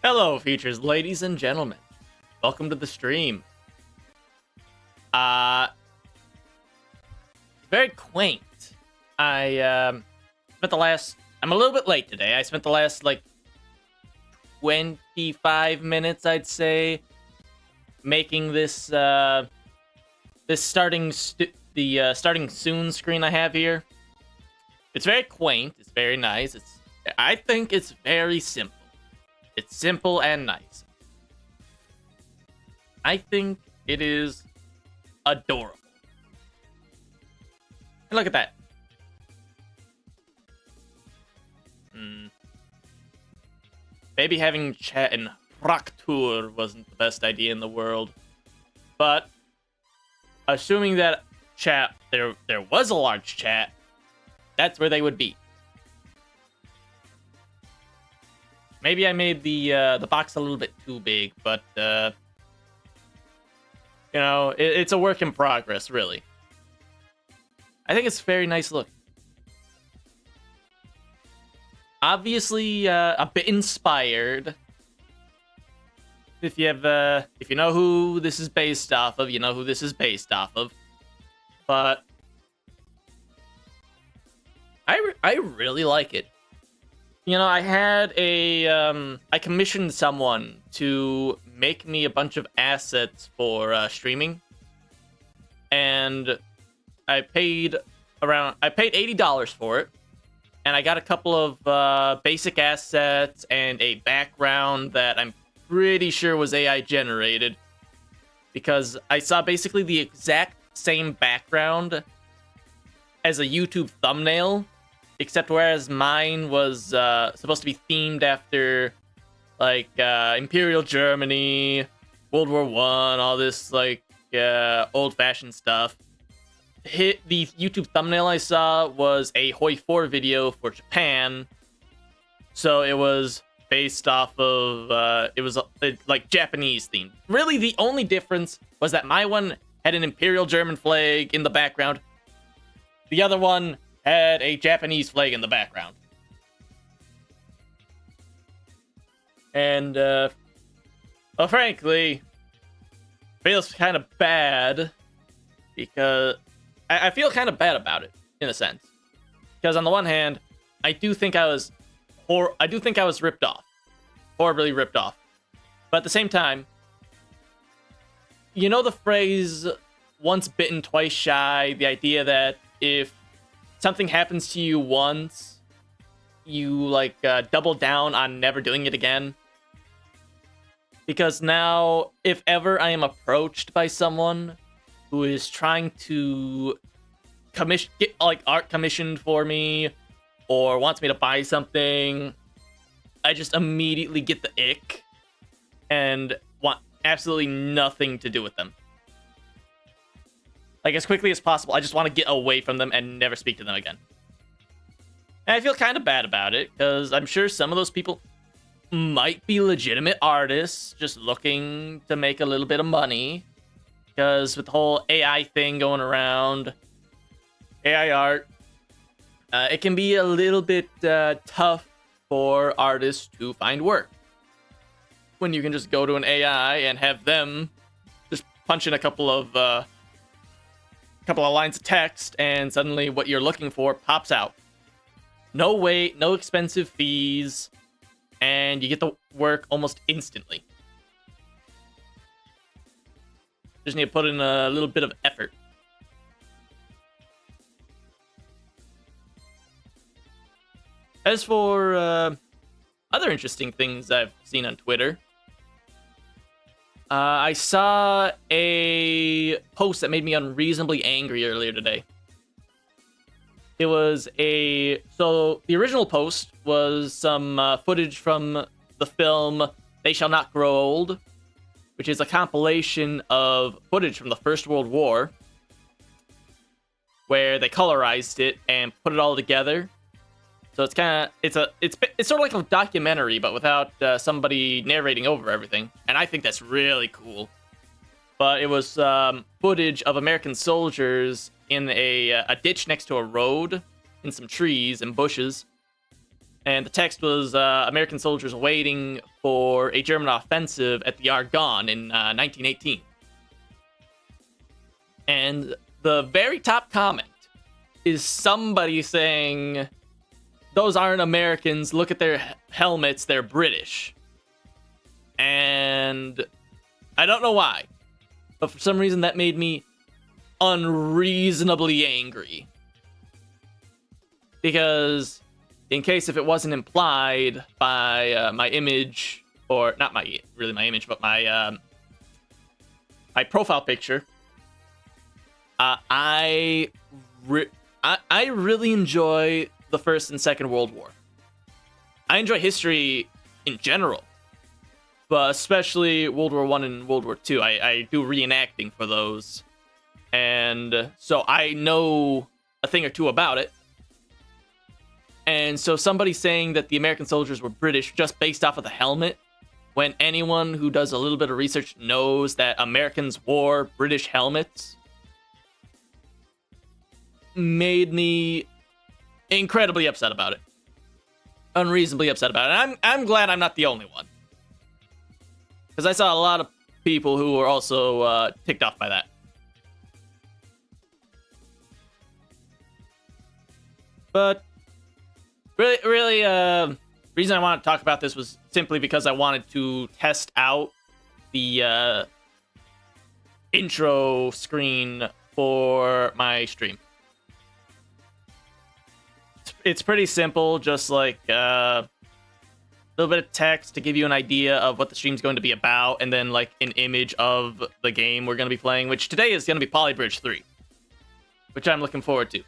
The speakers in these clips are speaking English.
Hello, features, ladies and gentlemen. Welcome to the stream. Very quaint. I'm a little bit late today. I spent the last, 25 minutes, I'd say, making this, starting soon screen I have here. It's very quaint. It's very nice. I think it's very simple. It's simple and nice. I think it is adorable. And look at that. Maybe having chat in Fraktur wasn't the best idea in the world. But assuming that chat there was a large chat, that's where they would be. Maybe I made the box a little bit too big, but it's a work in progress, really. I think it's a very nice look. Obviously, a bit inspired. If you know who this is based off of, you know who this is based off of. But I really like it. I had I commissioned someone to make me a bunch of assets for streaming, and I paid $80 for it, and I got a couple of basic assets and a background that I'm pretty sure was AI generated, because I saw basically the exact same background as a YouTube thumbnail. Except whereas mine was supposed to be themed after, Imperial Germany, World War I, all this, old-fashioned stuff. The YouTube thumbnail I saw was a Hoi 4 video for Japan. So it was based off of, Japanese themed. Really, the only difference was that my one had an Imperial German flag in the background. The other one had a Japanese flag in the background. And, frankly, feels kind of bad, because I feel kind of bad about it, in a sense. Because on the one hand, I do think I was ripped off. Horribly ripped off. But at the same time, you know the phrase, once bitten, twice shy, the idea that if something happens to you once, you double down on never doing it again. Because now, if ever I am approached by someone who is trying to get art commissioned for me, or wants me to buy something, I just immediately get the ick and want absolutely nothing to do with them. As quickly as possible, I just want to get away from them and never speak to them again. And I feel kind of bad about it, because I'm sure some of those people might be legitimate artists just looking to make a little bit of money. Because with the whole AI thing going around, AI art, it can be a little bit tough for artists to find work. When you can just go to an AI and have them just punch in a couple of lines of text, and suddenly what you're looking for pops out. No wait, no expensive fees, and you get the work almost instantly. Just need to put in a little bit of effort. As for other interesting things I've seen on Twitter, I saw a post that made me unreasonably angry earlier today. It was so the original post was some footage from the film They Shall Not Grow Old, which is a compilation of footage from the First World War, where they colorized it and put it all together. So it's sort of like a documentary, but without somebody narrating over everything. And I think that's really cool. But it was footage of American soldiers in a ditch next to a road, in some trees and bushes. And the text was American soldiers waiting for a German offensive at the Argonne in 1918. And the very top comment is somebody saying, those aren't Americans, look at their helmets, they're British. And I don't know why, but for some reason that made me unreasonably angry. Because in case if it wasn't implied by my image, or not my image, but my profile picture, I really enjoy the First and Second World War. I enjoy history in general, but especially World War I and World War II. I do reenacting for those, and so I know a thing or two about it. And so somebody saying that the American soldiers were British just based off of the helmet, when anyone who does a little bit of research knows that Americans wore British helmets, made me incredibly upset about it. Unreasonably upset about it. I'm glad I'm not the only one. Because I saw a lot of people who were also ticked off by that. But really, reason I wanted to talk about this was simply because I wanted to test out the intro screen for my stream. It's pretty simple, just like a little bit of text to give you an idea of what the stream's going to be about, and then like an image of the game we're going to be playing, which today is going to be Polybridge 3, which I'm looking forward to.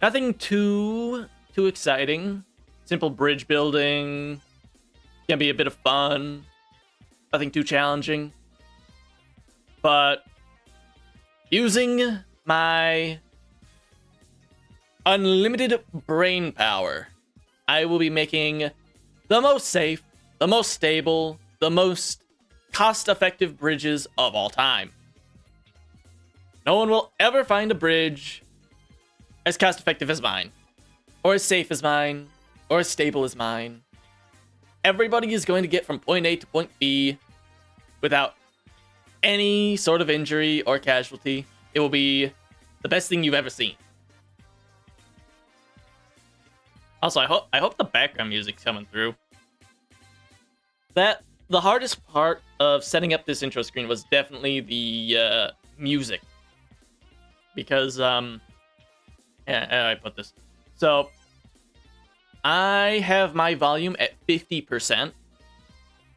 Nothing too exciting. Simple bridge building. Gonna be a bit of fun. Nothing too challenging. But using my unlimited brain power, I will be making the most safe, the most stable, the most cost-effective bridges of all time. No one will ever find a bridge as cost-effective as mine, or as safe as mine, or as stable as mine. Everybody is going to get from point A to point B without any sort of injury or casualty. It will be the best thing you've ever seen. Also, I hope the background music's coming through. The hardest part of setting up this intro screen was definitely the music. Because, how do I put this? So, I have my volume at 50%.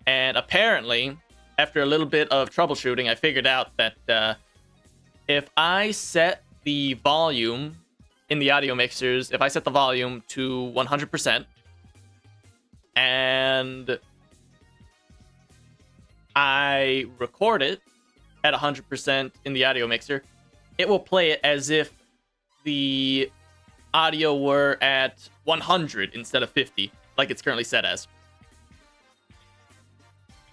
And apparently, after a little bit of troubleshooting, I figured out that if I set the volume in the audio mixers, if I set the volume to 100% and I record it at 100% in the audio mixer, it will play it as if the audio were at 100 instead of 50, like it's currently set as.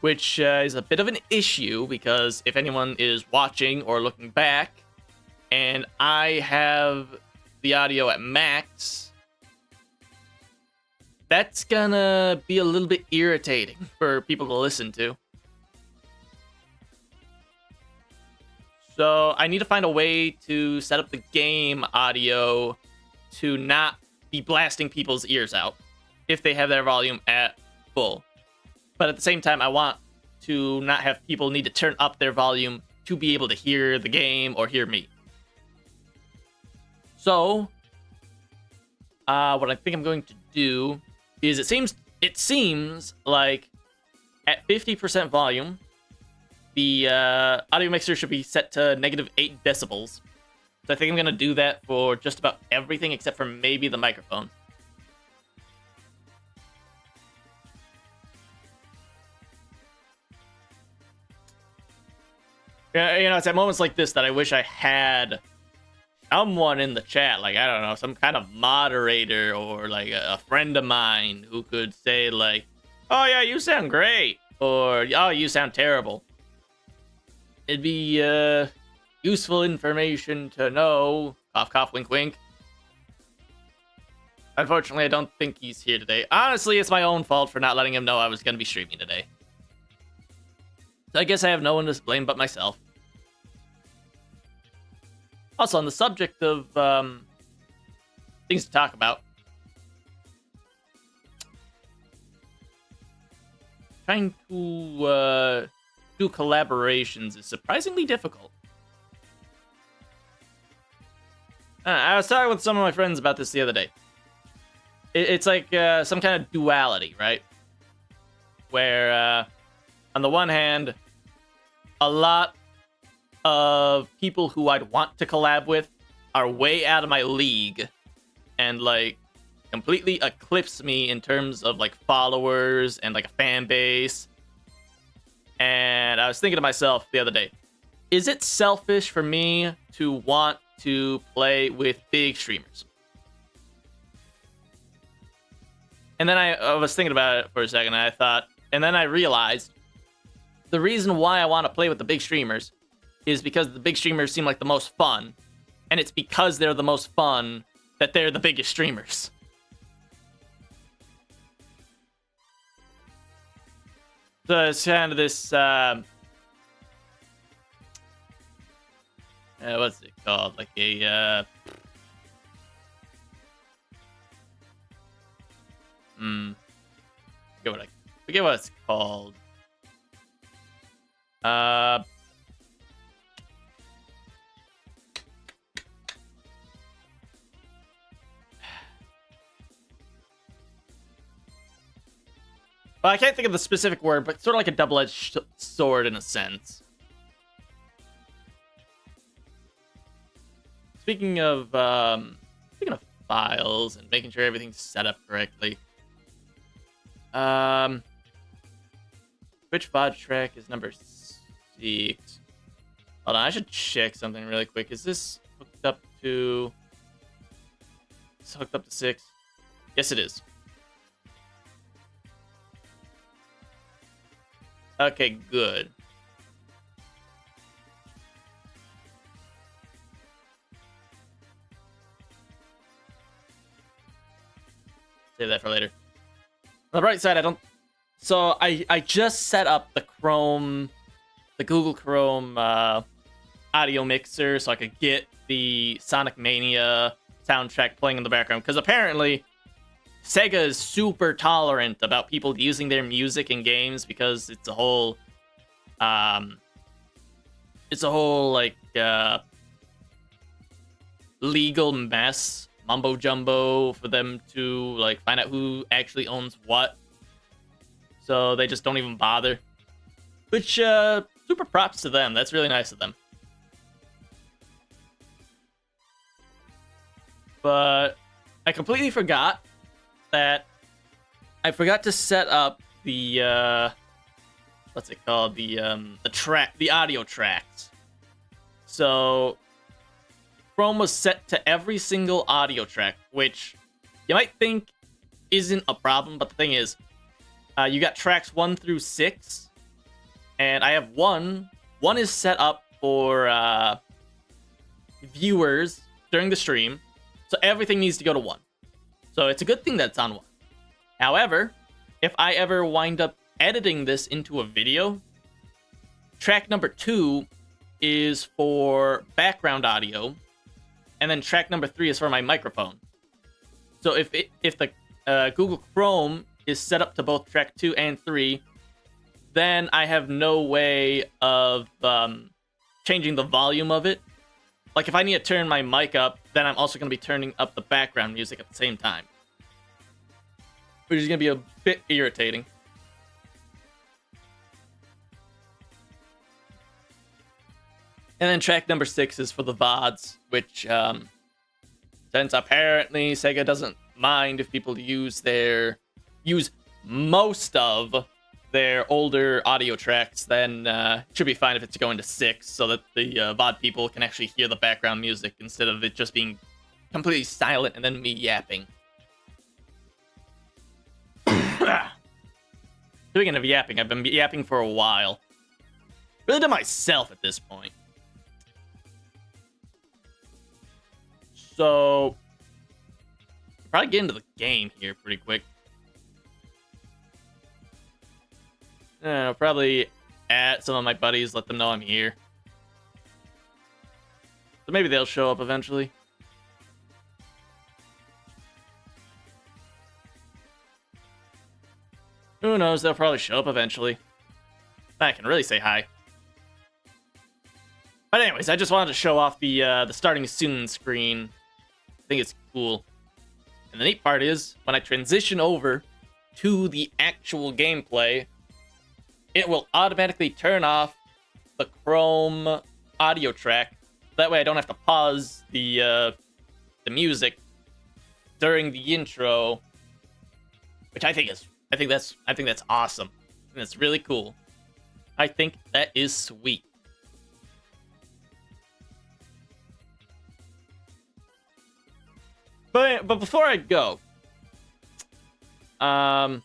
Which is a bit of an issue, because if anyone is watching or looking back, and I have the audio at max, that's gonna be a little bit irritating for people to listen to. So I need to find a way to set up the game audio to not be blasting people's ears out if they have their volume at full. But at the same time, I want to not have people need to turn up their volume to be able to hear the game or hear me. So, what I think I'm going to do is it seems like at 50% volume, the audio mixer should be set to -8 decibels. So I think I'm going to do that for just about everything except for maybe the microphone. Yeah, you know, it's at moments like this that I wish I had someone in the chat, like, I don't know, some kind of moderator or like a friend of mine who could say like, oh yeah, you sound great, or oh, you sound terrible. It'd be useful information to know, cough cough wink wink. Unfortunately, I don't think he's here today. Honestly, it's my own fault for not letting him know I was going to be streaming today. So I guess I have no one to blame but myself. Also, on the subject of things to talk about, trying to do collaborations is surprisingly difficult. I was talking with some of my friends about this the other day. It's like some kind of duality, right? Where, on the one hand, a lot of people who I'd want to collab with are way out of my league and, like, completely eclipse me in terms of, like, followers and, like, a fan base. And I was thinking to myself the other day, is it selfish for me to want to play with big streamers? And then I was thinking about it for a second, and I thought, and then I realized the reason why I want to play with the big streamers is because the big streamers seem like the most fun, and it's because they're the most fun that they're the biggest streamers. So it's kind of this, what's it called? Like a, forget what it's called. Well, I can't think of the specific word, but sort of like a double-edged sword in a sense. Speaking of files and making sure everything's set up correctly. Which VOD track is number 6? Hold on, I should check something really quick. Is this hooked up to... It's hooked up to 6? Yes, it is. Okay, good. Save that for later. On the bright side, I don't... So, I just set up the Google Chrome audio mixer so I could get the Sonic Mania soundtrack playing in the background. Because apparently, Sega is super tolerant about people using their music in games because it's a whole... like, legal mess, mumbo jumbo for them to, like, find out who actually owns what. So they just don't even bother. Which, super props to them. That's really nice of them. But I completely forgot that I forgot to set up the, what's it called? The audio tracks. So Chrome was set to every single audio track, which you might think isn't a problem, but the thing is, you got tracks 1 through 6, and I have one. One is set up for viewers during the stream, so everything needs to go to 1. So it's a good thing that's on 1. However, if I ever wind up editing this into a video, track number 2 is for background audio, and then track number 3 is for my microphone. So if the Google Chrome is set up to both track 2 and 3, then I have no way of changing the volume of it. Like, if I need to turn my mic up, then I'm also going to be turning up the background music at the same time, which is going to be a bit irritating. And then track number 6 is for the VODs, which, since apparently Sega doesn't mind if people use most of their older audio tracks, then it should be fine if it's going to 6, so that the VOD people can actually hear the background music instead of it just being completely silent and then me yapping. Speaking of yapping, I've been yapping for a while. Really to myself at this point. So, Probably get into the game here pretty quick. I'll probably add some of my buddies, let them know I'm here. So maybe they'll show up eventually. Who knows, they'll probably show up eventually. I can really say hi. But anyways, I just wanted to show off the starting soon screen. I think it's cool. And the neat part is, when I transition over to the actual gameplay, it will automatically turn off the Chrome audio track. That way I don't have to pause the music during the intro, which I think that's awesome. And it's really cool. I think that is sweet. But before I go, well,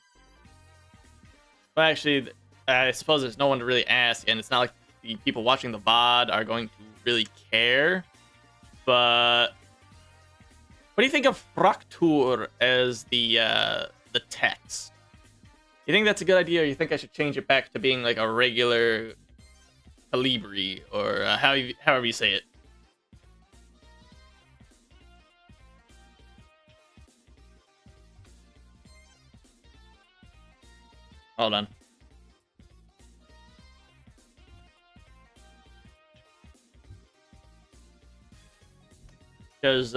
actually, I suppose there's no one to really ask, and it's not like the people watching the VOD are going to really care. But what do you think of Fraktur as the text? You think that's a good idea, or you think I should change it back to being like a regular Polybridge, or however you say it? Hold on. Because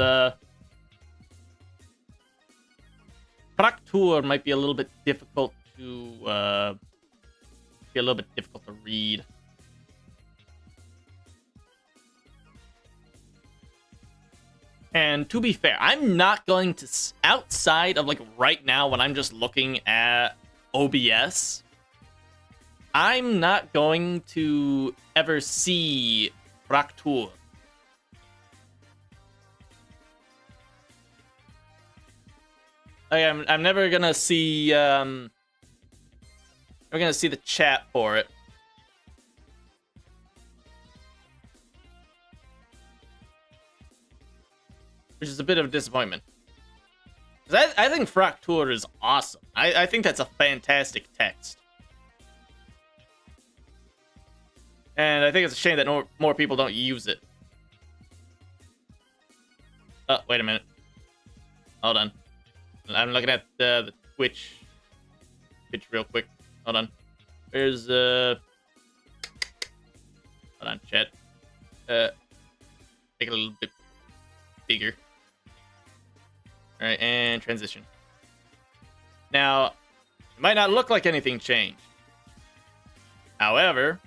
Fraktur might be a little bit difficult to read. And to be fair, I'm not going to, outside of like right now when I'm just looking at OBS, I'm not going to ever see Fraktur. I'm never gonna see we're gonna see the chat for it. Which is a bit of a disappointment. I think Fraktur is awesome. I think that's a fantastic text. And I think it's a shame that more people don't use it. Oh, wait a minute. Hold on. I'm looking at the Twitch real quick. Hold on. Where's hold on, chat. Make it a little bit bigger. Alright, and transition. Now, it might not look like anything changed. However,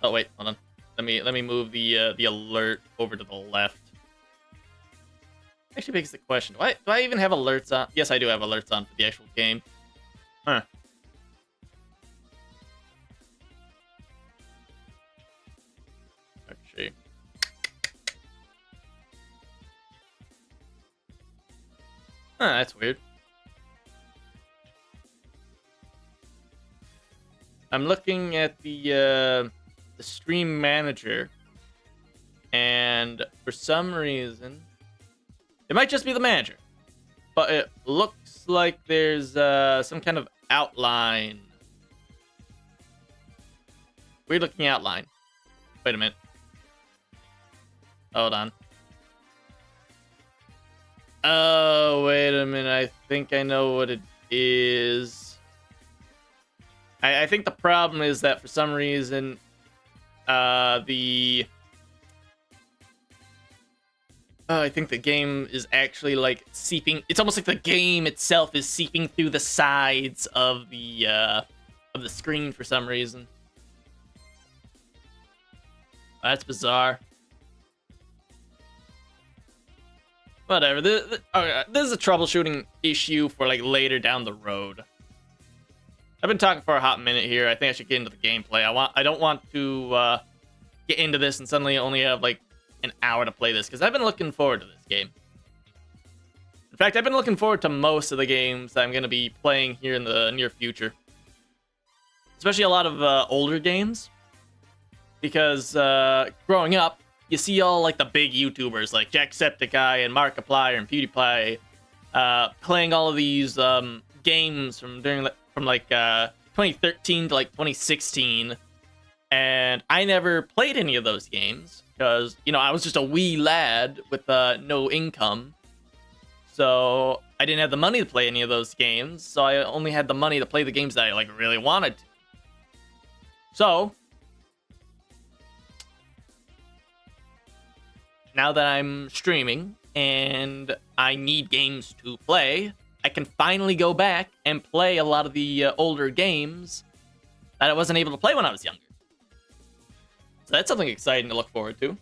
oh wait, hold on. Let me move the alert over to the left. Actually begs the question, do I even have alerts on? Yes, I do have alerts on for the actual game. Huh. Actually. Huh, that's weird. I'm looking at the stream manager, and for some reason, it might just be the manager, but it looks like there's some kind of outline. Weird looking outline. Wait a minute. Hold on. Oh, wait a minute. I think I know what it is. I think the problem is that for some reason, I think the game is actually like seeping. It's almost like the game itself is seeping through the sides of the screen for some reason. That's bizarre. Whatever. This is a troubleshooting issue for like later down the road. I've been talking for a hot minute here. I think I should get into the gameplay. I don't want to get into this and suddenly only have like an hour to play this, because I've been looking forward to this game. In fact, I've been looking forward to most of the games that I'm going to be playing here in the near future. Especially a lot of older games. Because growing up, you see all like the big YouTubers like Jacksepticeye and Markiplier and PewDiePie playing all of these games from 2013 to like 2016, and I never played any of those games because I was just a wee lad with no income, so I didn't have the money to play any of those games. So I only had the money to play the games that I like really wanted to. So now that I'm streaming and I need games to play, I can finally go back and play a lot of the older games that I wasn't able to play when I was younger. So that's something exciting to look forward to.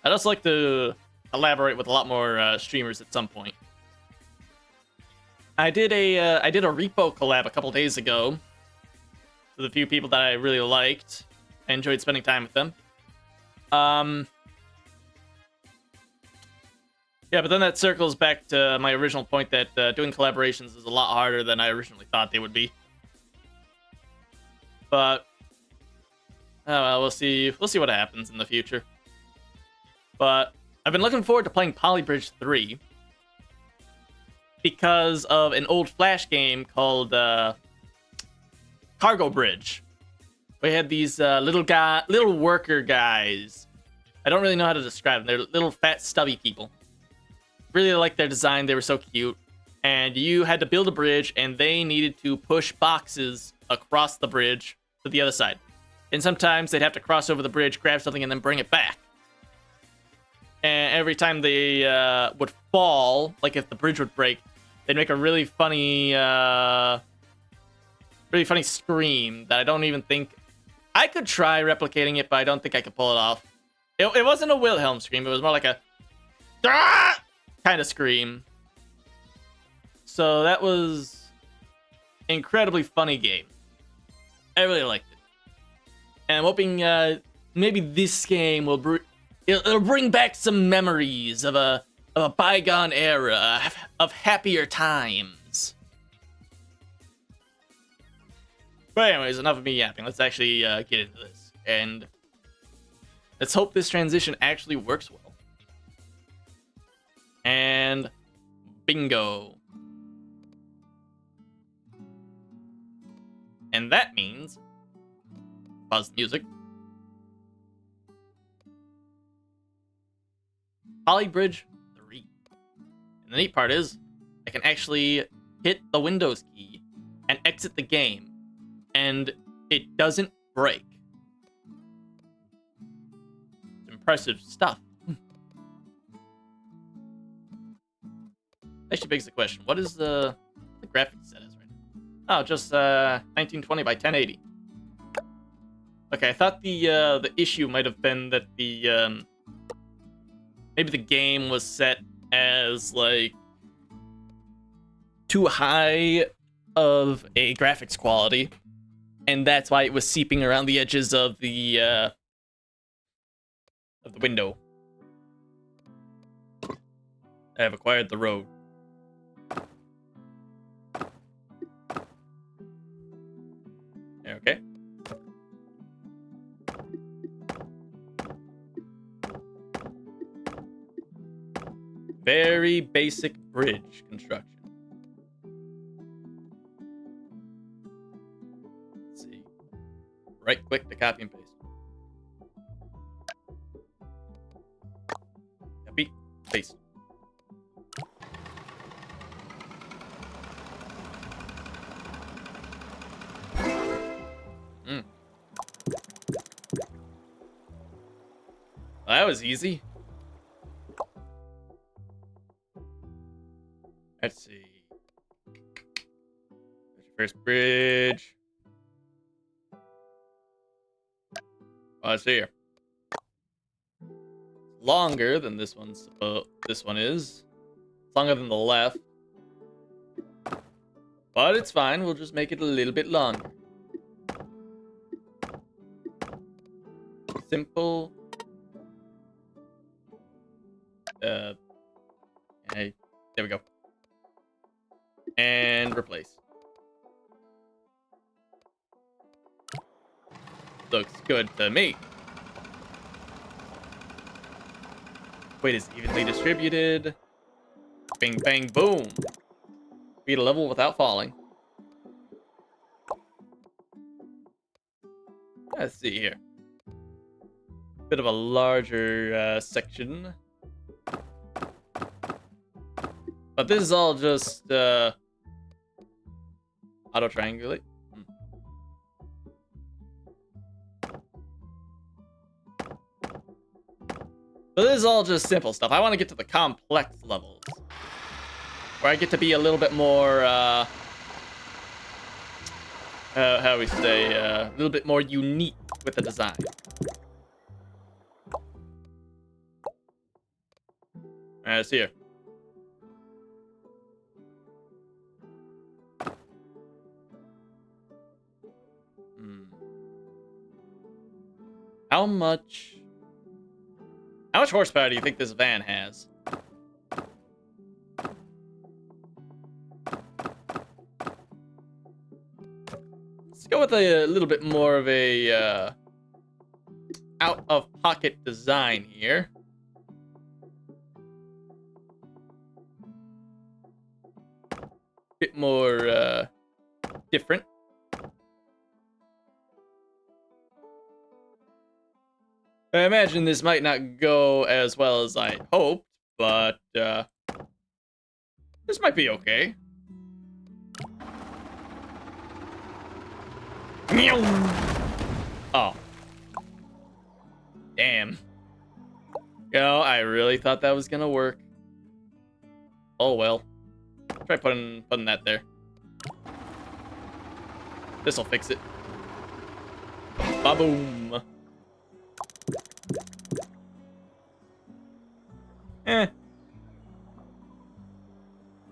I'd also like to collaborate with a lot more streamers at some point. I did a repo collab a couple days ago with a few people that I really liked. I enjoyed spending time with them. Yeah, but then that circles back to my original point that doing collaborations is a lot harder than I originally thought they would be. But oh well, we'll see. We'll see what happens in the future. But I've been looking forward to playing Polybridge 3 because of an old Flash game called Cargo Bridge. We had these little worker guys. I don't really know how to describe them. They're little fat stubby people. Really liked their design. They were so cute. And you had to build a bridge, and they needed to push boxes across the bridge to the other side. And sometimes they'd have to cross over the bridge, grab something, and then bring it back. And every time they would fall, like if the bridge would break, they'd make a really funny scream that I don't even think... I could try replicating it, but I don't think I could pull it off. It wasn't a Wilhelm scream. It was more like a... "Ah!" kind of scream. So that was an incredibly funny game. I really liked it. And I'm hoping maybe this game will it'll bring back some memories of a bygone era of happier times. But anyways, enough of me yapping. Let's actually get into this. And let's hope this transition actually works well. And bingo. And that means pause the music. Polybridge 3. And the neat part is I can actually hit the Windows key and exit the game, and it doesn't break. It's impressive stuff. Actually begs the question, what is the graphics set as right now? Oh, just 1920 by 1080. Okay, I thought the issue might have been that the maybe the game was set as like too high of a graphics quality, and that's why it was seeping around the edges of the window. I have acquired the road. Okay. Very basic bridge construction. Let's see. Right click to copy and paste. Copy, paste. Well, that was easy. Let's see. There's your first bridge. Oh, it's here. Longer than this one's. This one is. It's longer than the left. But it's fine. We'll just make it a little bit longer. Simple. Okay. There we go. And replace. Looks good to me. Weight is evenly distributed. Bing, bang, boom. Beat a level without falling. Let's see here. Bit of a larger section. But this is all just auto-triangulate. But this is all just simple stuff. I want to get to the complex levels. Where I get to be a little bit more, how we say, a little bit more unique with the design. Alright, it's here. How much horsepower do you think this van has? Let's go with a little bit more of a out-of-pocket design here. Bit more different. I imagine this might not go as well as I hoped, but this might be okay. Oh. Damn. You know, I really thought that was gonna work. Oh well. Try putting that there. This'll fix it. Ba-boom.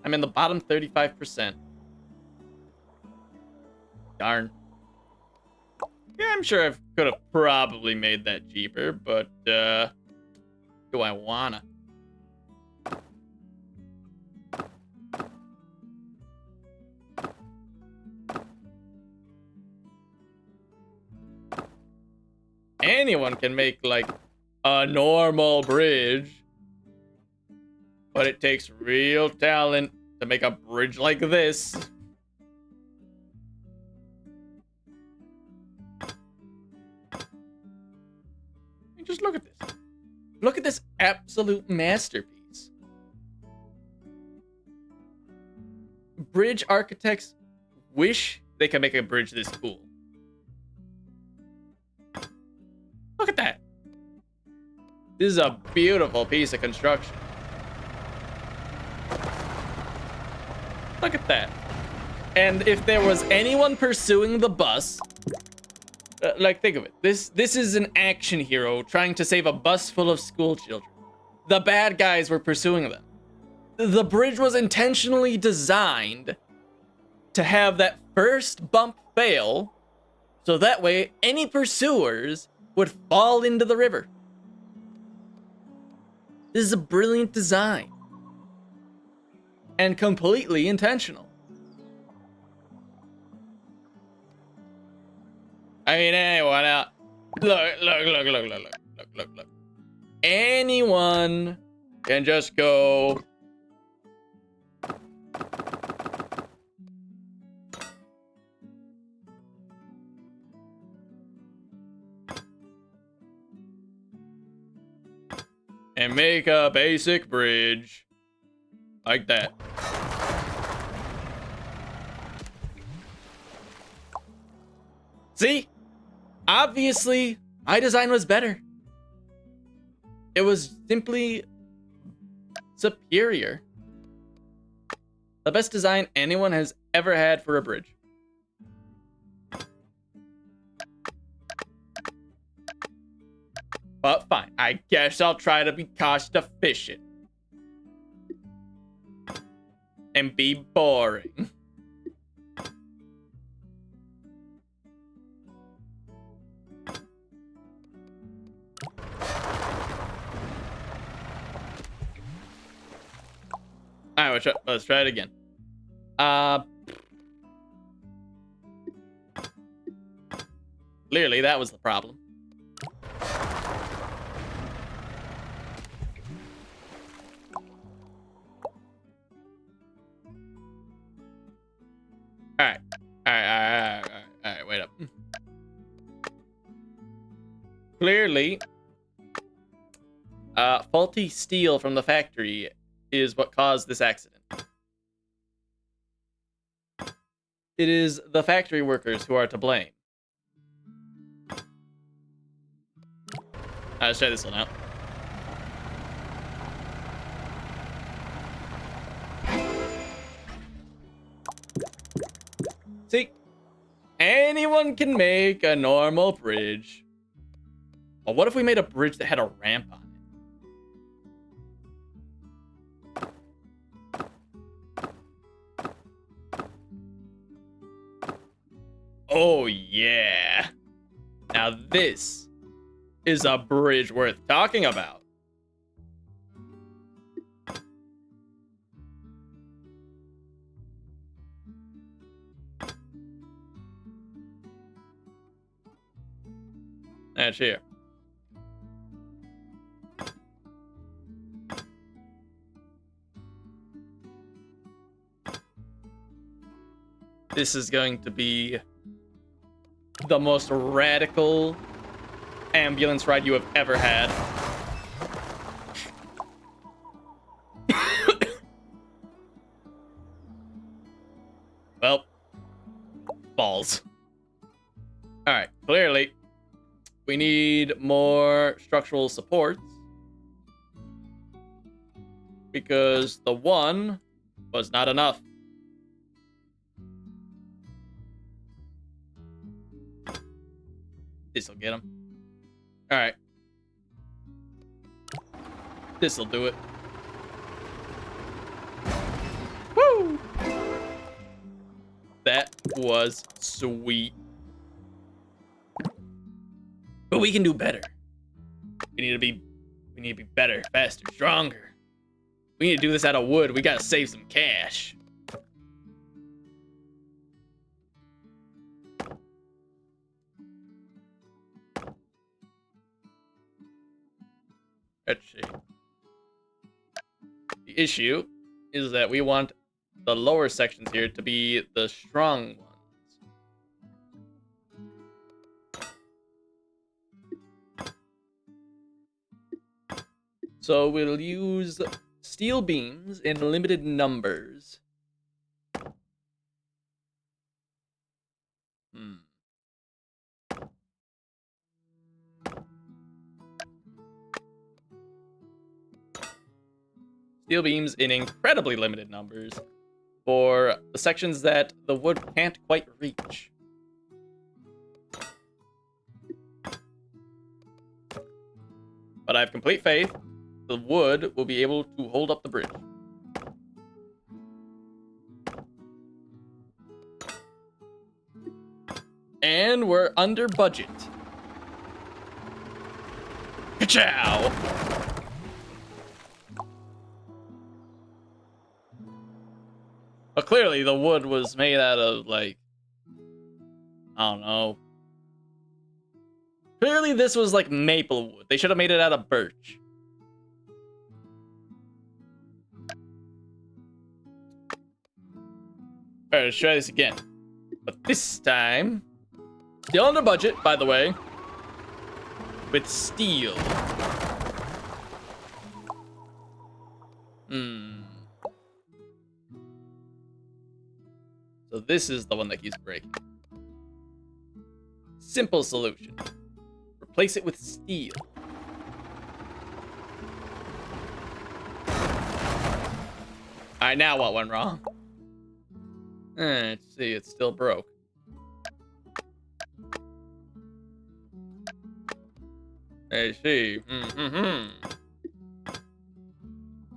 I'm in the bottom 35%. Darn. Yeah, I'm sure I could have probably made that cheaper, but do I wanna? Anyone can make, like, a normal bridge. But it takes real talent to make a bridge like this. And just look at this. Look at this absolute masterpiece. Bridge architects wish they could make a bridge this cool. Look at that. This is a beautiful piece of construction. Look at that. And if there was anyone pursuing the bus, like, think of it. This is an action hero trying to save a bus full of school children. The bad guys were pursuing them. The bridge was intentionally designed to have that first bump fail, so that way any pursuers would fall into the river. This is a brilliant design. And completely intentional. I mean, anyone out. Look. Anyone can just go. And make a basic bridge. Like that. See? Obviously, my design was better. It was simply superior. The best design anyone has ever had for a bridge. But fine, I guess I'll try to be cost efficient. And be boring. Alright, let's try it again. Clearly, that was the problem. Alright. Alright, wait up. Clearly, faulty steel from the factory is what caused this accident. It is the factory workers who are to blame. Let's try this one out. See? Anyone can make a normal bridge. Well, what if we made a bridge that had a ramp on it? Oh, yeah. Now this is a bridge worth talking about. That's here. This is going to be the most radical ambulance ride you have ever had. Well, balls. Alright, clearly, we need more structural supports. Because the one was not enough. This'll get him. Alright. This'll do it. Woo! That was sweet. But we can do better. We need to be better, faster, stronger. We need to do this out of wood. We gotta save some cash. Let's see. The issue is that we want the lower sections here to be the strong ones. So we'll use steel beams in limited numbers. Steel beams in incredibly limited numbers for the sections that the wood can't quite reach. But I have complete faith the wood will be able to hold up the bridge. And we're under budget. Ka-chow! But clearly the wood was made out of, like, I don't know. Clearly this was like maple wood. They should have made it out of birch. Alright, let's try this again. But this time, still under budget, by the way, with steel. So this is the one that keeps breaking. Simple solution. Replace it with steel. Alright, now what went wrong? Let's see, it's still broke. Let's see.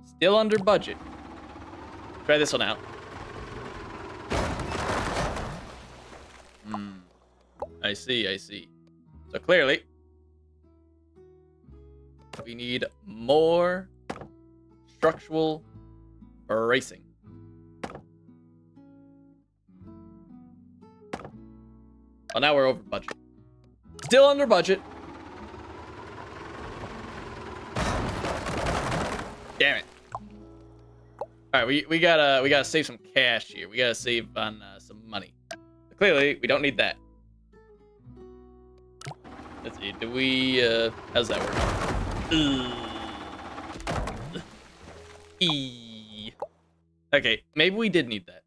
Still under budget. Try this one out. I see. So clearly, we need more structural bracing. Well, now we're over budget. Still under budget. Damn it. All right, we gotta save some cash here. We gotta save on some money. But clearly, we don't need that. Let's see. Do we? How's that work? E. Okay, maybe we did need that.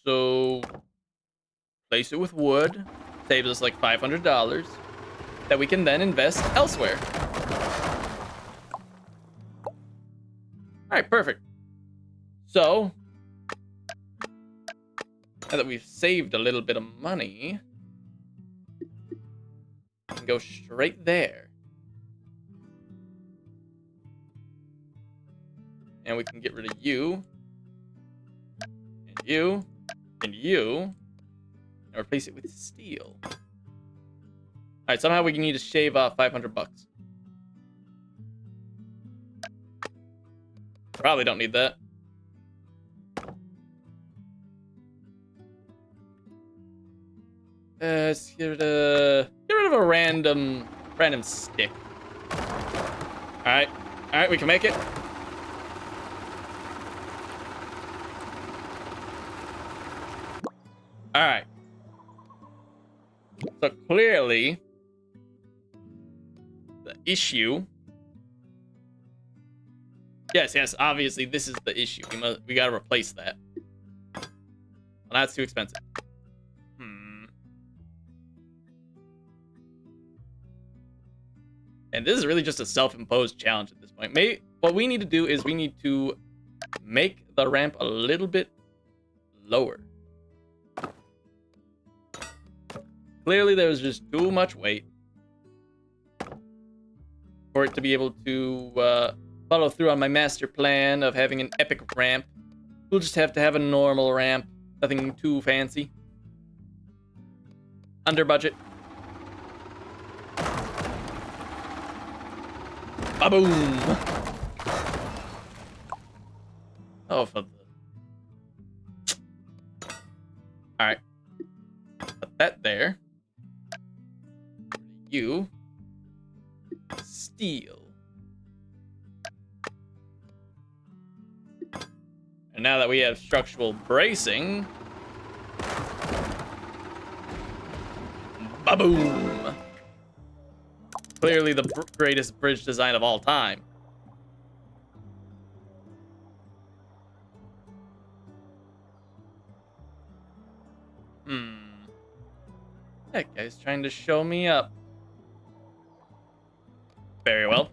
So place it with wood. Saves us like $500 that we can then invest elsewhere. All right, perfect. So now that we've saved a little bit of money, we can go straight there. And we can get rid of you, and you, and you, and replace it with steel. All right, somehow we need to shave off $500. Probably don't need that. Let's get rid of a random stick. All right, we can make it. All right. So clearly, the issue. Yes. Obviously, this is the issue. We gotta replace that. Well, that's too expensive. And this is really just a self-imposed challenge at this point. What we need to do is we need to make the ramp a little bit lower. Clearly, there's just too much weight for it to be able to follow through on my master plan of having an epic ramp. We'll just have to have a normal ramp. Nothing too fancy. Under budget. Ba-boom! Oh, for the... Alright. Put that there. You. Steel. And now that we have structural bracing... Ba-boom! Clearly the greatest bridge design of all time. That guy's trying to show me up. Very well.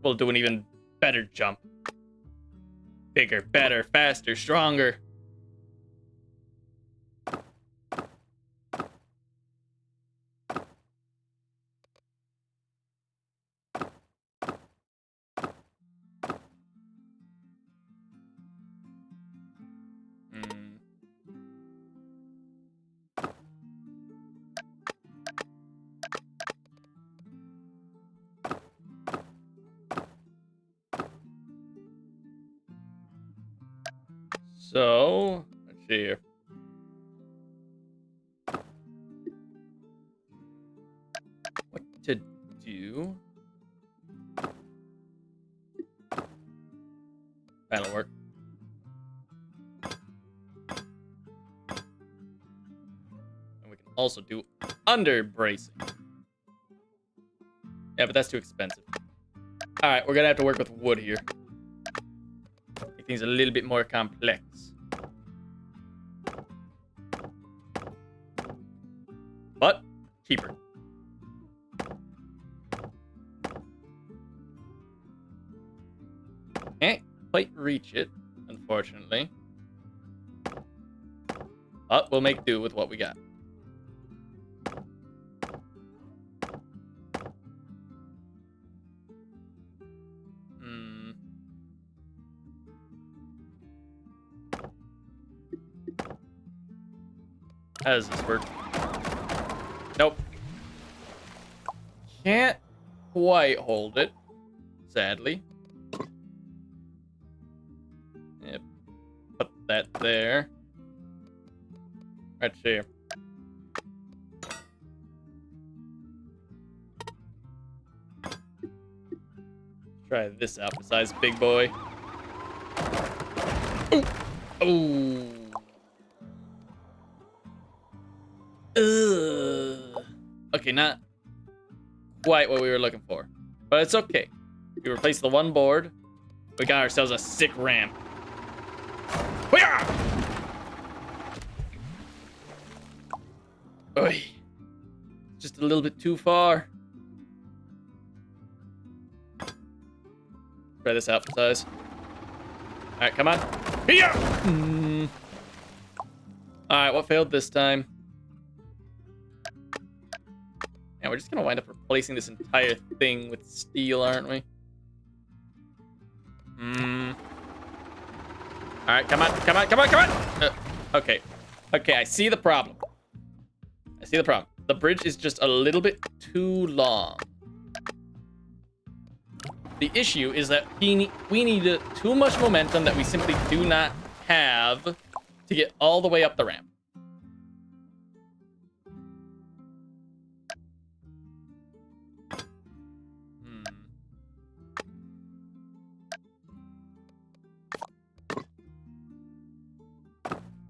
We'll do an even better jump. Bigger, better, faster, stronger. So, let's see here. What to do? That'll work. And we can also do under bracing. Yeah, but that's too expensive. All right, we're gonna have to work with wood here. Make things a little bit more complex. But cheaper. Can't quite reach it, unfortunately. But we'll make do with what we got. How does this work? Nope. Can't quite hold it, sadly. Yep. Put that there. Right here. Try this out besides big boy. Ooh. Ugh. Okay, not quite what we were looking for. But it's okay. We replaced the one board. We got ourselves a sick ramp. Oy. Just a little bit too far. Try this out for size. Alright, come on. Here! Alright, what failed this time? And we're just gonna wind up replacing this entire thing with steel, aren't we? Alright, come on, come on, come on, come on! Okay. Okay, I see the problem. I see the problem. The bridge is just a little bit too long. The issue is that we need too much momentum that we simply do not have to get all the way up the ramp.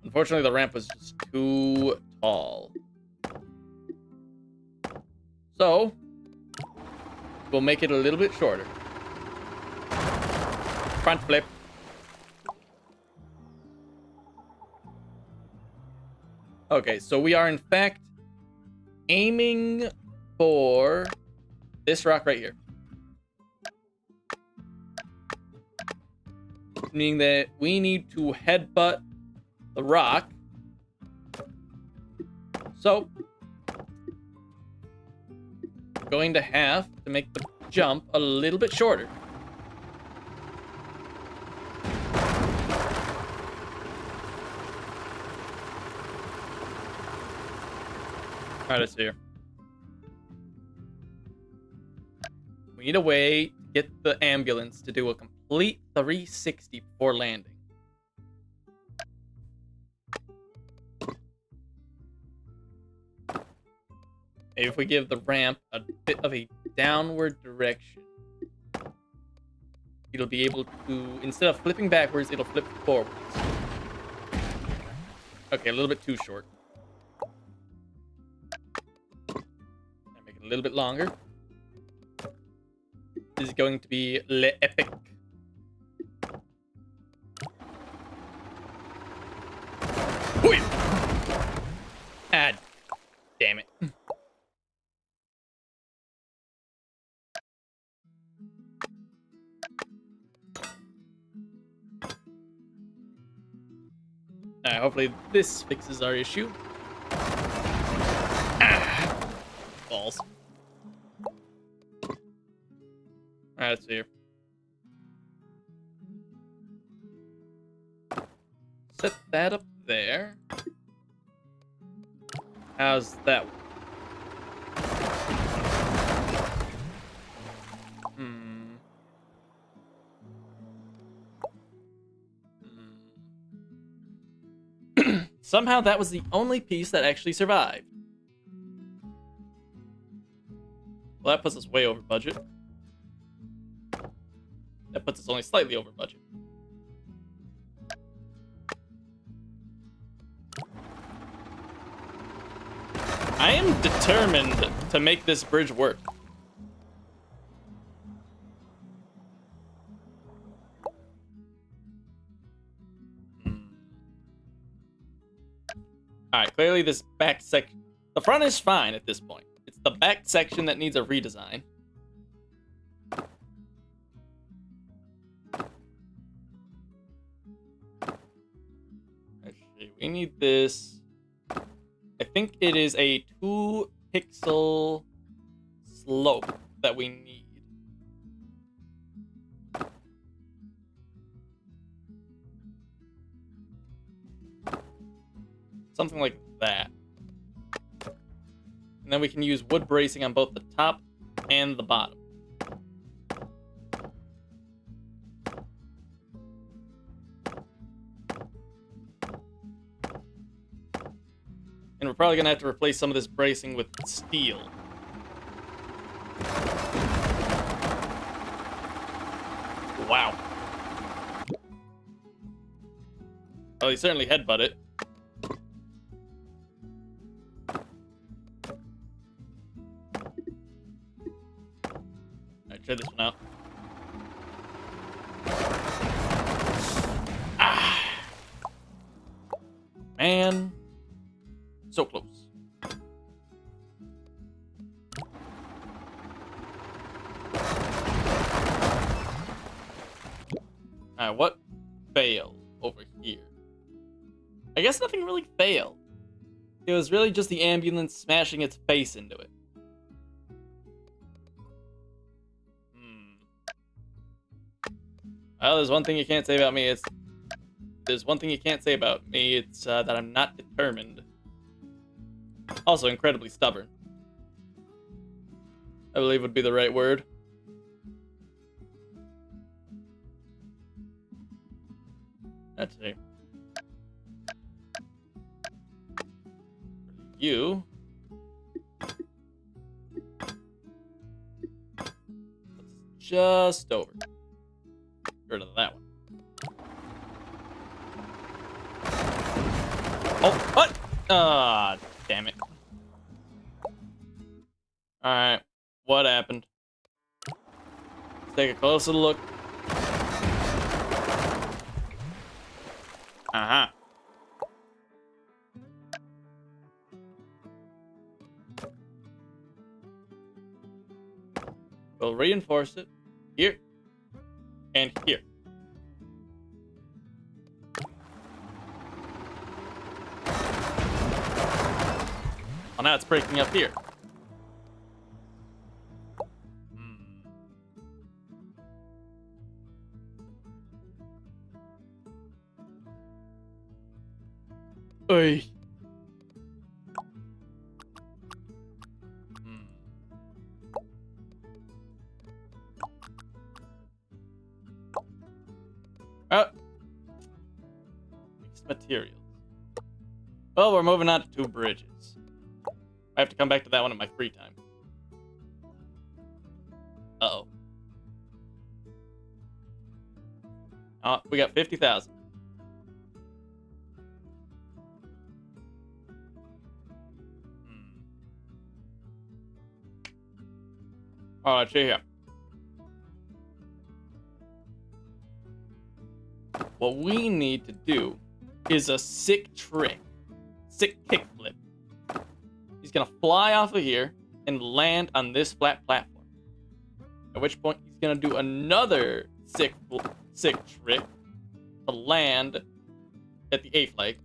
Unfortunately, the ramp was just too tall. So, we'll make it a little bit shorter. Front flip. Okay, so we are in fact aiming for this rock right here. Meaning that we need to headbutt the rock. So, we're going to have to make the jump a little bit shorter. Alright, let's see here. We need a way to get the ambulance to do a complete 360 before landing. Maybe if we give the ramp a bit of a downward direction, it'll be able to, instead of flipping backwards, it'll flip forwards. Okay, a little bit too short. Make it a little bit longer. This is going to be le epic. Whee! Ah, damn it. Alright, hopefully this fixes our issue. Ah, balls. Alright, let's see here. Set that up there. How's that work? Somehow that was the only piece that actually survived. Well, that puts us way over budget. That puts us only slightly over budget. I am determined to make this bridge work. Alright, clearly this back section... The front is fine at this point. It's the back section that needs a redesign. Actually, we need this... I think it is a 2-pixel slope that we need. Something like that. And then we can use wood bracing on both the top and the bottom. probably gonna have to replace some of this bracing with steel. Wow. Well, he certainly headbutt it. Alright, try this one out. Ah! Man. So close. Alright, what failed over here? I guess nothing really failed. It was really just the ambulance smashing its face into it. Well, there's one thing you can't say about me. There's one thing you can't say about me. It's that I'm not determined. Also, incredibly stubborn. I believe would be the right word. Let's see. You. Just over. Get rid of that one. Oh, what? Ah, damn it. Alright, what happened? Let's take a closer look. Uh-huh. We'll reinforce it here and here. Well, now it's breaking up here. Oy. Mixed materials. Well, we're moving on to 2 bridges. I have to come back to that one in my free time. Uh-oh. We got 50,000. Alright, see here. What we need to do is a sick trick. Sick kickflip. He's gonna fly off of here and land on this flat platform. At which point he's gonna do another sick trick to land at the A flag.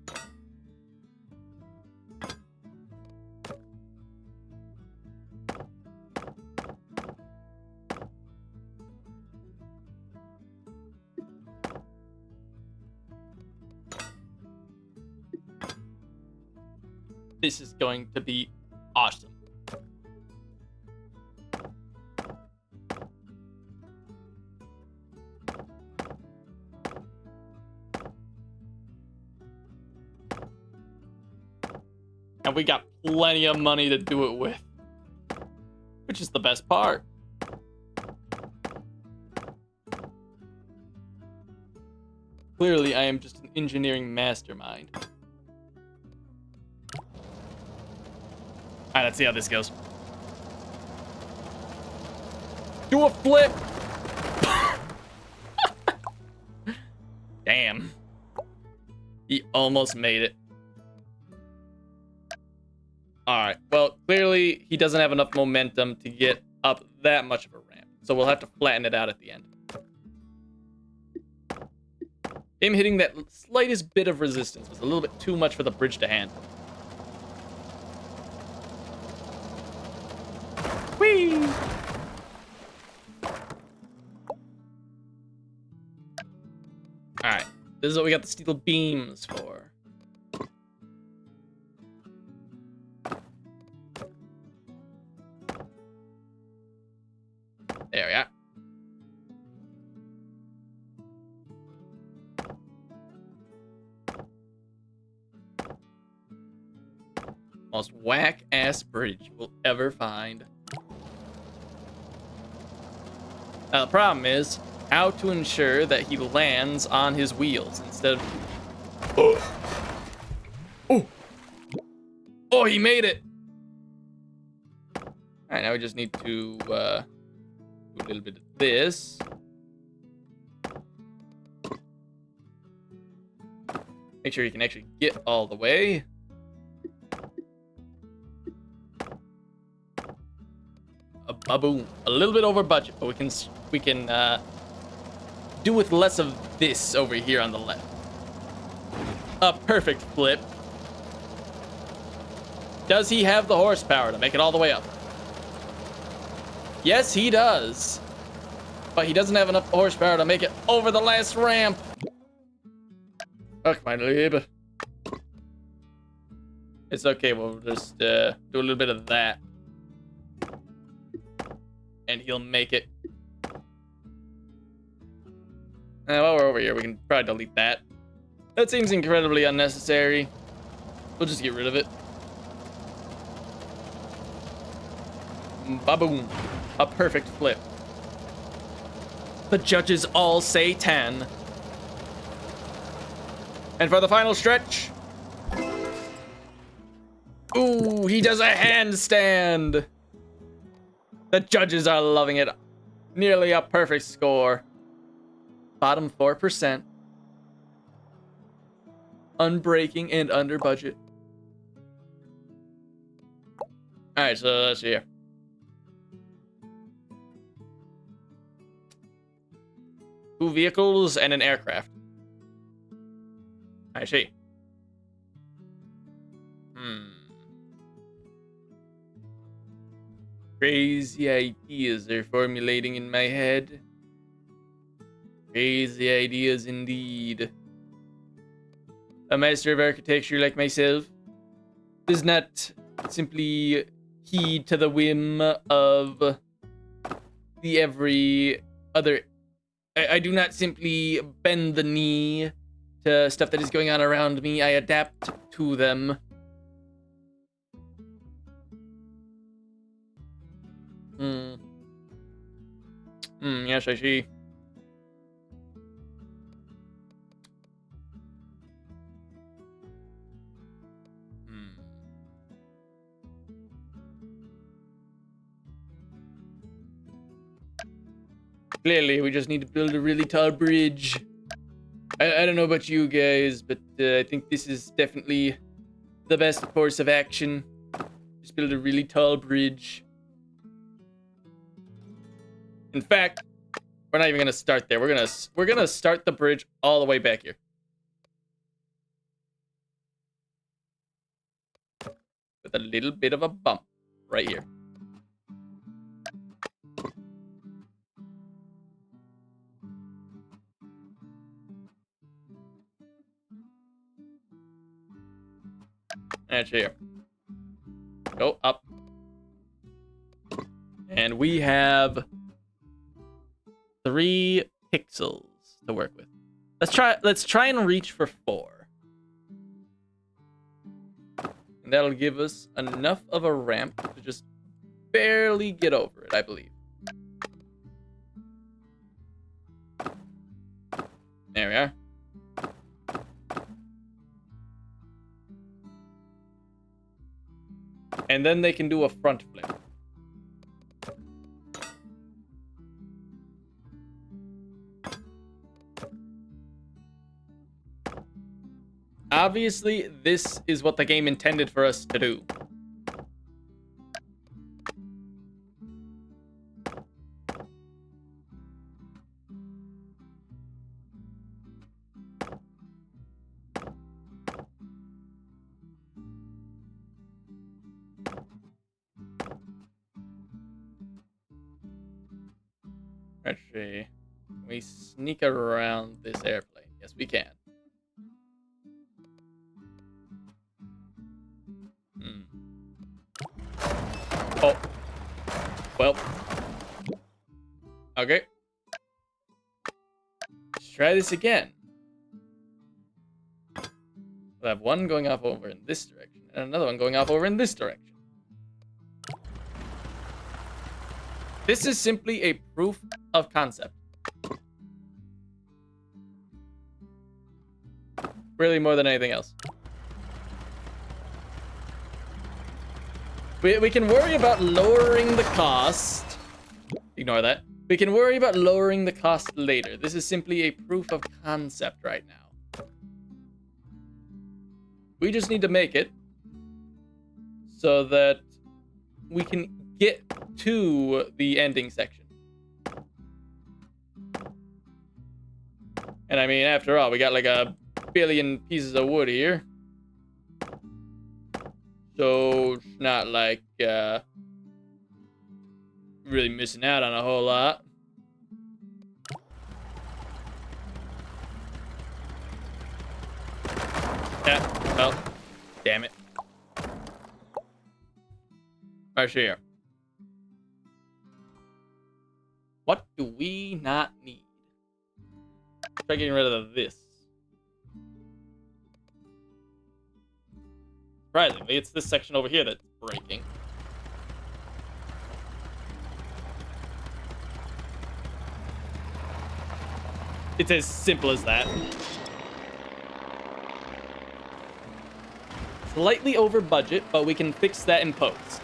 This is going to be awesome. And we got plenty of money to do it with. Which is the best part. Clearly, I am just an engineering mastermind. Alright, let's see how this goes. Do a flip! Damn. He almost made it. Alright, well, clearly he doesn't have enough momentum to get up that much of a ramp. So we'll have to flatten it out at the end. Him hitting that slightest bit of resistance was a little bit too much for the bridge to handle. Whee! Alright, this is what we got the steel beams for. There we are. Most whack-ass bridge you will ever find. Now, the problem is how to ensure that he lands on his wheels instead of... Oh! Oh, he made it! Alright, now we just need to do a little bit of this. Make sure you can actually get all the way. A boom. A little bit over budget, but we can do with less of this over here on the left. A perfect flip. Does he have the horsepower to make it all the way up? Yes, he does. But he doesn't have enough horsepower to make it over the last ramp. Fuck my lib. It's okay, we'll just do a little bit of that. And he'll make it. While we're over here, we can probably delete that. That seems incredibly unnecessary. We'll just get rid of it. Ba-boom. A perfect flip. The judges all say 10. And for the final stretch. Ooh, he does a handstand. The judges are loving it. Nearly a perfect score. Bottom 4%. Unbreaking and under budget. Alright, so let's see here. Two vehicles and an aircraft. I see. Crazy ideas are formulating in my head. Crazy ideas indeed. A master of architecture like myself does not simply heed to the whim of the every other. I do not simply bend the knee to stuff that is going on around me. I adapt to them. Yes, I see. Clearly, we just need to build a really tall bridge. I don't know about you guys, but I think this is definitely the best course of action. Just build a really tall bridge. In fact, we're not even gonna start there. We're gonna start the bridge all the way back here. With a little bit of a bump right here. And here. Go up. And we have 3 pixels to work with. Let's try and reach for 4. And that'll give us enough of a ramp to just barely get over it, I believe. There we are. And then they can do a front flip. Obviously, this is what the game intended for us to do. Actually, can we sneak around this airplane? Yes, we can. Oh. Well. Okay. Let's try this again. We'll have one going up over in this direction And another one going off over in this direction. This is simply a proof of concept. Really more than anything else. We can worry about lowering the cost. Ignore that. We can worry about lowering the cost later. This is simply a proof of concept right now. We just need to make it so that we can get to the ending section. And I mean, after all, we got like a billion pieces of wood here. So it's not like really missing out on a whole lot. Yeah, well, damn it. Right here. What do we not need? Try getting rid of this. Surprisingly, it's this section over here that's breaking. It's as simple as that. Slightly over budget, but we can fix that in post.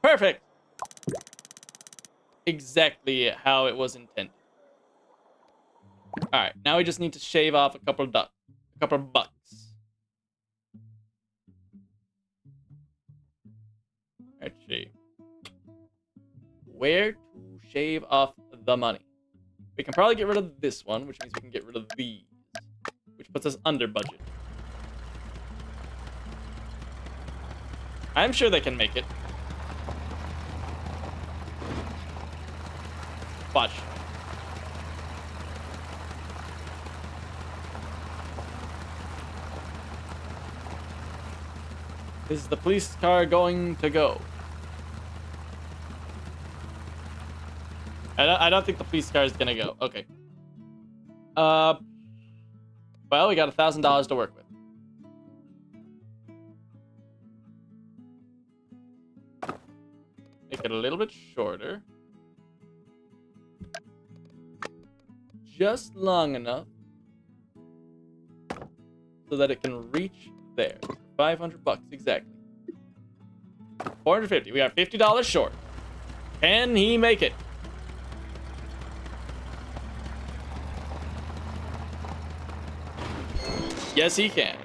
Perfect! Exactly how it was intended. Alright, now we just need to shave off a couple of bucks. Let's see. Where to shave off the money? We can probably get rid of this one, which means we can get rid of these, which puts us under budget. I'm sure they can make it. Watch. Is the police car going to go? I don't think the police car is gonna go. Okay. Well, we got $1,000 to work with. Make it a little bit shorter. Just long enough so that it can reach there. 500 bucks exactly. 450. We got $50 short. Can he make it? Yes, he can.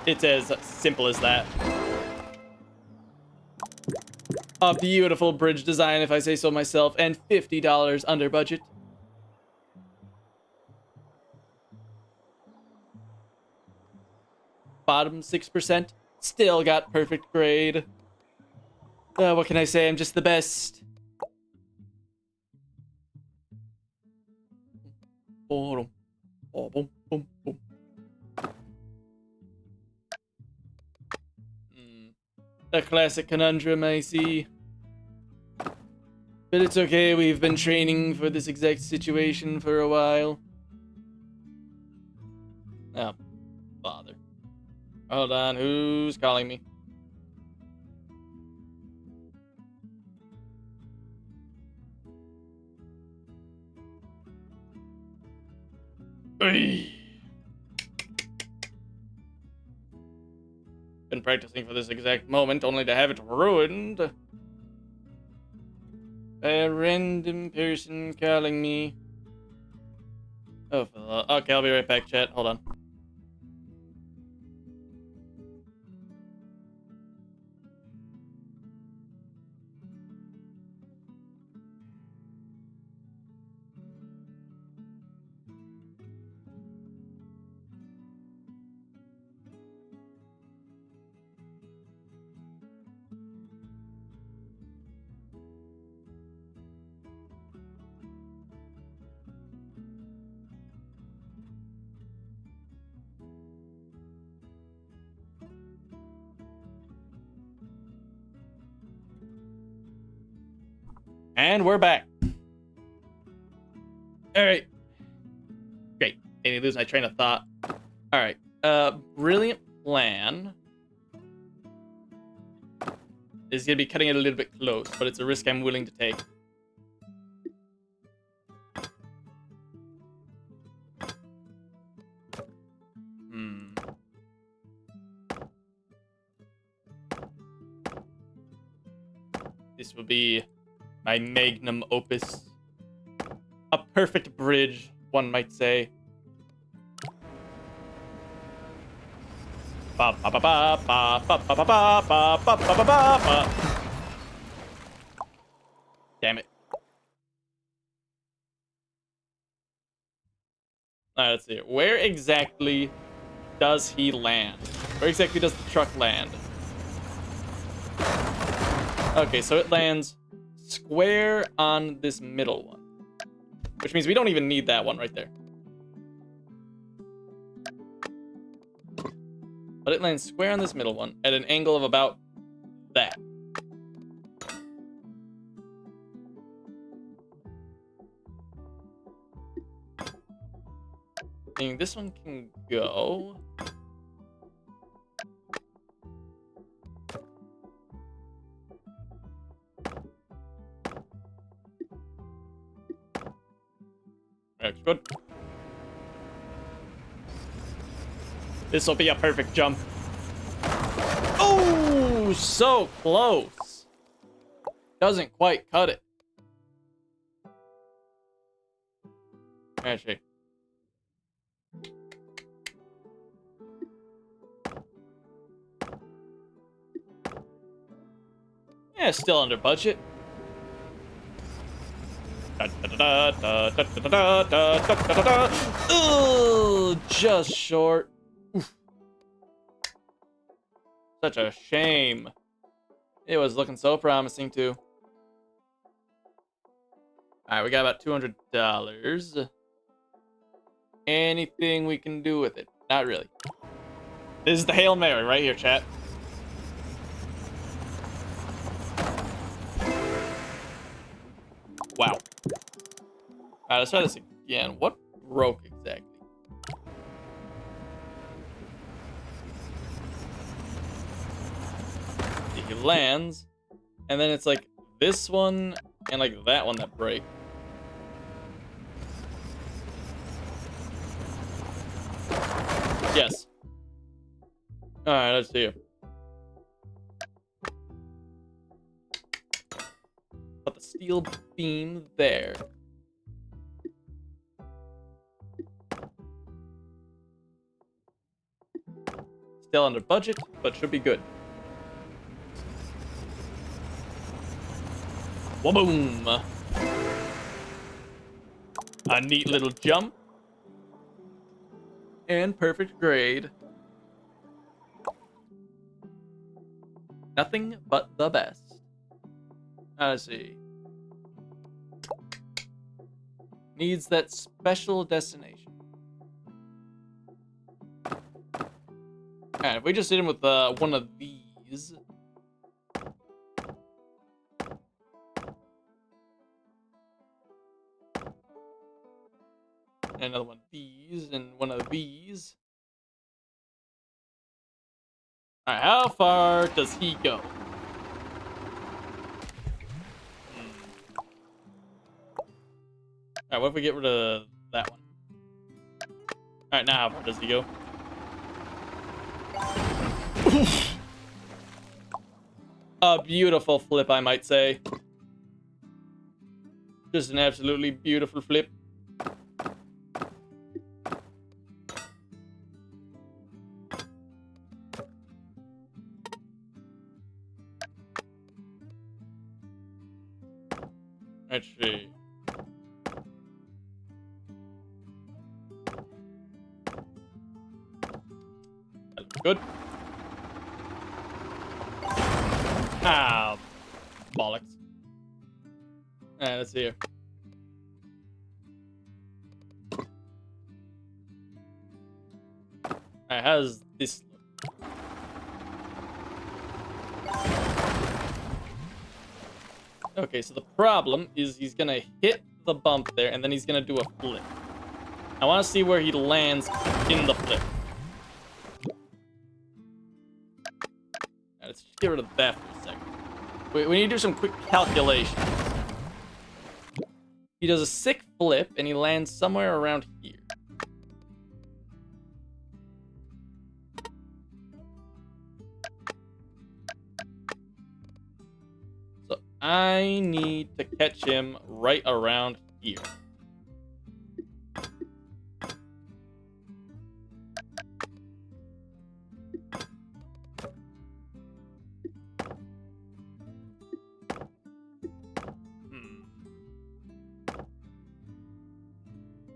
It's as simple as that. A beautiful bridge design, if I say so myself, and $50 under budget. Bottom 6%, still got perfect grade. What can I say? I'm just the best. Oh, boom, boom, boom. A classic conundrum, I see. But it's okay, we've been training for this exact situation for a while. Oh, bother. Hold on, who's calling me? Hey. Been practicing for this exact moment, only to have it ruined. A random person calling me. Oh, okay, I'll be right back, chat. Hold on. And we're back. All right. me lose my train of thought. All right. Brilliant plan is gonna be cutting it a little bit close, but it's a risk I'm willing to take. This will be my magnum opus. A perfect bridge, one might say. Ba ba ba ba ba ba ba ba ba ba ba ba ba ba. Damn it. Alright, let's see. Where exactly does he land? Where exactly does the truck land? Okay, so it lands square on this middle one. Which means we don't even need that one right there. But it lands square on this middle one at an angle of about that. I think this one can go. That's good. This will be a perfect jump. Oh, so close. Doesn't quite cut it. Actually. Yeah, still under budget. Ooh, just short. Oof. Such a shame. It was looking so promising too. Alright, we got about $200. Anything we can do with it? Not really. This is the Hail Mary right here, chat. Wow. Alright, let's try this again. What broke exactly? He lands, and then it's like this one and like that one that break. Yes. Alright, let's see. Put the steel beam there. Still under budget, but should be good. Boom! A neat little jump. And perfect grade. Nothing but the best. Let's see. Needs that special destination. Alright, if we just hit him with one of these. And another one of these, and one of these. Alright, how far does he go? Alright, what if we get rid of that one? Alright, now how far does he go? A beautiful flip, I might say. Just an absolutely beautiful flip. Let's see. That looks good. Ah, bollocks. Alright, let's see here. Alright, how does this look? Okay, so the problem is he's gonna hit the bump there, and then he's gonna do a flip. I want to see where he lands in the flip. Let's just get rid of that for a second. We need to do some quick calculations. He does a sick flip, and he lands somewhere around here. So I need to catch him right around here.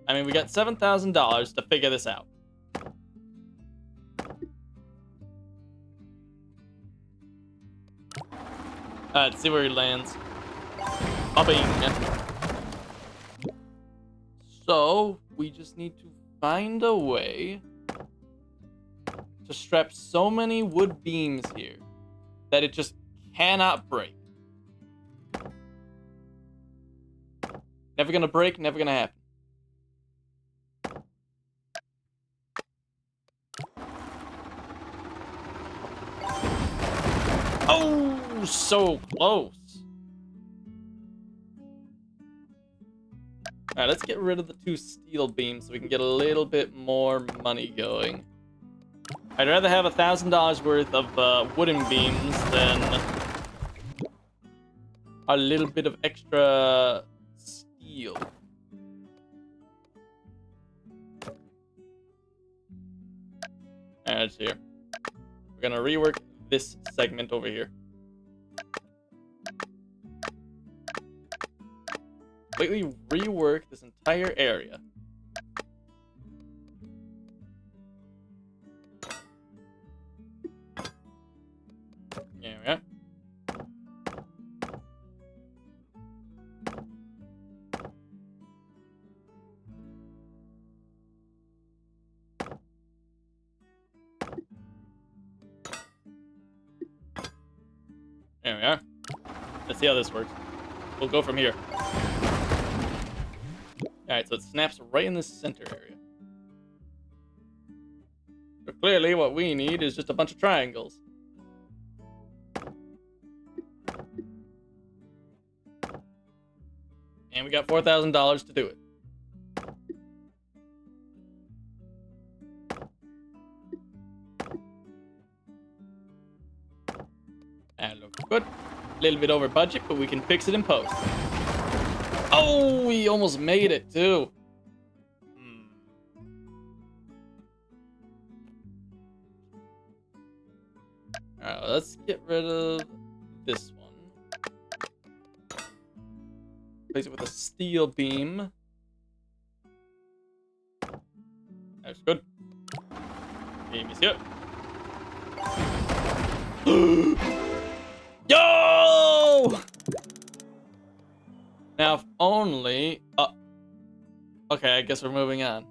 I mean, we got $7,000 to figure this out. Let's see where he lands. Bobbing. So, we just need to find a way to strap so many wood beams here that it just cannot break. Never gonna break, never gonna happen. Oh, so close. Alright, let's get rid of the 2 steel beams so we can get a little bit more money going. I'd rather have $1,000 worth of wooden beams than a little bit of extra steel. Alright, it's here. We're gonna rework this segment over here. Completely rework this entire area. There we go. There we are. Let's see how this works. We'll go from here. Alright, so it snaps right in the center area. So clearly what we need is just a bunch of triangles. And we got $4,000 to do it. That looks good. A little bit over budget, but we can fix it in post. Oh, we almost made it, too. Alright, let's get rid of this one. Replace it with a steel beam. That's good. Beam is here. Yo! Now, if only... okay, I guess we're moving on.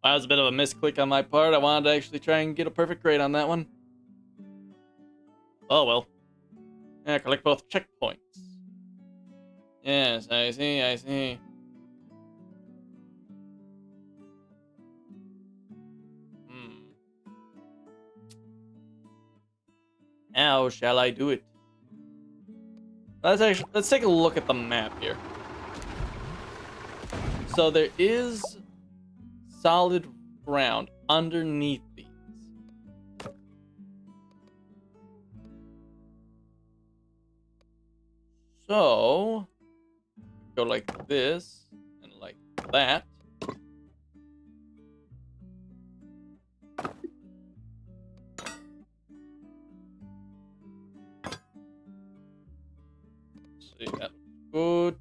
That was a bit of a misclick on my part. I wanted to actually try and get a perfect grade on that one. Oh, well. Yeah, collect both checkpoints. Yes, I see, I see. How shall I do it? Let's take a look at the map here. So there is solid ground underneath these. So go like this and like that. See, that looks good.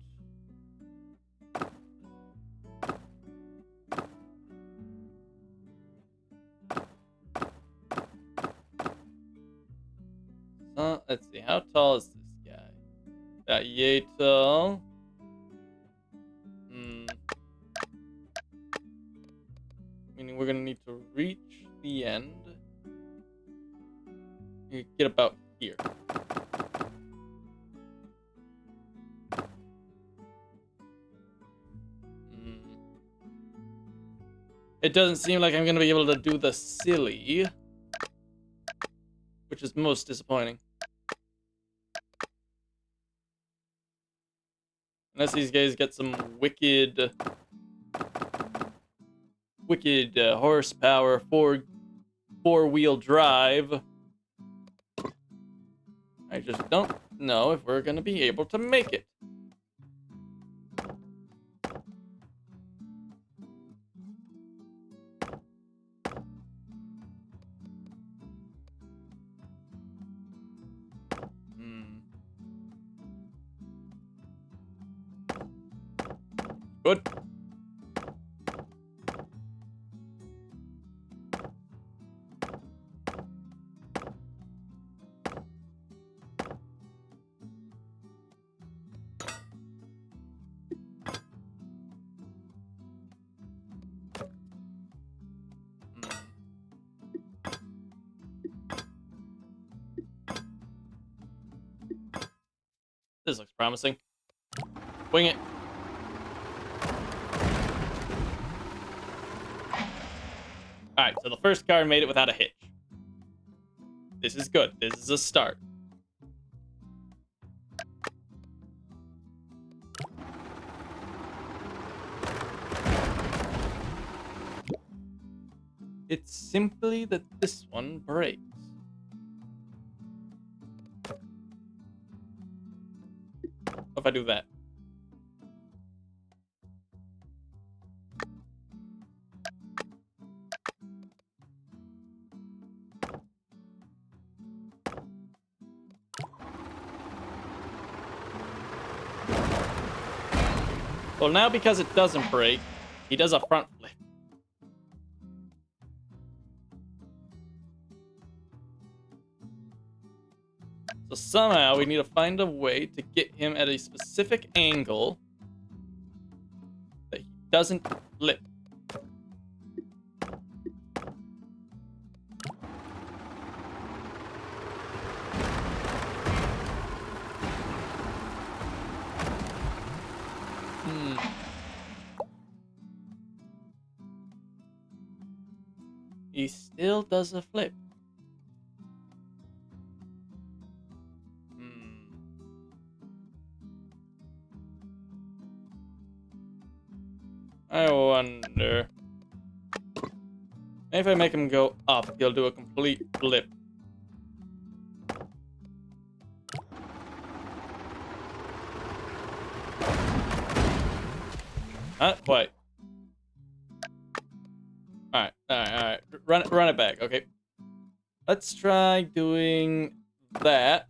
Let's see, how tall is this guy? That yay tall. Meaning we're gonna need to reach the end. You get about here. It doesn't seem like I'm going to be able to do the silly, which is most disappointing. Unless these guys get some wicked horsepower, four-wheel drive. I just don't know if we're going to be able to make it. Good. This looks promising. Wing it. Alright, so the first car made it without a hitch. This is good. This is a start. It's simply that this one breaks. What if I do that? Well, now because it doesn't break, he does a front flip. So somehow we need to find a way to get him at a specific angle that he doesn't flip. He still does a flip. I wonder. Maybe if I make him go up, he'll do a complete flip. Not quite. Alright. Run it back, okay. Let's try doing that.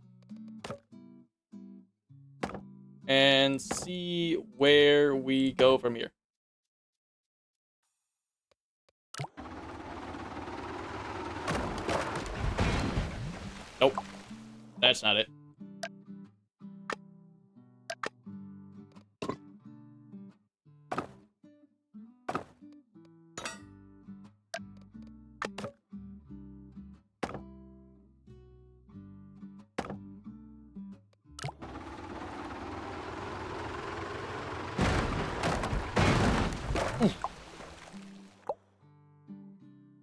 And see where we go from here. Nope. That's not it.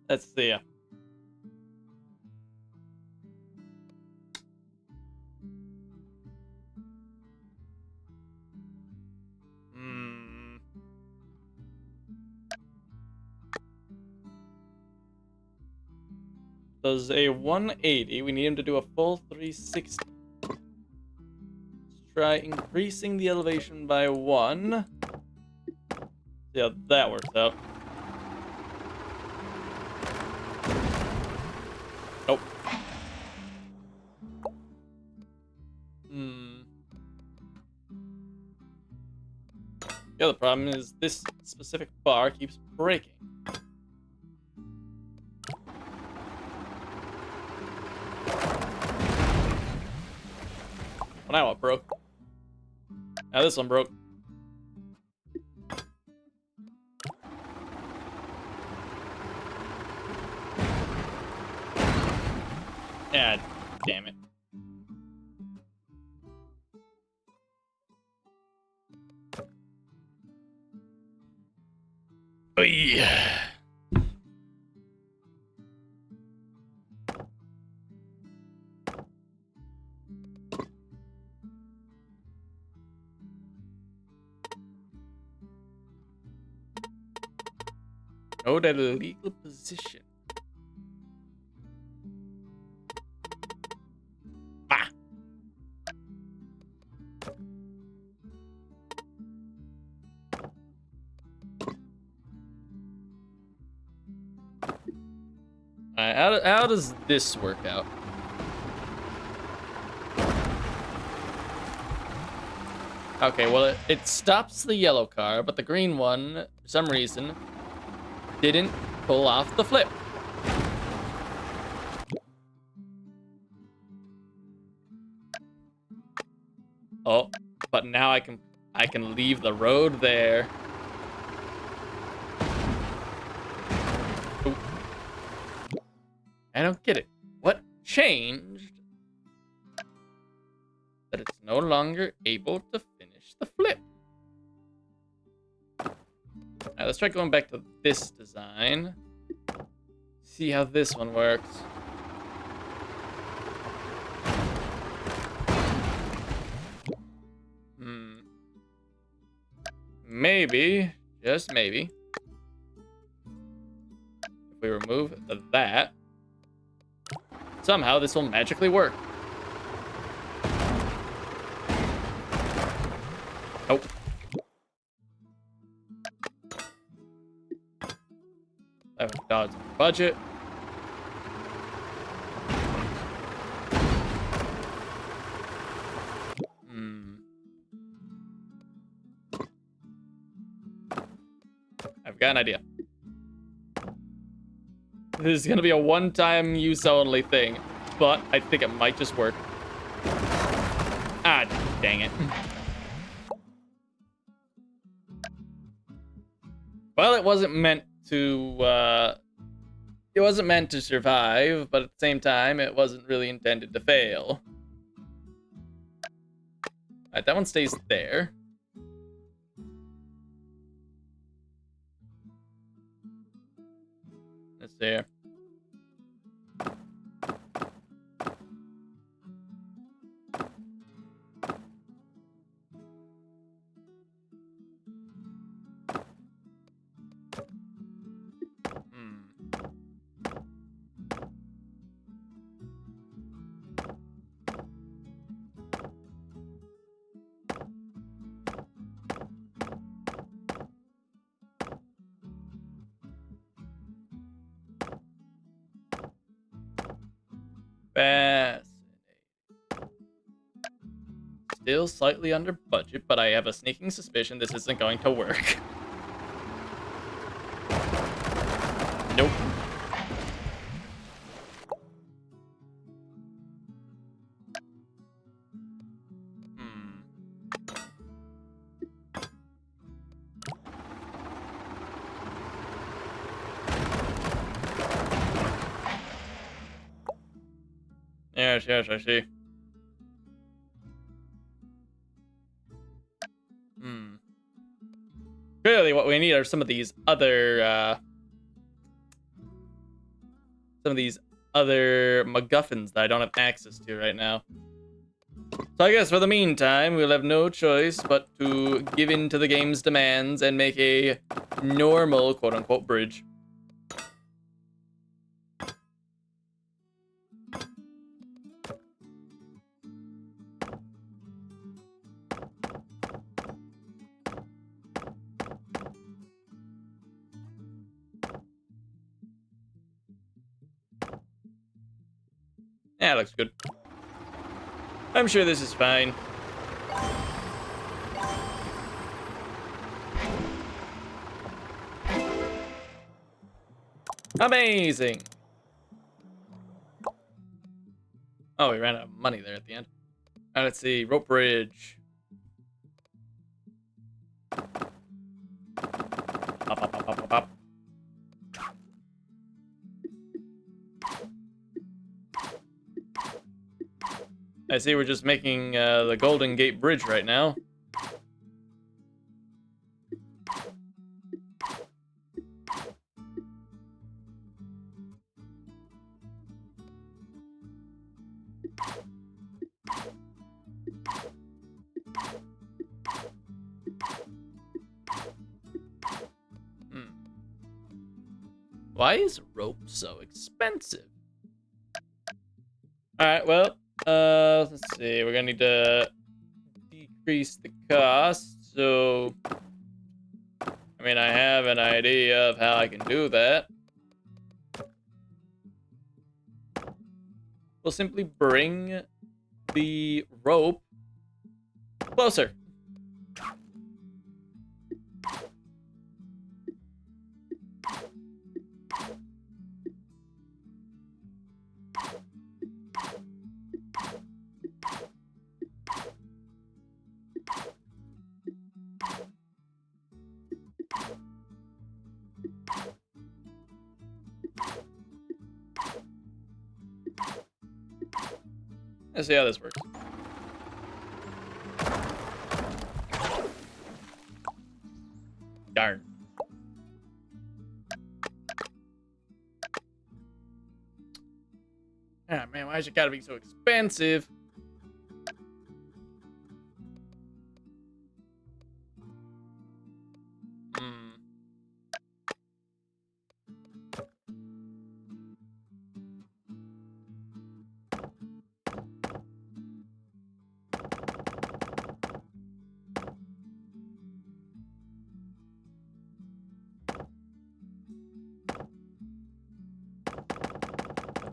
Let's see. Does a 180. We need him to do a full 360. Let's try increasing the elevation by 1. See how that works out. Nope. The other problem is this specific bar keeps breaking. Well, now it broke. Now this one broke. Yeah, damn it. Oh yeah. Hold at a legal position. Ah. Alright, how does this work out? Okay, well, it stops the yellow car, but the green one, for some reason, didn't pull off the flip. Oh, but now I can leave the road there. Ooh. I don't get it. What changed that it's no longer able to finish the flip? Alright, let's try going back to this design. See how this one works. Maybe, just maybe, if we remove that, somehow this will magically work. Nope. I have $11 on the budget. I've got an idea. This is gonna be a one-time use only thing, but I think it might just work. Ah, dang it. Well, it wasn't meant to, it wasn't meant to survive, but at the same time, it wasn't really intended to fail. Alright, that one stays there. That's there. Fascinating. Still slightly under budget, but I have a sneaking suspicion this isn't going to work. Nope. Yes, I see. Clearly what we need are some of these other MacGuffins that I don't have access to right now. So I guess for the meantime, we'll have no choice but to give in to the game's demands and make a normal quote-unquote bridge. Yeah, looks good. I'm sure this is fine. Amazing! Oh, we ran out of money there at the end. Alright, let's see. Rope bridge. Pop. I see we're just making the Golden Gate Bridge right now. Why is rope so expensive? Alright, well, let's see. We're gonna need to decrease the cost, so... I mean, I have an idea of how I can do that. We'll simply bring the rope closer. Let's see how this works. Darn. Ah, man, why's it gotta be so expensive?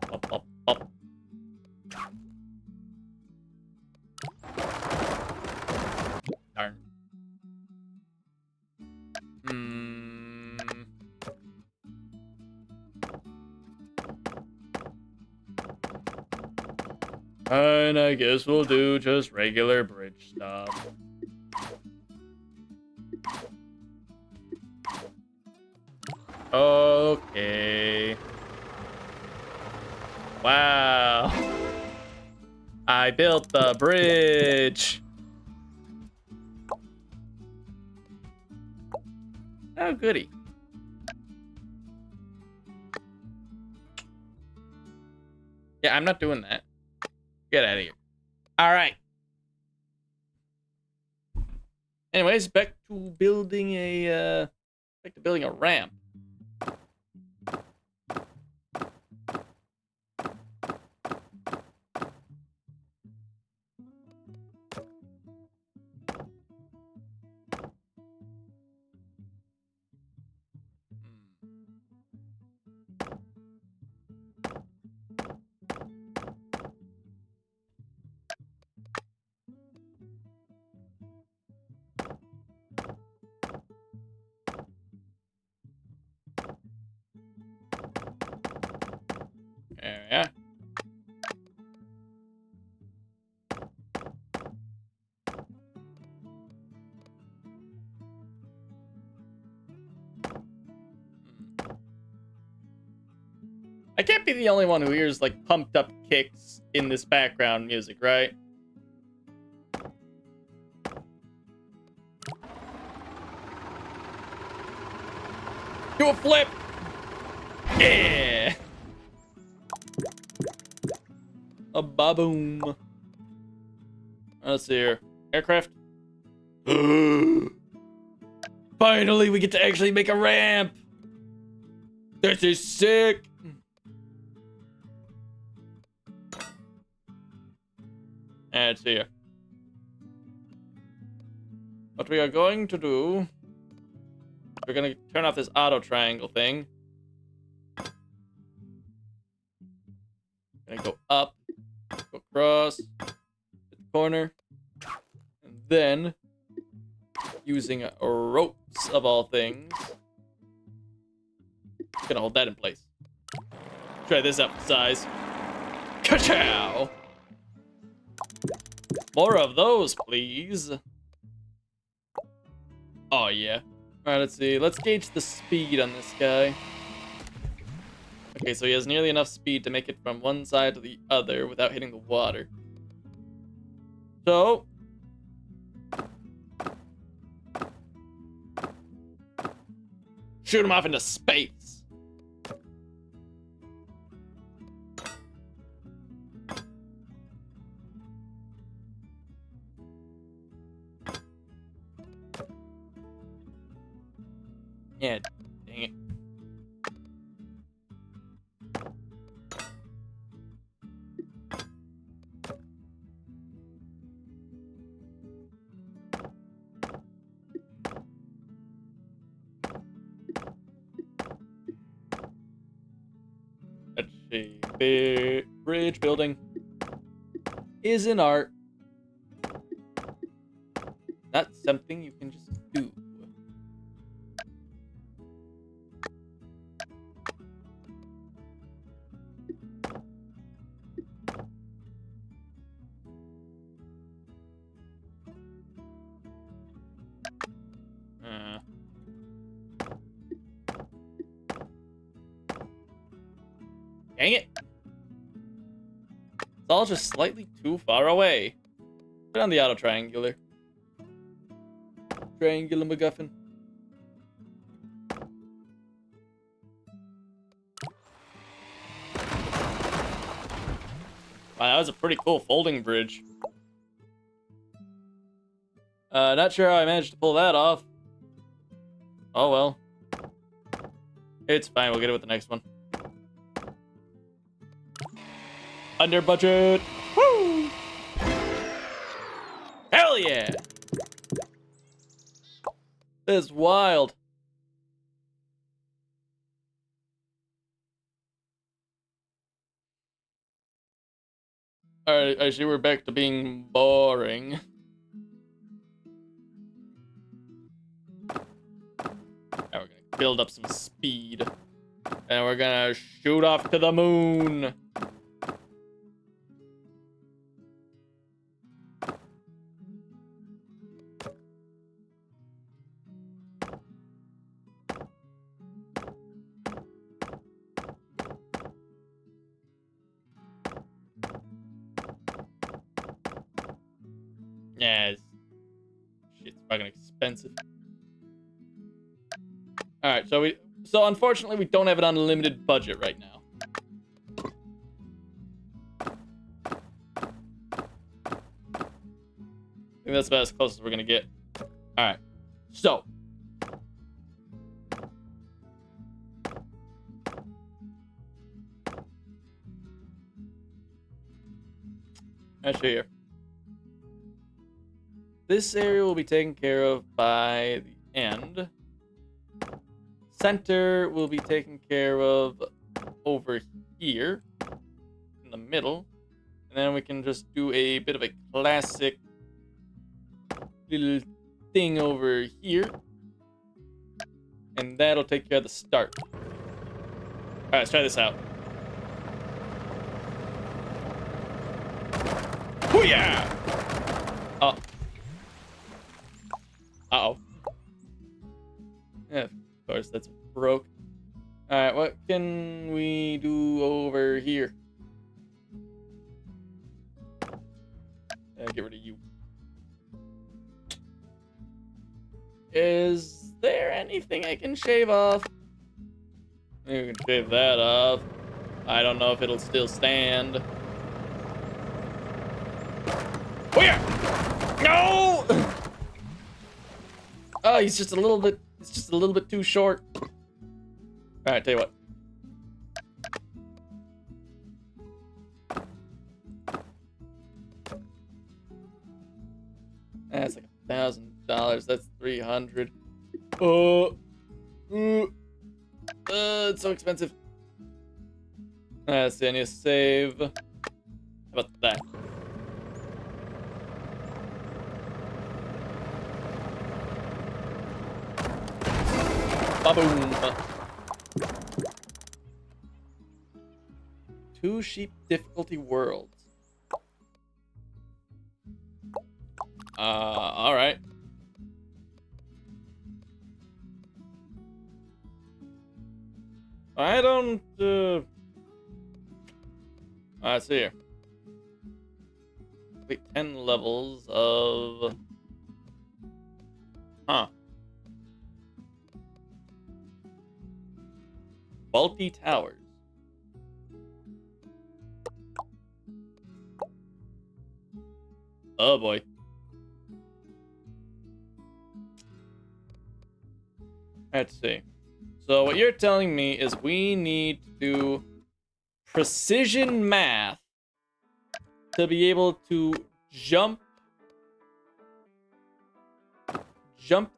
Up, up, up. Darn. And I guess we'll do just regular bridge stuff. Okay. Wow. I built the bridge. Oh, goody. Yeah, I'm not doing that. Get out of here. All right. Anyways, back to building a ramp. There we are. I can't be the only one who hears, like, pumped up kicks in this background music, right? Do a flip! Yeah! A baboom. Let's see here. Aircraft. Finally, we get to actually make a ramp! This is sick! Let's see here. What we are going to do... We're gonna turn off this auto triangle thing. Gonna go up, go across, hit the corner, and then using ropes of all things, gonna hold that in place. Try this out for size. Ka-chow! More of those, please. Oh yeah. All right, let's see. Let's gauge the speed on this guy. Okay, so he has nearly enough speed to make it from one side to the other without hitting the water. So... shoot him off into space. Yeah, dang it. Bridge building is an art. Not something you can just do. Dang it. It's all just slightly too far away. Put on the auto triangular. Triangular MacGuffin. Wow, that was a pretty cool folding bridge. Not sure how I managed to pull that off. Oh well. It's fine, we'll get it with the next one. Under budget! Woo! Hell yeah! This is wild. Alright, I see we're back to being boring. Now we're gonna build up some speed. And we're gonna shoot off to the moon. Yeah, shit's fucking expensive. Alright, so unfortunately we don't have an unlimited budget right now. I think that's about as close as we're gonna get. Alright. So. Actually here. This area will be taken care of by the end. Center will be taken care of over here in the middle. And then we can just do a bit of a classic little thing over here. And that'll take care of the start. Alright, let's try this out. Hoo-yeah! Oh. Uh-oh. Yeah, of course, that's broke. Alright, what can we do over here? Get rid of you. Is there anything I can shave off? You can shave that off. I don't know if it'll still stand. Oh yeah! No! Oh, he's just a little bit. It's just a little bit too short. All right, tell you what. That's like $1,000. That's $300. It's so expensive. Let's see, I need to save. How about that? Ba-boom. 2 sheep difficulty worlds. All right. I don't, let's see here. Wait, 10 levels of... Huh. Faulty towers. Oh boy. Let's see. So what you're telling me is we need to do precision math to be able to jump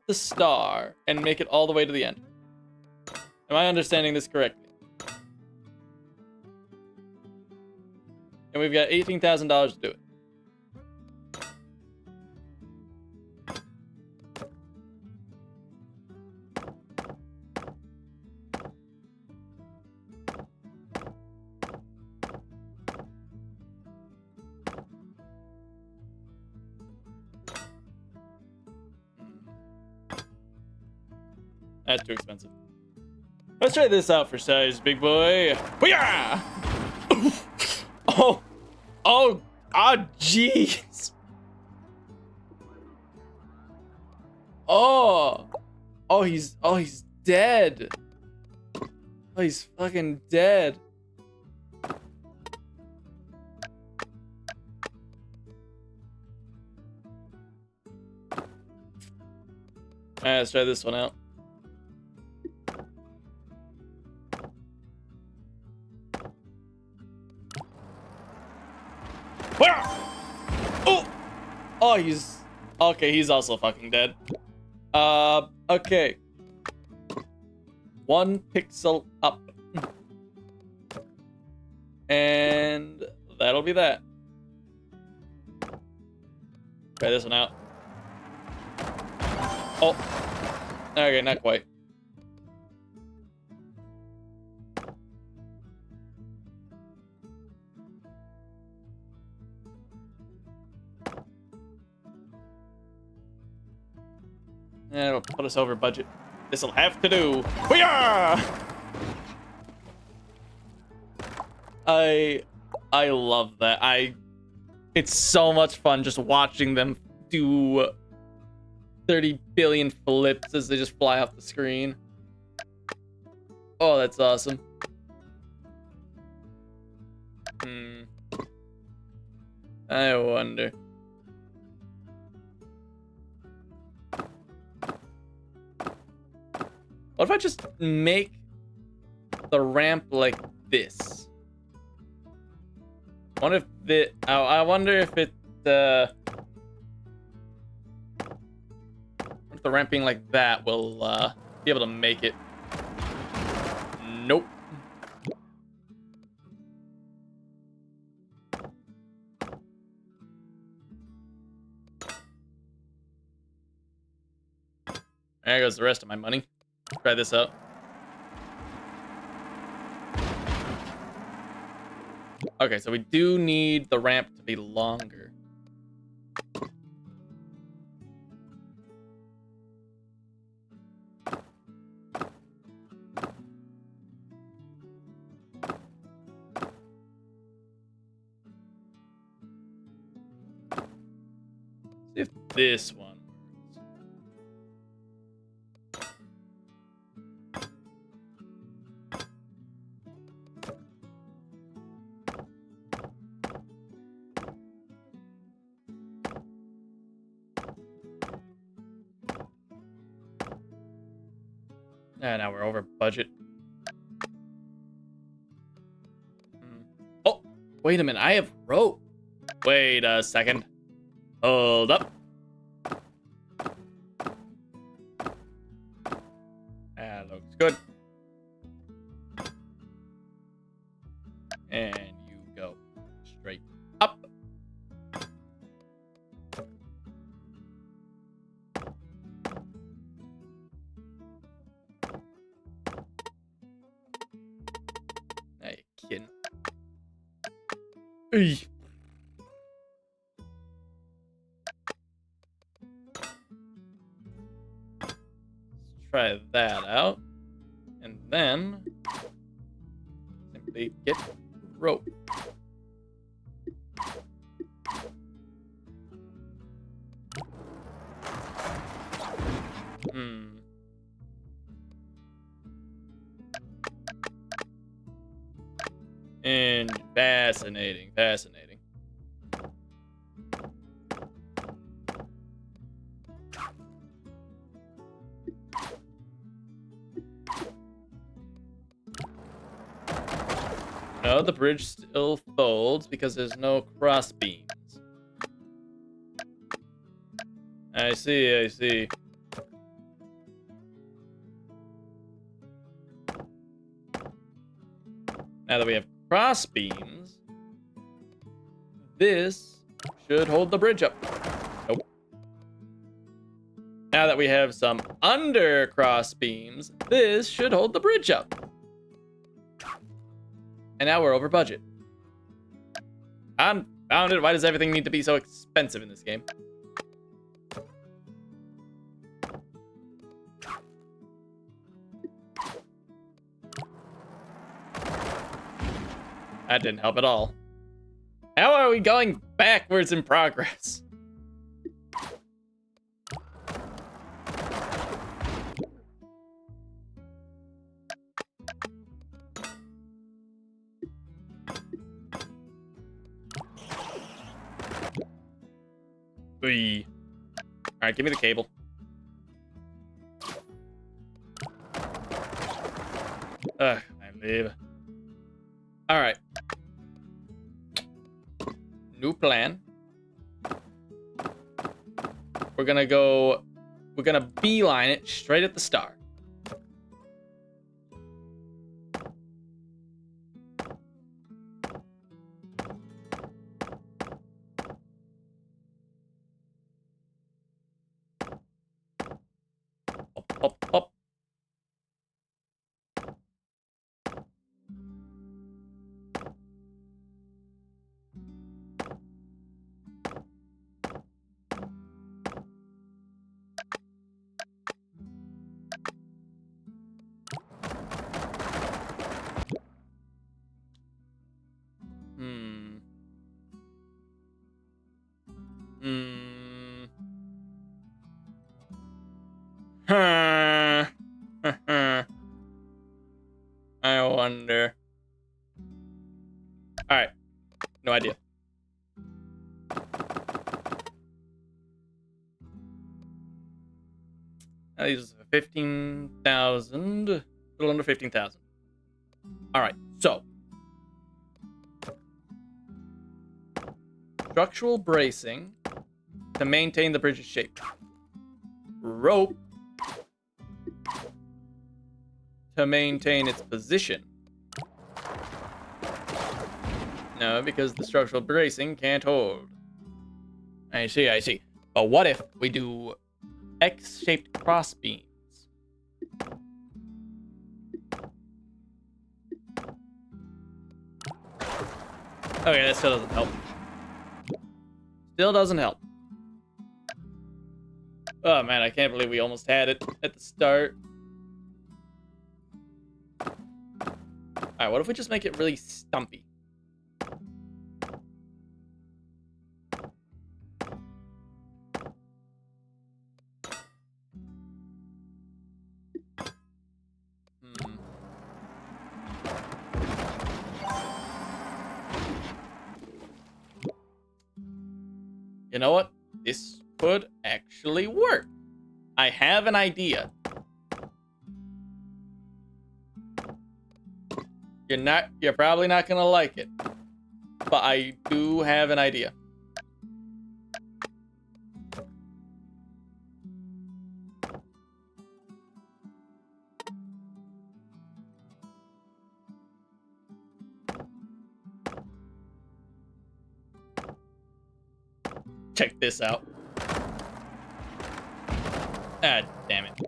the star and make it all the way to the end. Am I understanding this correctly? And we've got $18,000 to do it. That's too expensive. Let's try this out for size, big boy. Booyah! Oh, jeez. He's dead. Oh, he's fucking dead. Alright, let's try this one out. Oh, he's... Okay, he's also fucking dead. Okay. 1 pixel up. And that'll be that. Try this one out. Oh. Okay, not quite. It'll put us over budget. This'll have to do. Booyah! I love that. It's so much fun just watching them do 30 billion flips as they just fly off the screen. Oh, that's awesome. I wonder. What if I just make the ramp like this? I wonder if if the ramp being like that will be able to make it. Nope. There goes the rest of my money. Try this out. Okay, so we do need the ramp to be longer. See if this one works. Now we're over budget. Oh, wait a minute. I have rope. Wait a second. Hold up. That looks good. And you go straight up. Now you kidding. Let's try that out. And then simply get rope. And fascinating. No, the bridge still folds because there's no cross beams. I see. Now that we have cross beams, this should hold the bridge up. Nope. Now that we have some under cross beams, this should hold the bridge up. And now we're over budget. I'm founded. Why does everything need to be so expensive in this game? That didn't help at all. How are we going backwards in progress? All right, give me the cable. Ugh, I live. All right. New plan. We're gonna beeline it straight at the star. Up. I wonder. All right. No idea. These are 15,000. A little under 15,000. All right. So. Structural bracing to maintain the bridge's shape. Rope to maintain its position. No, because the structural bracing can't hold. I see. But what if we do X-shaped cross beams? Okay, that still doesn't help. Still doesn't help. Oh man, I can't believe we almost had it at the start. Alright, what if we just make it really stumpy? You know what? This could actually work. I have an idea. You're probably not gonna like it, but I do have an idea. Check this out. Ah, damn it.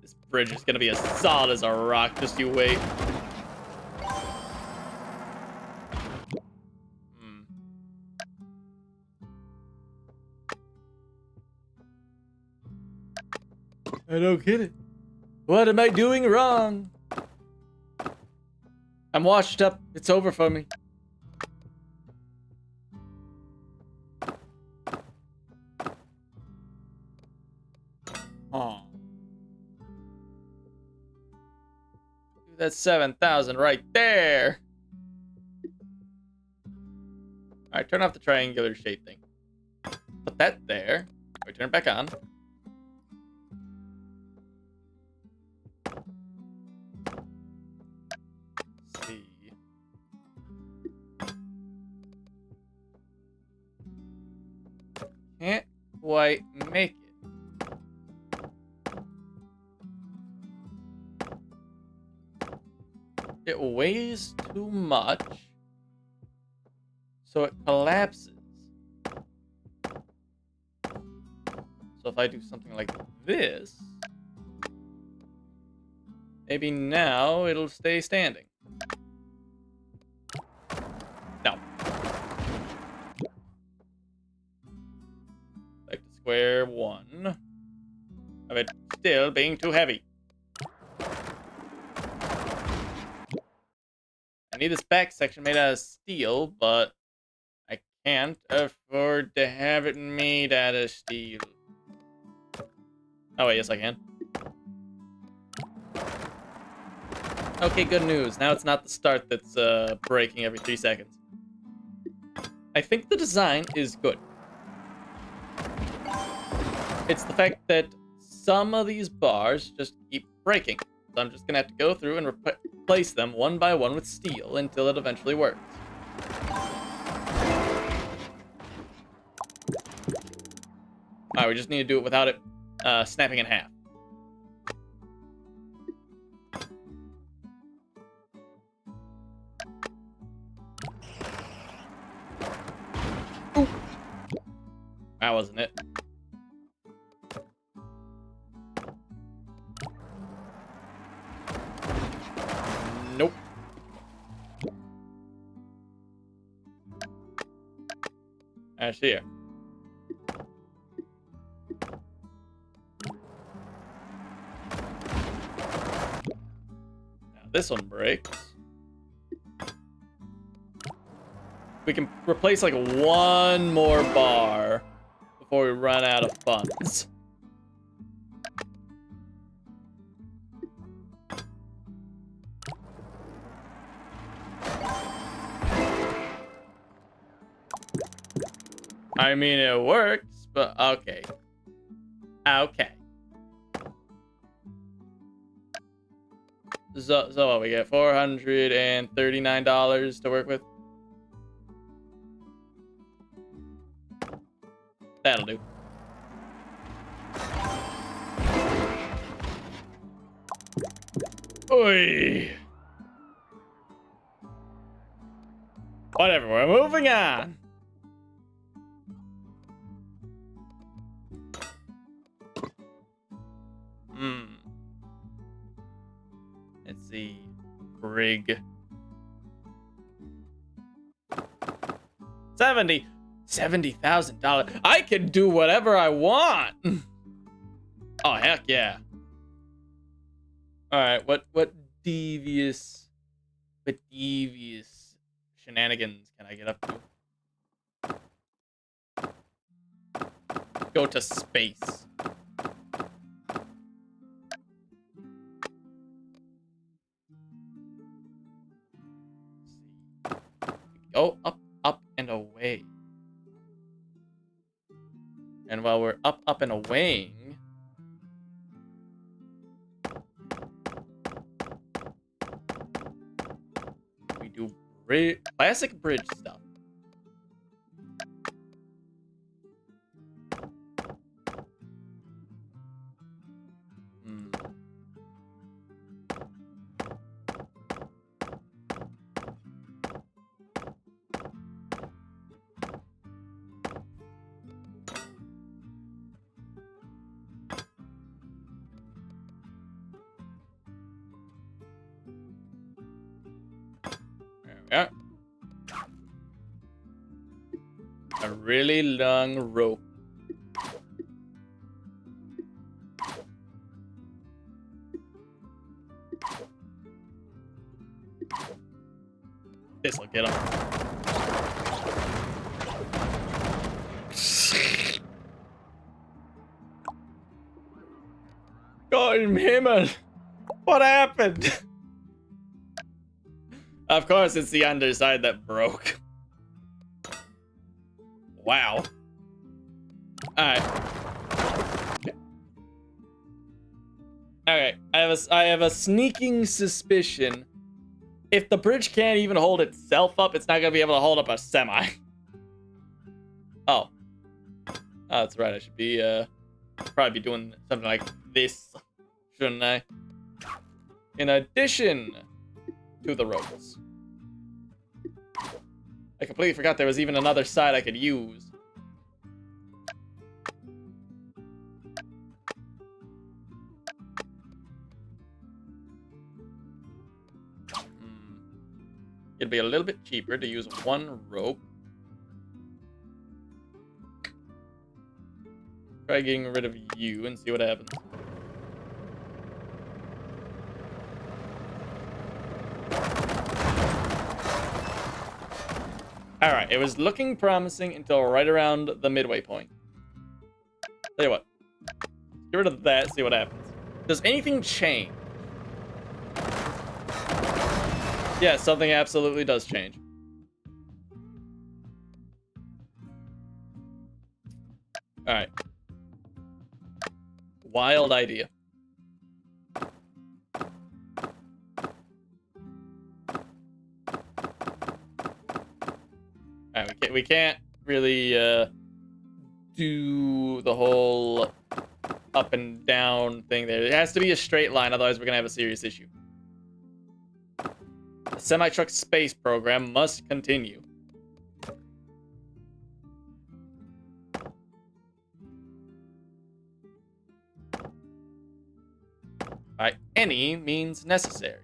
This bridge is gonna be as solid as a rock, just you wait. I don't get it. What am I doing wrong? I'm washed up. It's over for me. Oh. That's 7,000 right there. Alright, turn off the triangular shape thing. Put that there. We turn it back on. Let's see. Can't quite make it. it weighs too much, so it collapses. So if I do something like this, maybe now it'll stay standing. No. Back to square one of it still being too heavy. I need this back section made out of steel, but I can't afford to have it made out of steel. Oh wait, yes I can. Okay, good news. Now it's not the start that's breaking every 3 seconds. I think the design is good. It's the fact that some of these bars just keep breaking. So I'm just gonna have to go through and replace them one by one with steel until it eventually works. Alright, we just need to do it without it snapping in half. Ooh. That wasn't it. Nope. That's here. Now this one breaks. We can replace like one more bar before we run out of funds. I mean, it works, but okay. Okay. So what, we get $439 to work with? That'll do. Oi. Whatever, we're moving on. Let's see. Brig. $70,000. I can do whatever I want. Oh heck yeah. Alright, what devious shenanigans can I get up to? Go to space. Go up and away. And while we're up and away, we do classic bridge stuff. Yeah. A really long rope. This'll get him. God in Himmel! What happened? Of course, it's the underside that broke. Wow. Alright. Alright, I have a sneaking suspicion. If the bridge can't even hold itself up, it's not gonna be able to hold up a semi. Oh. Oh, that's right, I should be, probably be doing something like this, shouldn't I? In addition to the ropes. I completely forgot there was even another side I could use. It'd be a little bit cheaper to use one rope. Try getting rid of you and see what happens. Alright, it was looking promising until right around the midway point. Tell you what. Get rid of that, see what happens. Does anything change? Yeah, something absolutely does change. Alright. Wild idea. Alright, we can't really do the whole up and down thing there. It has to be a straight line, otherwise we're gonna have a serious issue. The semi-truck space program must continue. By any means necessary.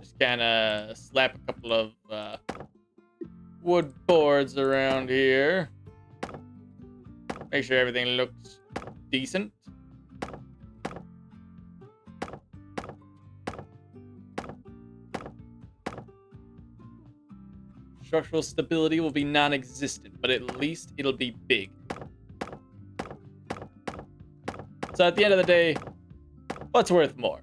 Just kinda slap a couple of wood boards around here. Make sure everything looks decent. Structural stability will be non-existent, but at least it'll be big. So at the end of the day, what's worth more?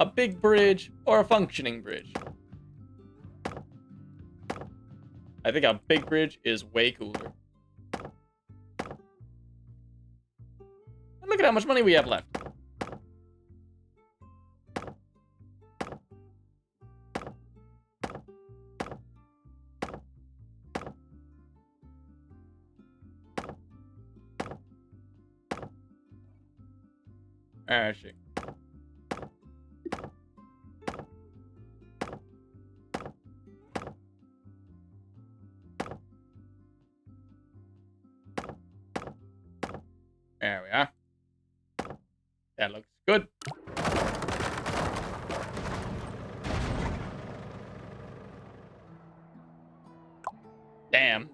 A big bridge or a functioning bridge? I think a big bridge is way cooler. And look at how much money we have left. Alright, shit. There we are. That looks good. Damn.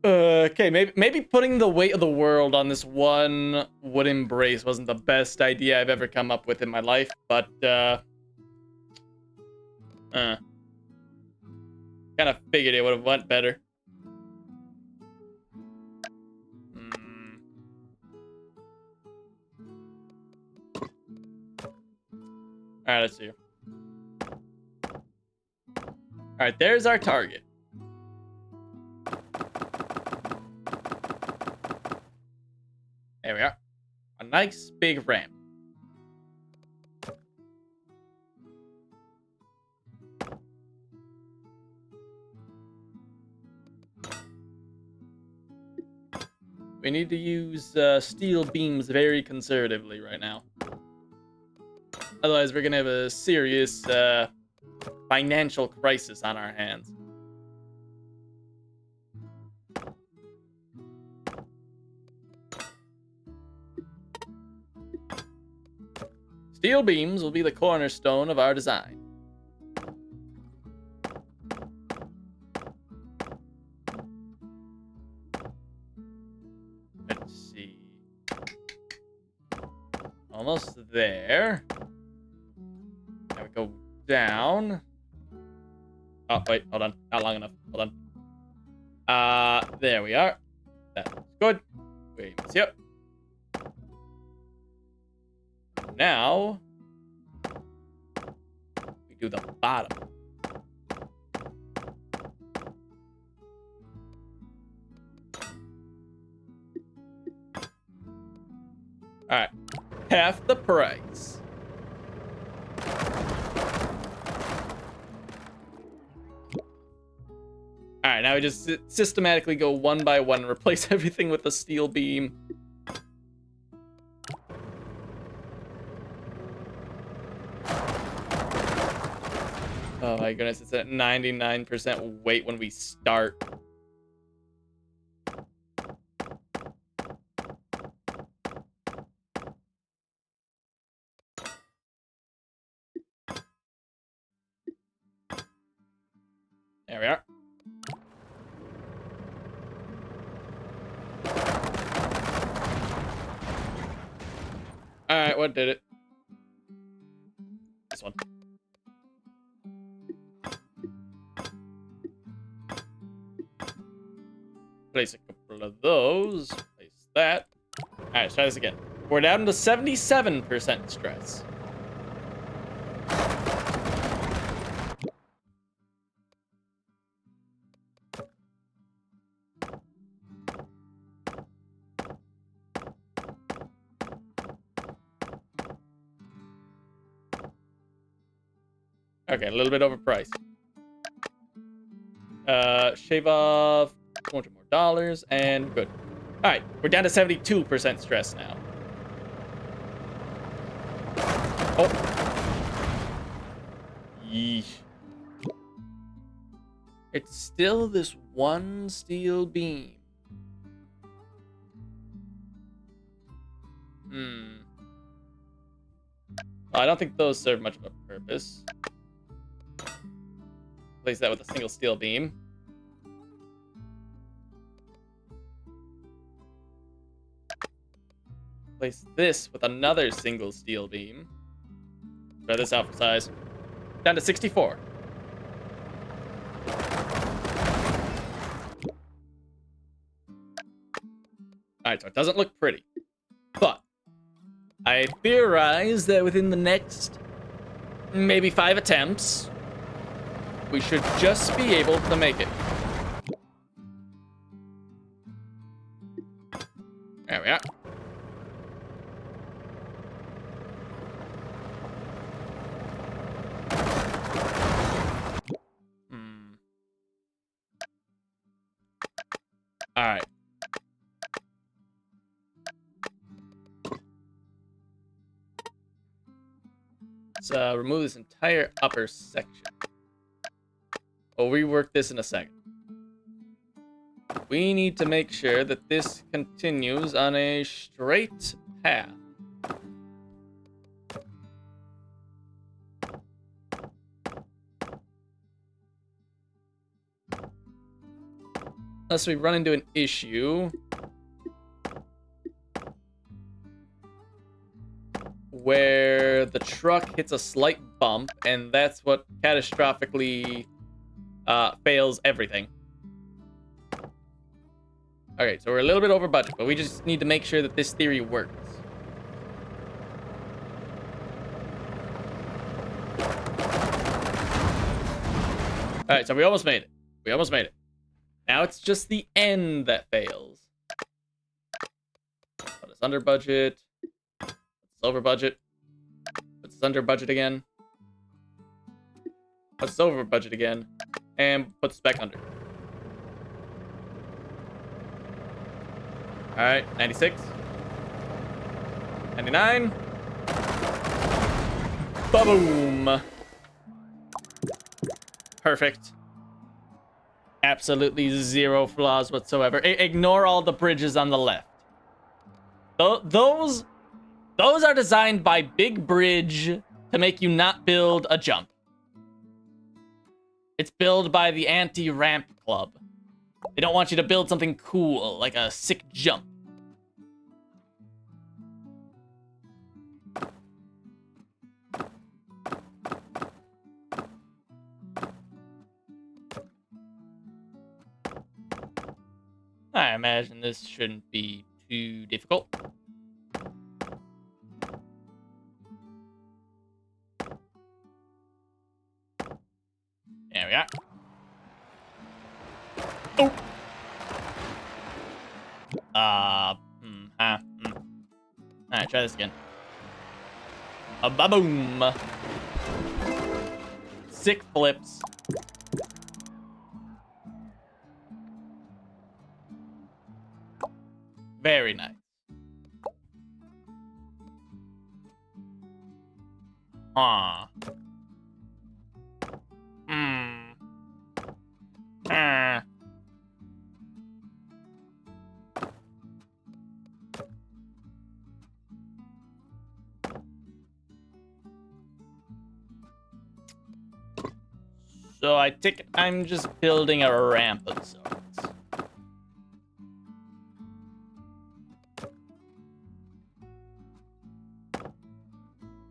Okay, maybe putting the weight of the world on this one wooden brace wasn't the best idea I've ever come up with in my life, but kind of figured it would have went better. Alright, let's see. Alright, there's our target. There we are. A nice big ramp. We need to use steel beams very conservatively right now. Otherwise, we're gonna have a serious financial crisis on our hands. Steel beams will be the cornerstone of our design. Let's see. Almost there. Now we go down. Oh, wait, hold on. Not long enough. Hold on. There we are. That's good. Wait, yep. Now, we do the bottom. All right, half the price. All right, now we just systematically go one by one, replace everything with a steel beam. my goodness, it's at 99% weight when we start. There we are. Alright, what did it? This one. Place a couple of those. Place that. Alright, let's try this again. We're down to 77% stress. Okay, a little bit overpriced. Shave off $200 more, and good. Alright, we're down to 72% stress now. Oh. Yeesh. It's still this one steel beam. Well, I don't think those serve much of a purpose. Place that with a single steel beam. Place this with another single steel beam. Try this out for size. Down to 64. Alright, so it doesn't look pretty. But I theorize that within the next maybe 5 attempts, we should just be able to make it. There we are. Alright. Let's remove this entire upper section. We'll rework this in a second. We need to make sure that this continues on a straight path. Unless we run into an issue where the truck hits a slight bump, and that's what catastrophically fails everything. Okay, so we're a little bit over budget, but we just need to make sure that this theory works. Alright, so we almost made it. We almost made it. Now it's just the end that fails. Put us under budget. Put us over budget. Put us under budget again. Put us over budget again. And put us back under. Alright, 96. 99. Ba-boom. Perfect. Absolutely zero flaws whatsoever. Ignore all the bridges on the left. Those are designed by Big Bridge to make you not build a jump. It's built by the anti-ramp club. They don't want you to build something cool, like a sick jump. I imagine this shouldn't be too difficult. There we are. Oh! Alright, try this again. A ba-boom! Sick flips. Very nice. Ah. So I think I'm just building a ramp of sorts.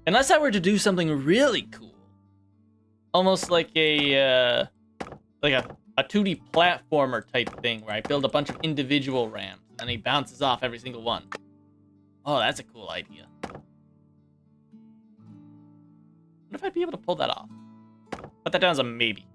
Unless I were to do something really cool. Almost like a 2D platformer type thing where I build a bunch of individual ramps and then he bounces off every single one. Oh, that's a cool idea. I wonder if I'd be able to pull that off. Put that down as a maybe.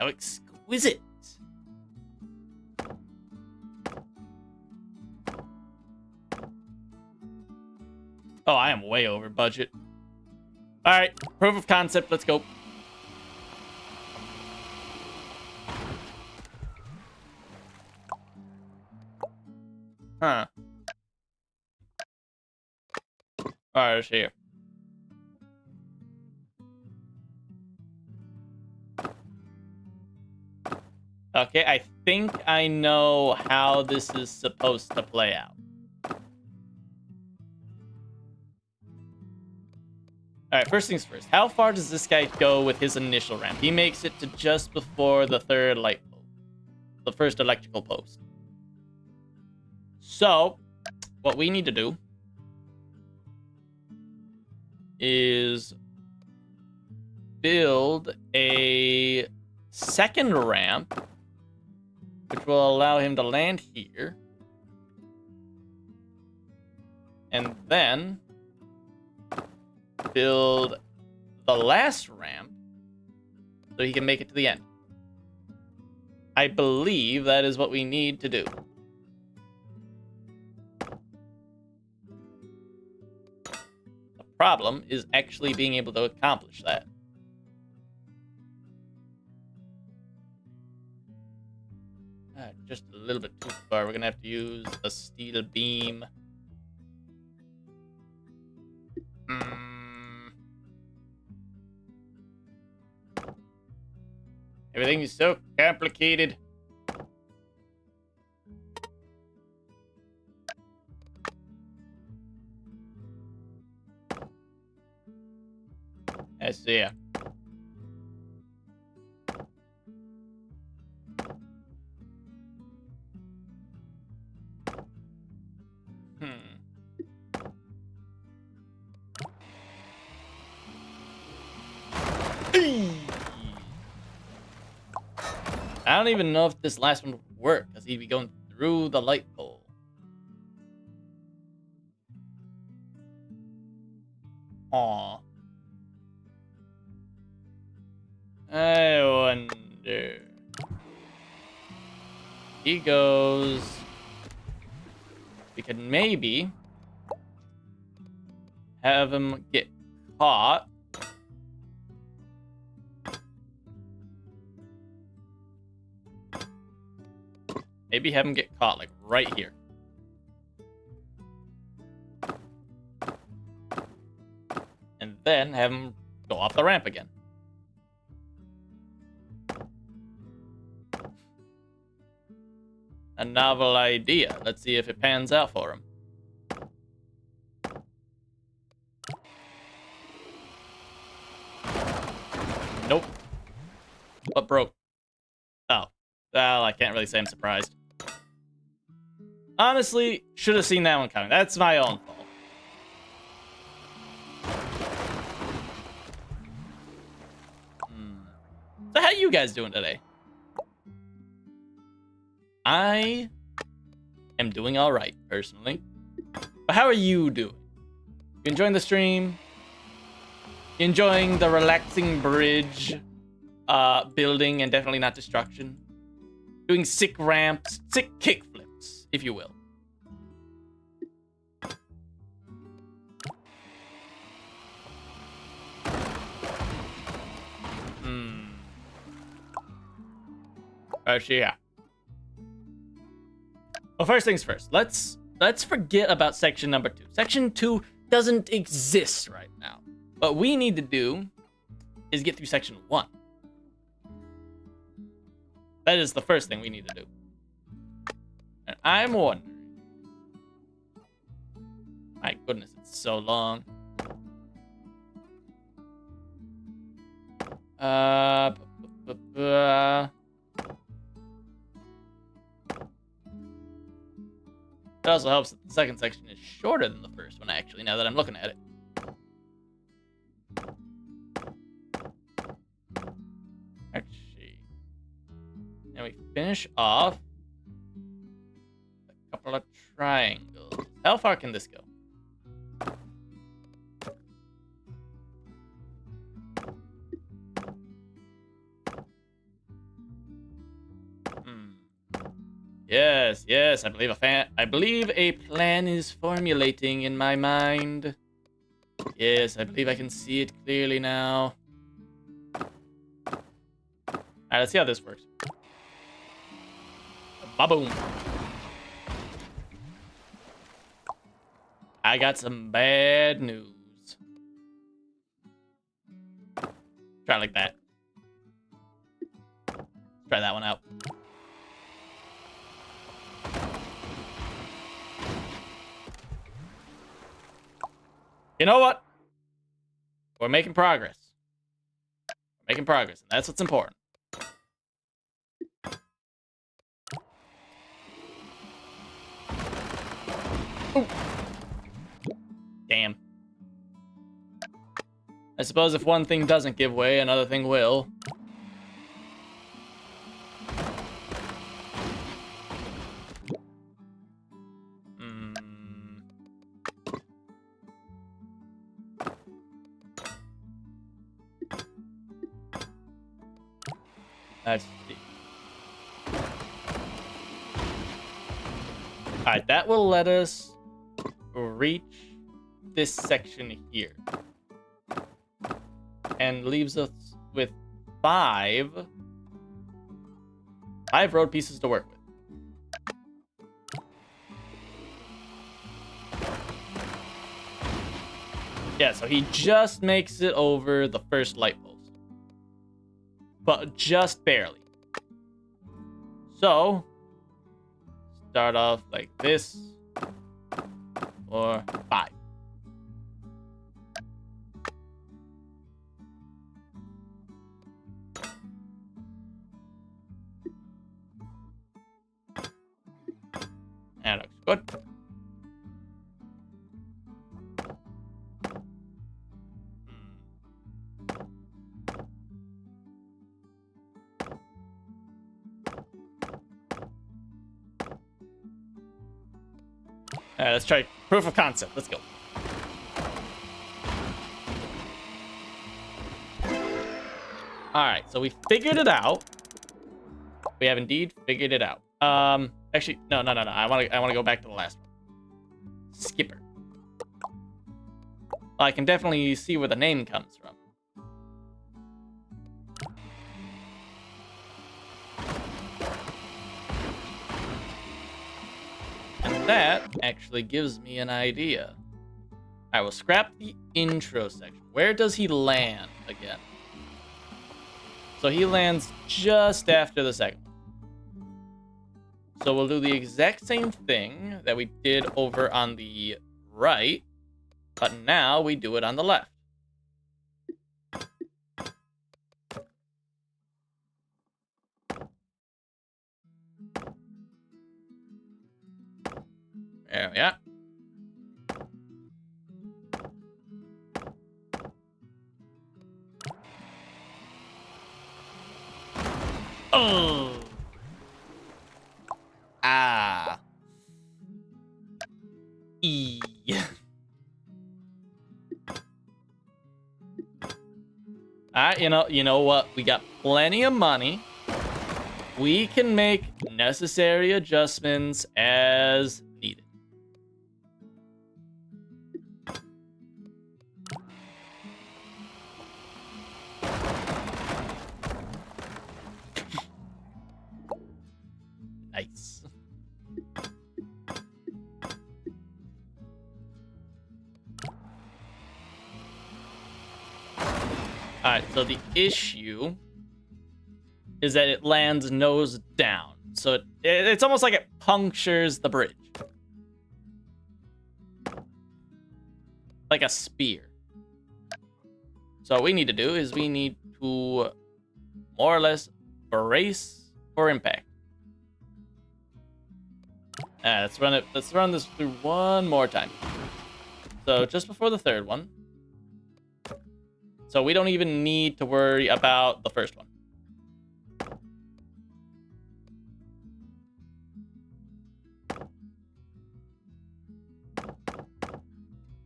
How exquisite. Oh, I am way over budget. All right, proof of concept. Let's go. Huh. All right, let's see. Okay, I think I know how this is supposed to play out. Alright, first things first. How far does this guy go with his initial ramp? He makes it to just before the third light post. The first electrical post. So, what we need to do is build a second ramp, which will allow him to land here. And then build the last ramp so he can make it to the end. I believe that is what we need to do. The problem is actually being able to accomplish that. Just a little bit too far. We're gonna have to use a steel beam. Everything is so complicated. I see. I don't even know if this last one would work, because he'd be going through the light pole. Aw. I wonder. He goes. We could maybe have him get caught. Maybe have him get caught, like, right here. And then have him go off the ramp again. A novel idea. Let's see if it pans out for him. Nope. What broke? Oh. Well, I can't really say I'm surprised. Honestly, should have seen that one coming. That's my own fault. So how you guys doing today? I am doing all right, personally. But how are you doing? You enjoying the stream? You enjoying the relaxing bridge building and definitely not destruction. Doing sick ramps, sick kickflips, if you will. Actually, yeah. Well, first things first. Let's forget about section number 2. Section 2 doesn't exist right now. What we need to do is get through section 1. That is the first thing we need to do. And I'm wondering. My goodness, it's so long. It also helps that the second section is shorter than the first one, actually, now that I'm looking at it. Let's see. And we finish off a couple of triangles. How far can this go? Yes, I believe a plan is formulating in my mind. Yes, I believe I can see it clearly now. Alright, let's see how this works. Ba-boom. I got some bad news. Try it like that. Try that one out. You know what? We're making progress. We're making progress, and that's what's important. Ooh. Damn. I suppose if one thing doesn't give way, another thing will. Let's see. Alright, that will let us reach this section here. And leaves us with 5 road pieces to work with. Yeah, so he just makes it over the first light post. But just barely. So, start off like this. 4, 5. That looks good. Alright, let's try proof of concept. Let's go. Alright, so we figured it out. We have indeed figured it out. Actually, no. I wanna go back to the last one. Skipper. Well, I can definitely see where the name comes from. And that actually gives me an idea. I will scrap the intro section. Where does he land again? So he lands just after the second one. So we'll do the exact same thing that we did over on the right, but now we do it on the left. There we are. Oh. Ah. E. you know what? We got plenty of money. We can make necessary adjustments as needed. Nice. Alright, so the issue is that it lands nose down. So it's almost like it punctures the bridge. Like a spear. So what we need to do is we need to more or less brace for impact. Let's run it. Let's run this through one more time. So just before the third one. So we don't even need to worry about the first one.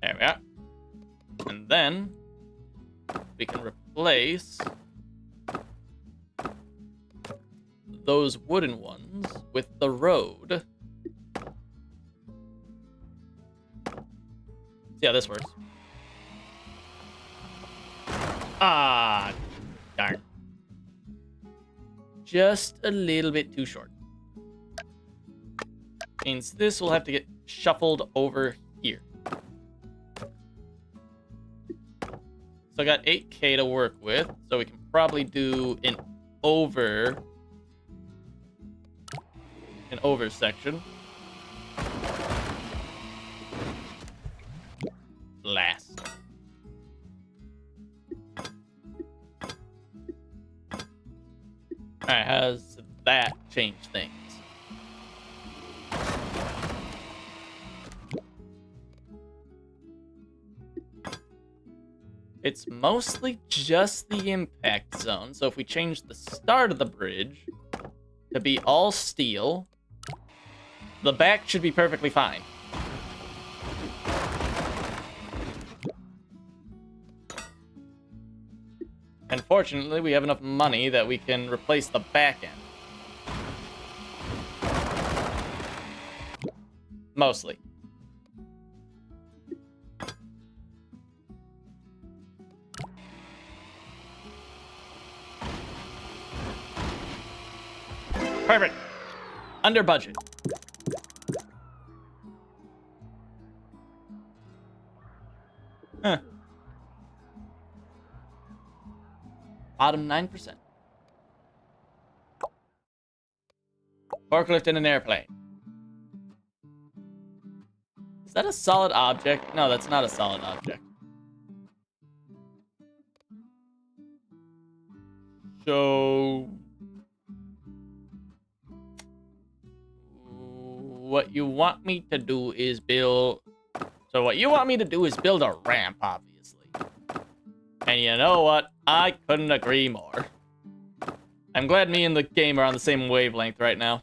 There we are. And then we can replace those wooden ones with the road. See how this works. Ah, darn. Just a little bit too short. Means this will have to get shuffled over here. So I got 8K to work with, so we can probably do an over section. Last. Alright, how's that change things? It's mostly just the impact zone, so if we change the start of the bridge to be all steel, the back should be perfectly fine. And fortunately, we have enough money that we can replace the back end. Mostly. Perfect. Under budget. Huh. Bottom 9%. Forklift in an airplane. Is that a solid object? No, that's not a solid object. So... what you want me to do is build... So what you want me to do is build a ramp, obviously. And you know what? I couldn't agree more. I'm glad me and the game are on the same wavelength right now.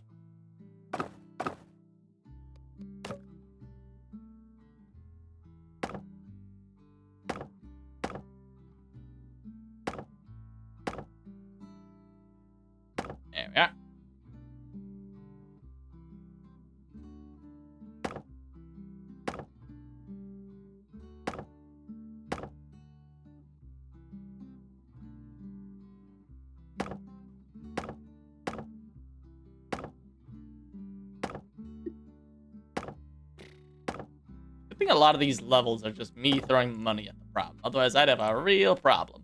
There we are. I think a lot of these levels are just me throwing money at the problem. Otherwise, I'd have a real problem.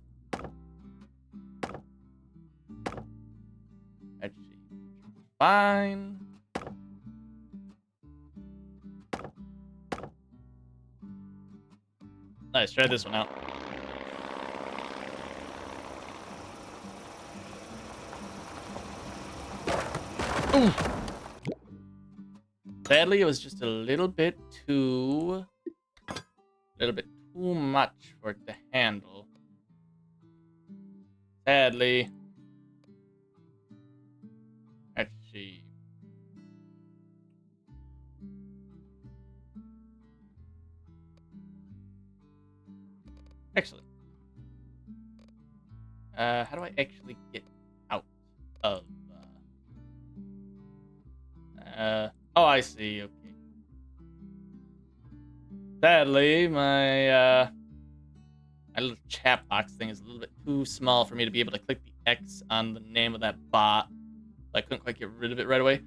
Fine. Nice, try this one out. Ooh. Sadly, it was just a little bit too much for it to handle. Sadly. Let's see. Excellent. How do I actually get out of... oh, I see. Okay. Sadly, my little chat box thing is a little bit too small for me to be able to click the X on the name of that bot. I couldn't quite get rid of it right away.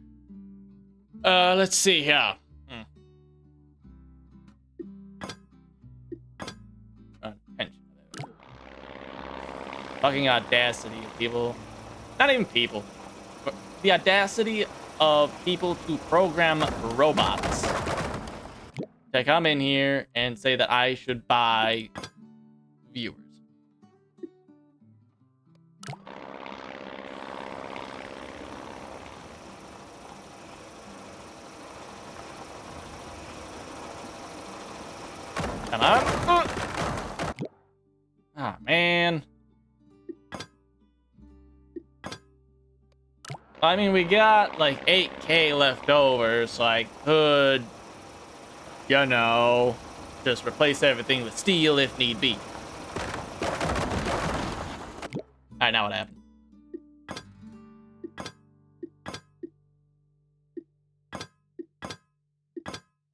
Let's see here. Attention. Fucking audacity of people. Not even people. But the audacity of people to program robots. To come in here and say that I should buy viewers. Come on. Ah, man. I mean, we got like 8K left over, so I could, you know, just replace everything with steel if need be. Alright, now what happened?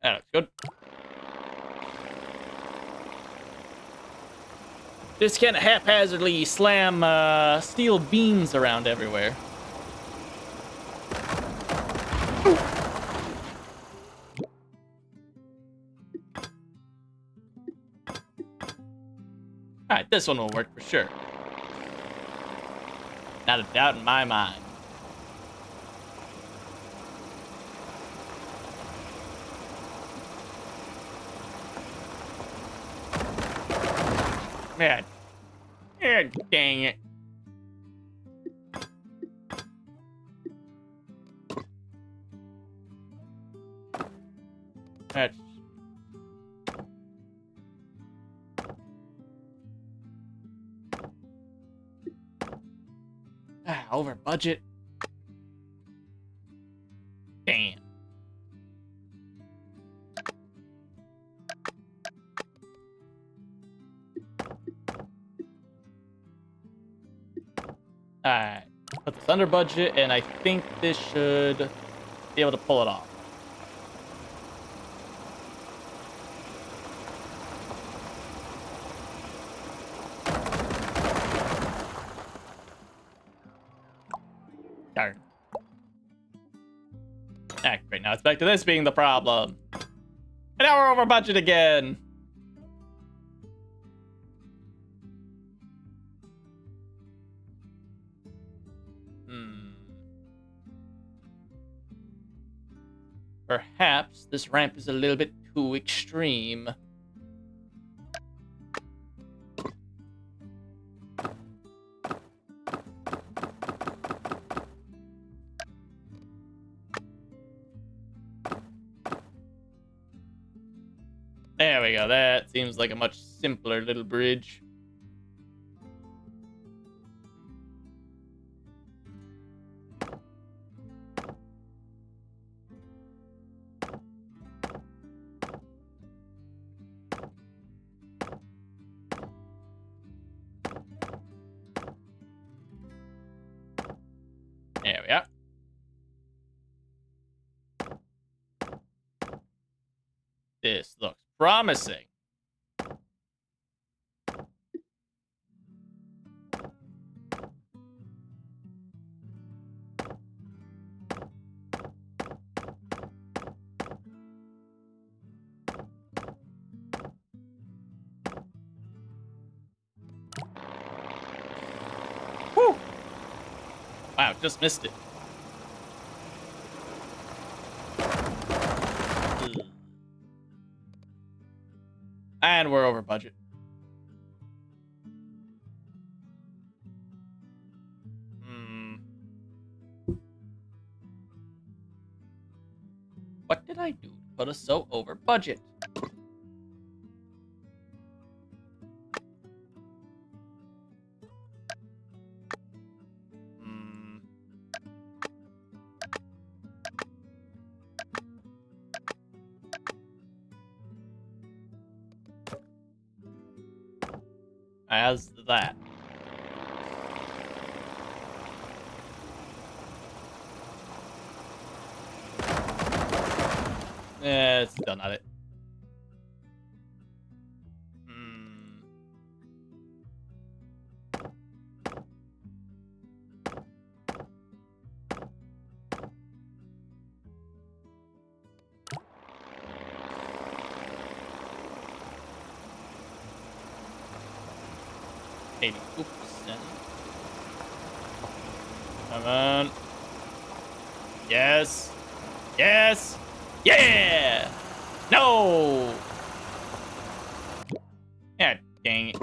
That looks good. Just can't haphazardly slam steel beams around everywhere. Alright, this one will work for sure. Not a doubt in my mind. Man. Dang it. That's... over budget. Damn. Alright. Put this under budget, and I think this should be able to pull it off. Darn. Alright, great. Now it's back to this being the problem. And now we're over budget again. Perhaps this ramp is a little bit too extreme. There we go. That seems like a much simpler little bridge. There we are. This looks promising. Whew. Wow, just missed it. And we're over budget. What did I do to put us so over budget? As that. It's still not it. Hmm. %. Come on. Yes. Yes. Yeah. No. Yeah, dang it.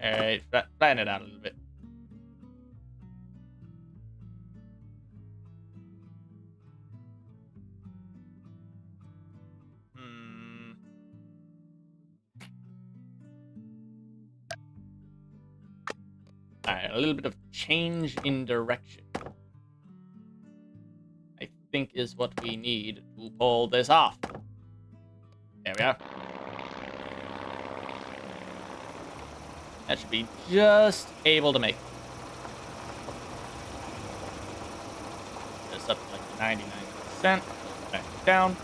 Alright, flatten it out a little bit. Hmm. Alright, a little bit of change in direction, I think, is what we need to pull this off. There we are. That should be just able to make it. Just up to like 99%. Back down.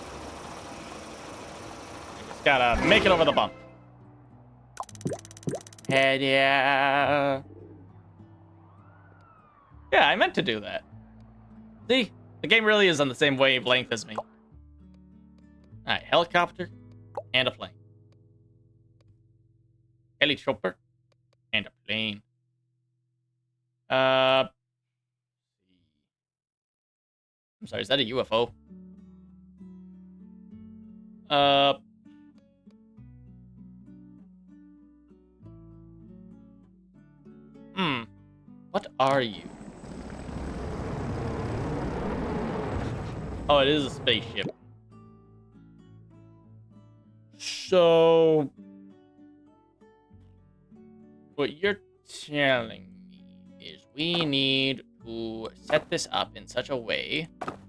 We just gotta make it over the bump. Head yeah. Yeah, I meant to do that. See? The game really is on the same wavelength as me. Alright, helicopter and a plane. Helichopper and a plane. I'm sorry, is that a UFO? What are you? Oh, it is a spaceship. So, what you're telling me is we need to set this up in such a way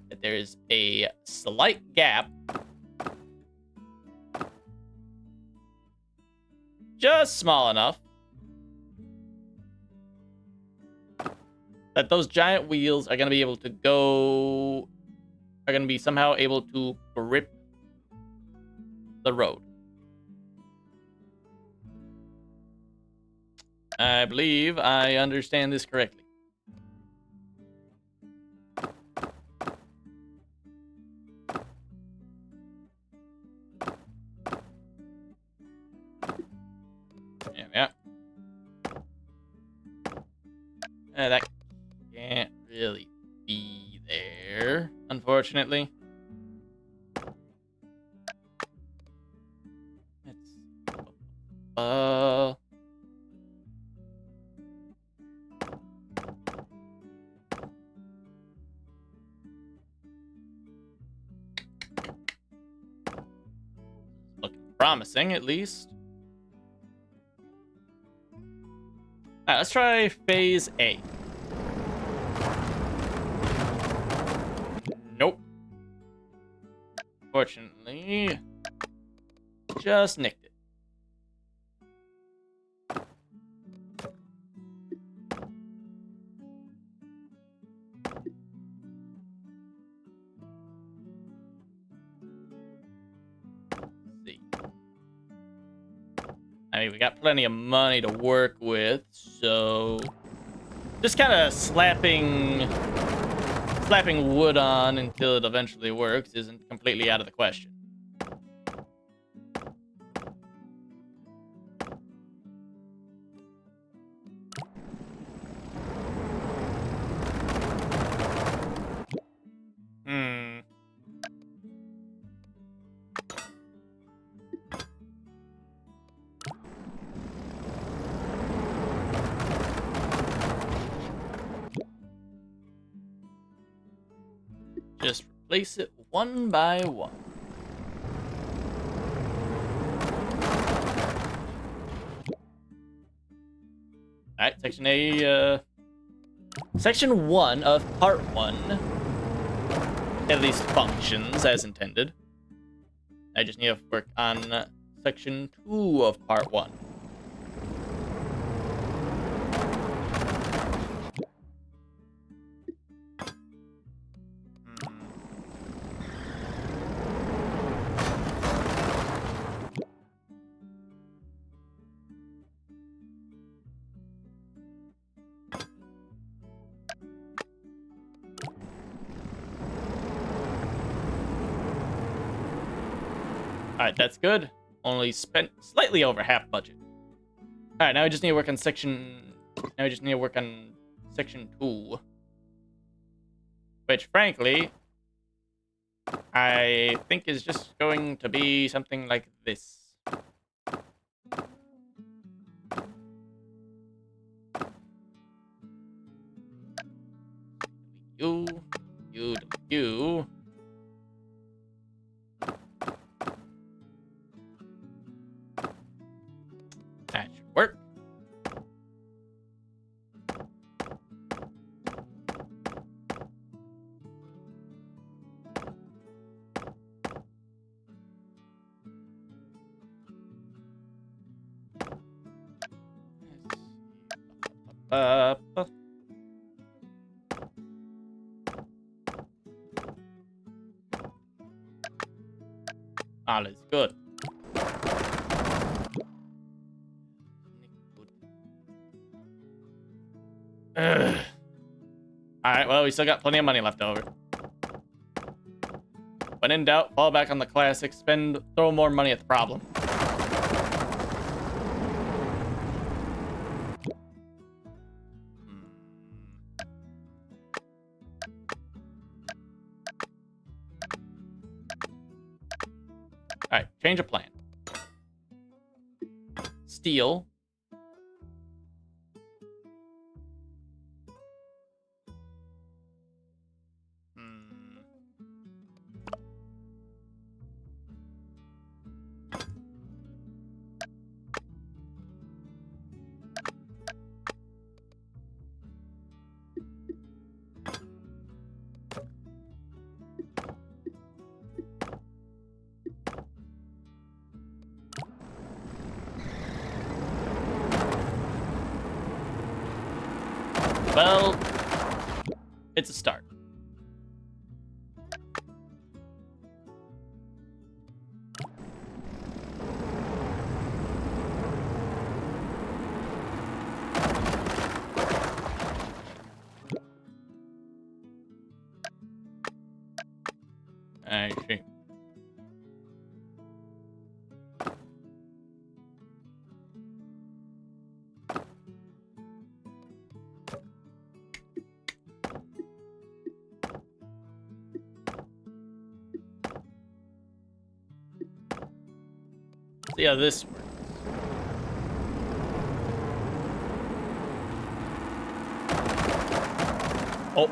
that there is a slight gap, just small enough, that those giant wheels are going to be able to go, are going to be somehow able to grip the road. I believe I understand this correctly. Yeah. That can't really be there, unfortunately. Let's looking promising, at least. Alright, let's try phase A. Nope. Fortunately, just nicked it. Let's see. I mean, we got plenty of money to work with, so just kind of slapping wood on until it eventually works isn't completely out of the question. Just replace it one by one. Alright, section A, section 1 of part 1 at least functions as intended. I just need to work on section 2 of part 1. Alright, that's good. Only spent slightly over half budget. Alright, now we just need to work on section... Now we just need to work on section 2. Which, frankly, I think is just going to be something like this. You. That should work. All is good. Ugh. Alright, well, we still got plenty of money left over. When in doubt, fall back on the classics. Throw more money at the problem. Alright, change of plan. Steel. Well, it's a start. I see. See how this works. Oh.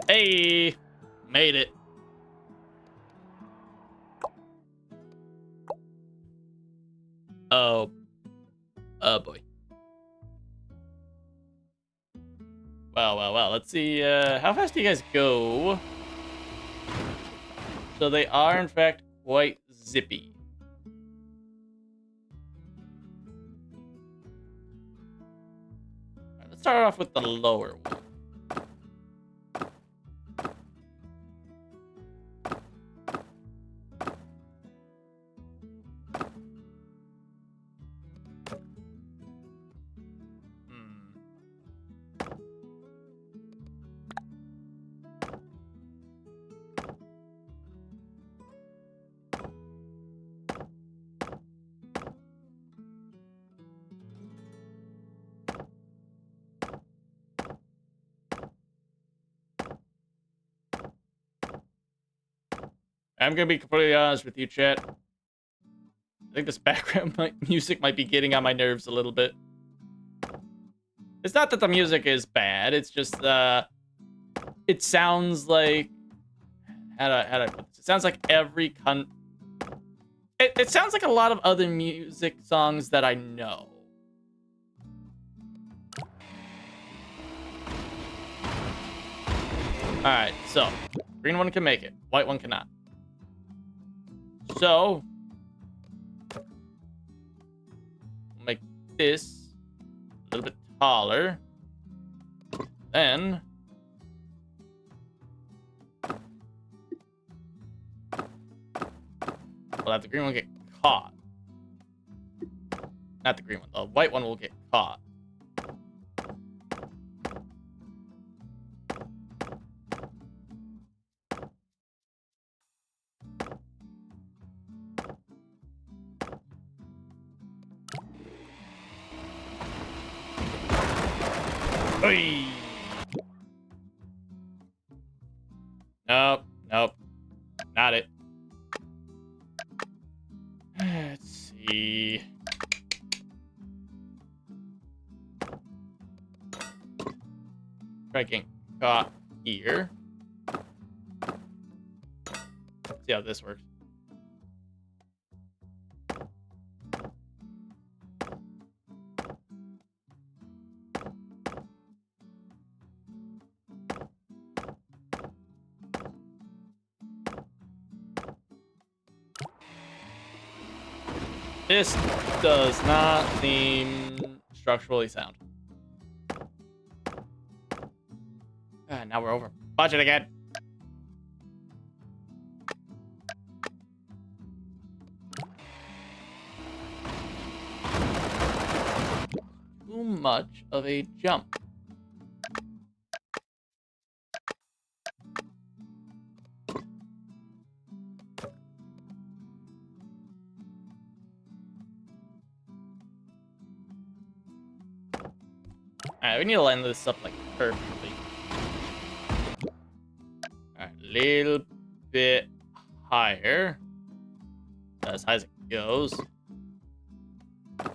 Hey, made it. Oh. Oh boy. Well. Let's see. How fast do you guys go? So they are, in fact, quite zippy. All right, let's start off with the lower one. I'm gonna be completely honest with you, chat. I think this background music might be getting on my nerves a little bit. It's not that the music is bad. It's just it sounds like how do I put this? It sounds like it sounds like a lot of other music songs that I know. All right, so green one can make it, white one cannot. So, make this a little bit taller. Then, we'll have the green one get caught. Not the green one, the white one will get caught. Oy. Nope, nope, not it. Let's see. Try getting caught here. See how this works. This does not seem structurally sound. Now we're over budget again. Too much of a jump. Alright, we need to line this up like perfectly. Alright, a little bit higher. As high as it goes. Let's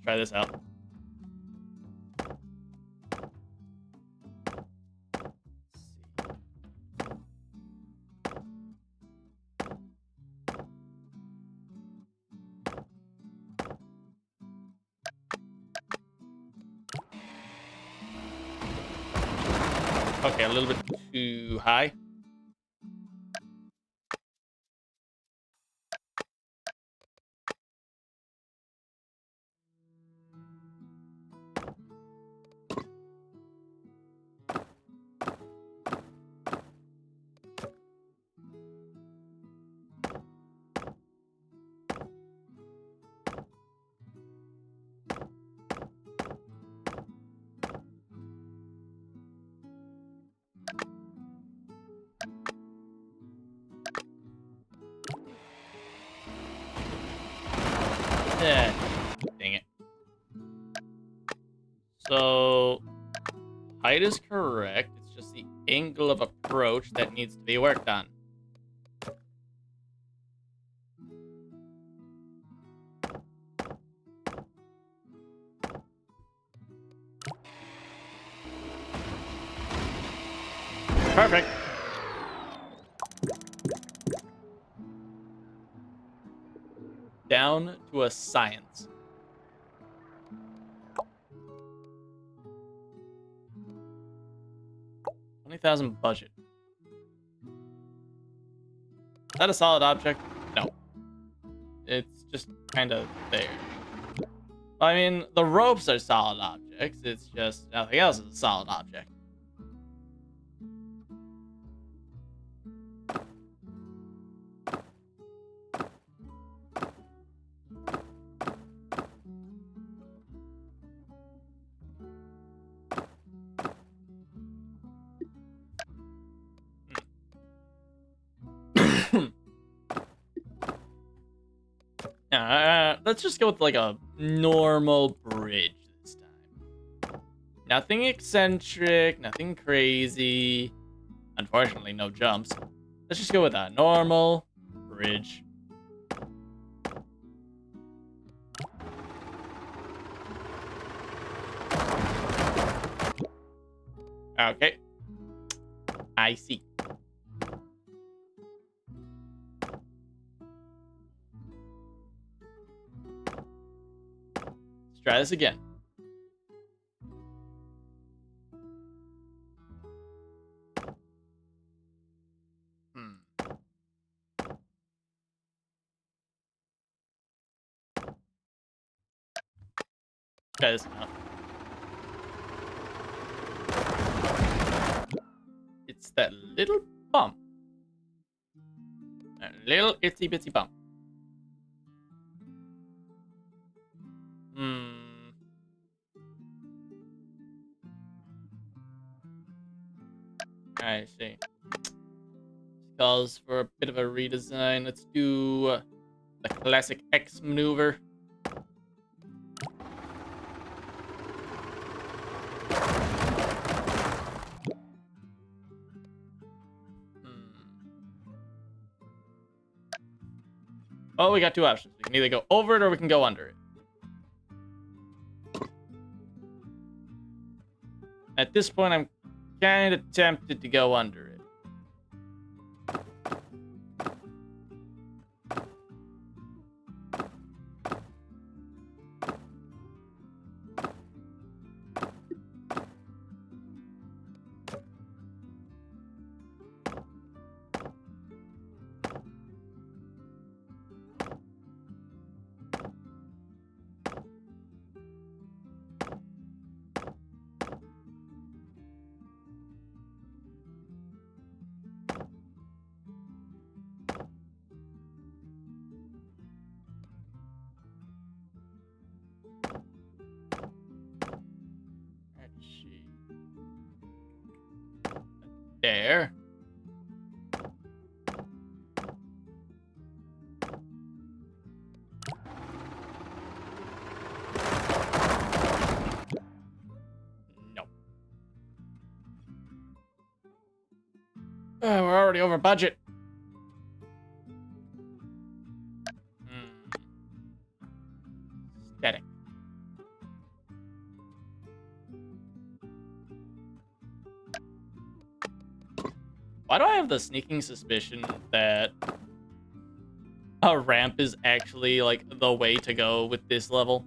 try this out. Okay, a little bit too high. Yeah, dang it. So, height is correct. It's just the angle of approach that needs to be worked on. Perfect. Down to a science. $20,000 budget. Is that a solid object? No. It's just kind of there. I mean, the ropes are solid objects. It's just nothing else is a solid object. Let's just go with like a normal bridge this time. Nothing eccentric, nothing crazy. Unfortunately, no jumps. Let's just go with a normal bridge. Okay. I see. Let's try this again. Try this out. It's that little bump. A little itsy bitsy bump. I see. Calls for a bit of a redesign. Let's do the classic X maneuver. Oh, we got two options. We can either go over it or we can go under it. At this point, I'm kind of tempted to go under it. There. No. We're already over budget. Static. Why do I have the sneaking suspicion that a ramp is actually, like, the way to go with this level?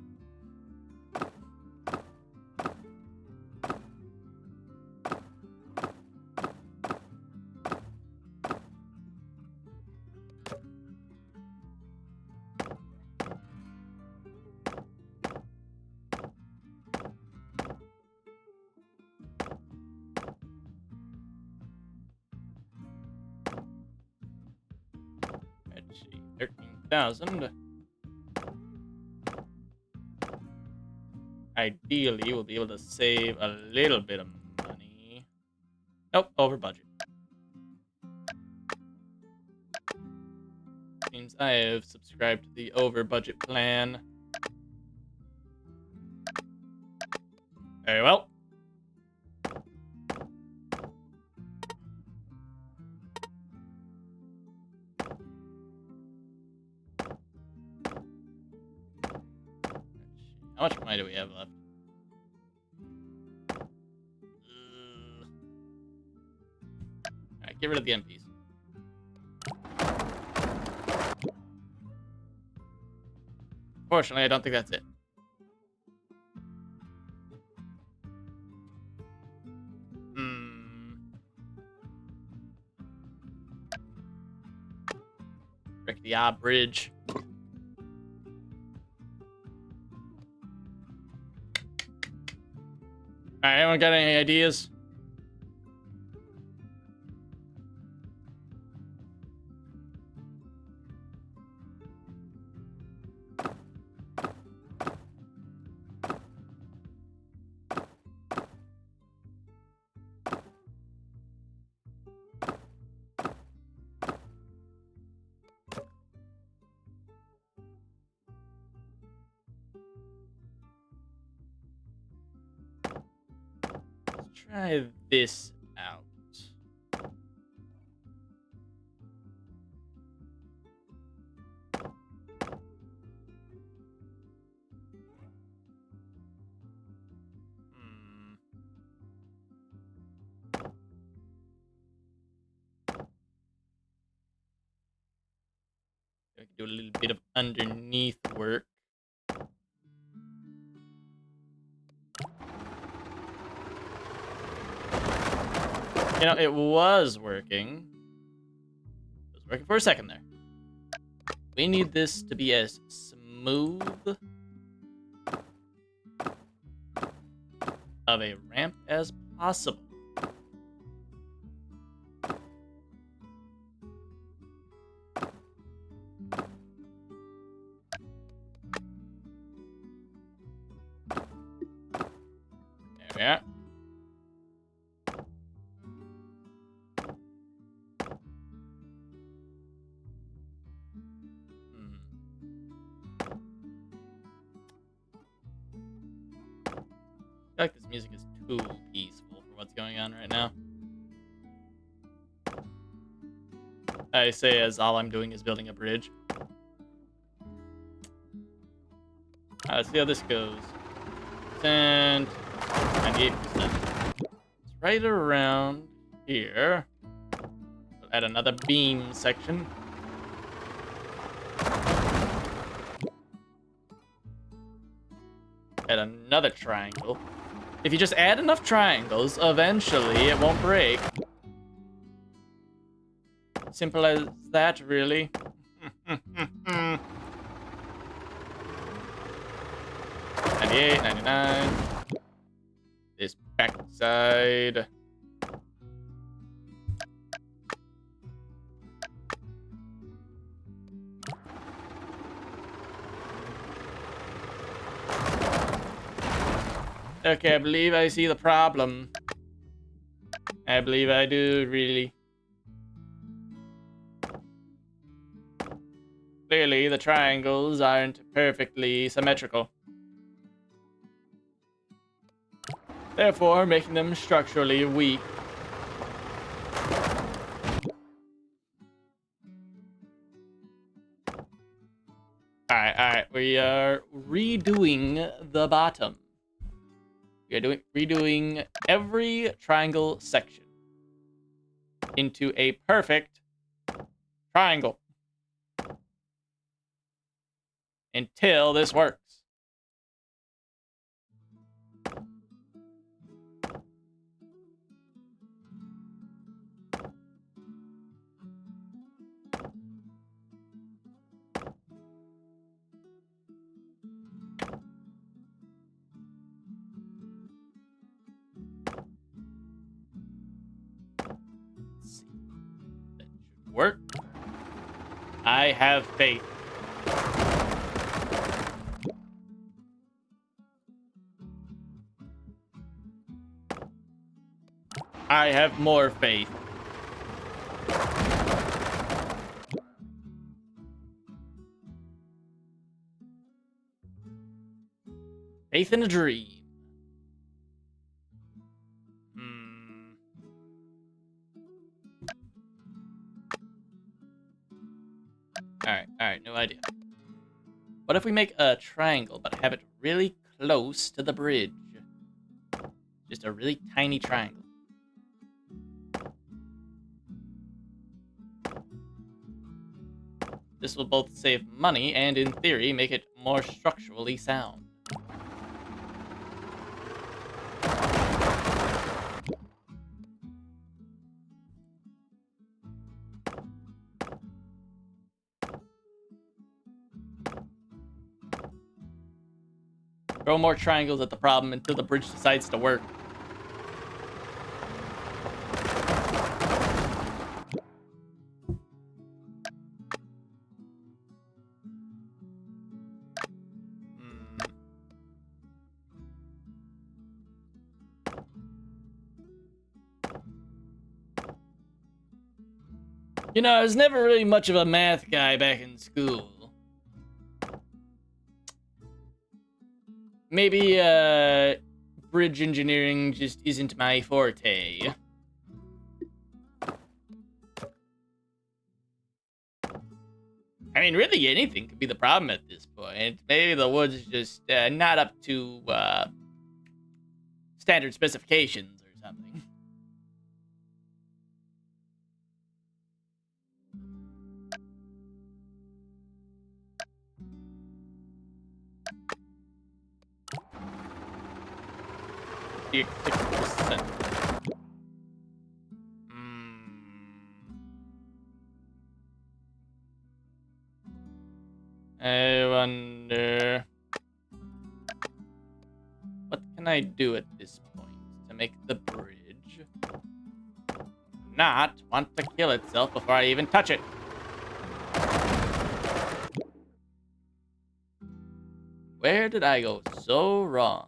Let's see, 13,000. Ideally, we'll be able to save a little bit of money. Nope, over budget. Seems I have subscribed to the over budget plan. Very well. How much money do we have left? Alright, get rid of the MPs. Fortunately, I don't think that's it. Break the bridge. Alright, anyone got any ideas? Try this out. I can do a little bit of underneath work. You know, it was working. It was working for a second there. We need this to be as smooth of a ramp as possible. There we are. I feel like this music is too peaceful for what's going on right now. I say as all I'm doing is building a bridge. Let's see how this goes. And 98%. It's right around here. We'll add another beam section. Add another triangle. If you just add enough triangles, eventually it won't break. Simple as that, really. 98, 99. This backside. Okay, I believe I see the problem. I believe I do, really. Clearly, the triangles aren't perfectly symmetrical. Therefore, making them structurally weak. Alright. We are redoing the bottom. We are redoing every triangle section into a perfect triangle. Until this works. That should work. I have faith. I have more faith. Faith in a dream. Alright, no idea. What if we make a triangle, but have it really close to the bridge? Just a really tiny triangle. This will both save money and, in theory, make it more structurally sound. Throw more triangles at the problem until the bridge decides to work. You know, I was never really much of a math guy back in school. Maybe, bridge engineering just isn't my forte. I mean, really anything could be the problem at this point. Maybe the wood's just not up to standard specifications or something. The 6%. I wonder... what can I do at this point to make the bridge not want to kill itself before I even touch it? Where did I go so wrong?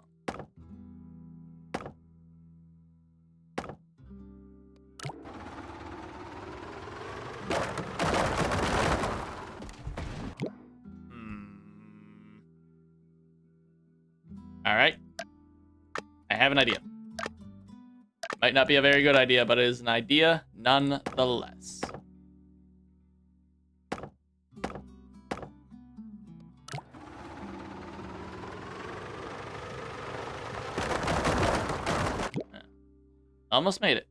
Alright. I have an idea. Might not be a very good idea, but it is an idea nonetheless. Almost made it.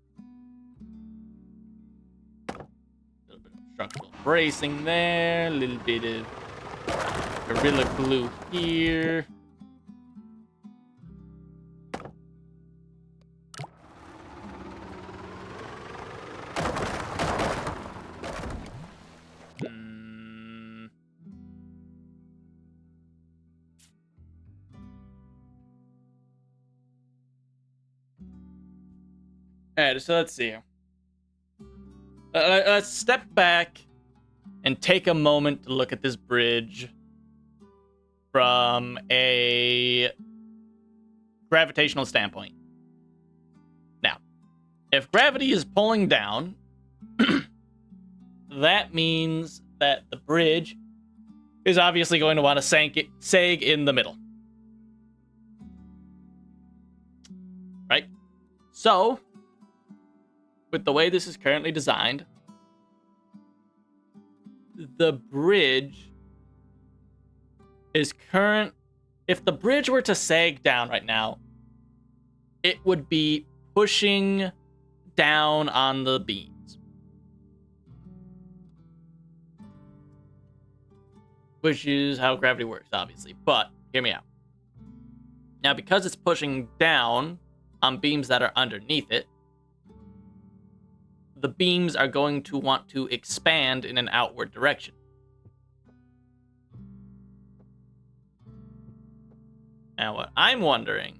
A little bit of structural bracing there. A little bit of Gorilla Glue here. Alright, so let's see. Let's step back and take a moment to look at this bridge from a gravitational standpoint. Now, if gravity is pulling down, that means that the bridge is obviously going to want to sag in the middle. Right? So, with the way this is currently designed, the bridge is if the bridge were to sag down right now, it would be pushing down on the beams. Which is how gravity works, obviously. But, hear me out. Now, because it's pushing down on beams that are underneath it, the beams are going to want to expand in an outward direction. Now, what I'm wondering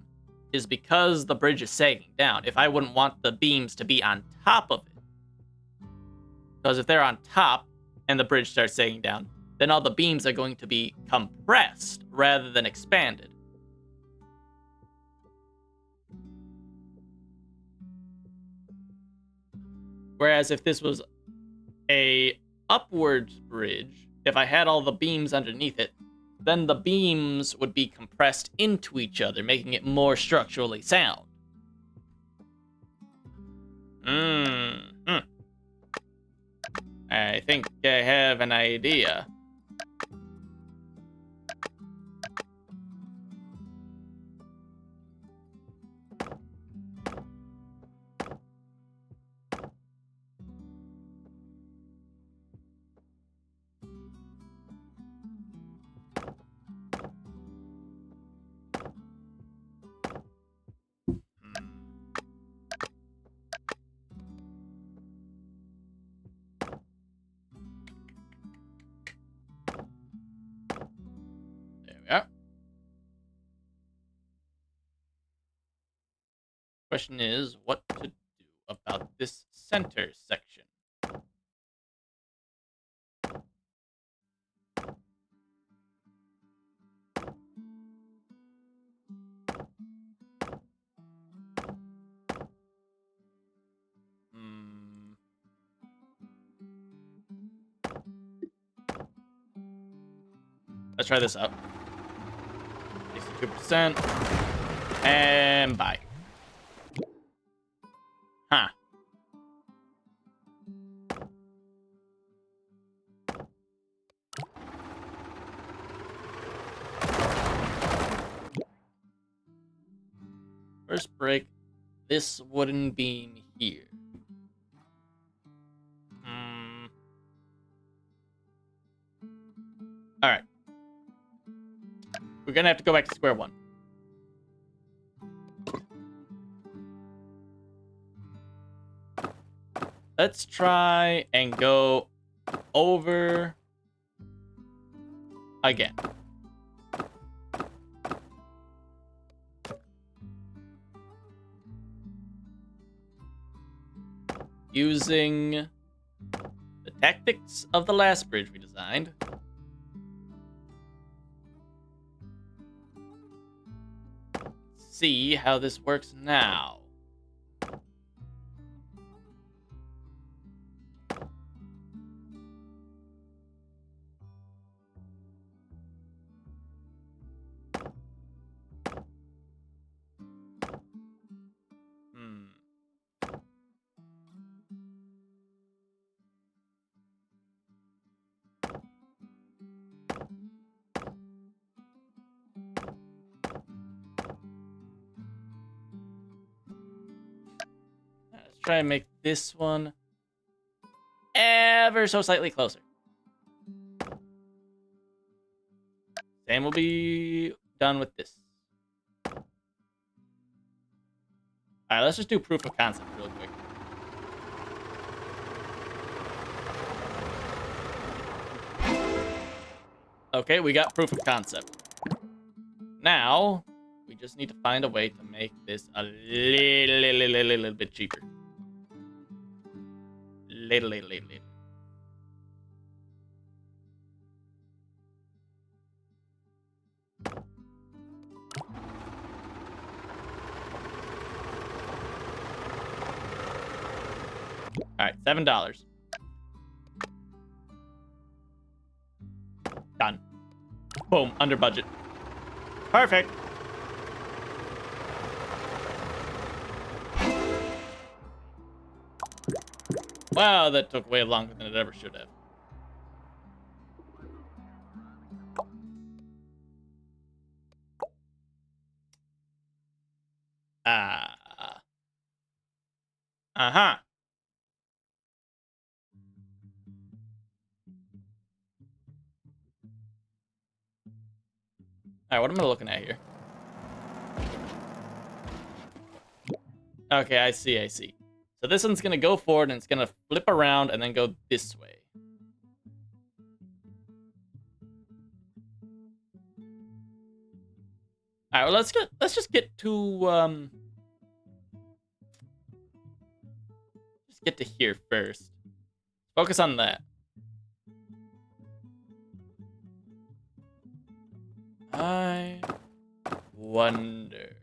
is, because the bridge is sagging down, if I wouldn't want the beams to be on top of it. Because if they're on top and the bridge starts sagging down, then all the beams are going to be compressed rather than expanded. Whereas if this was a upwards bridge, if I had all the beams underneath it, then the beams would be compressed into each other, making it more structurally sound. I think I have an idea. There we are. Question is, what to do about this center section? Let's try this out. 62%. And bye. Huh. First break this wooden beam here. Alright. We're gonna have to go back to square one. Let's try and go over again. Using the tactics of the last bridge we designed. See how this works now. try and make this one ever so slightly closer. Same will be done with this. Alright, let's just do proof of concept real quick. Okay, we got proof of concept. Now, we just need to find a way to make this a little bit cheaper. Little. All right, $7. Done. Boom, under budget. Perfect. Wow, that took way longer than it ever should have. Uh-huh. All right, what am I looking at here? Okay, I see. So this one's gonna go forward and it's gonna flip around and then go this way. All right, well, let's just get to just get to here first. Focus on that. I wonder,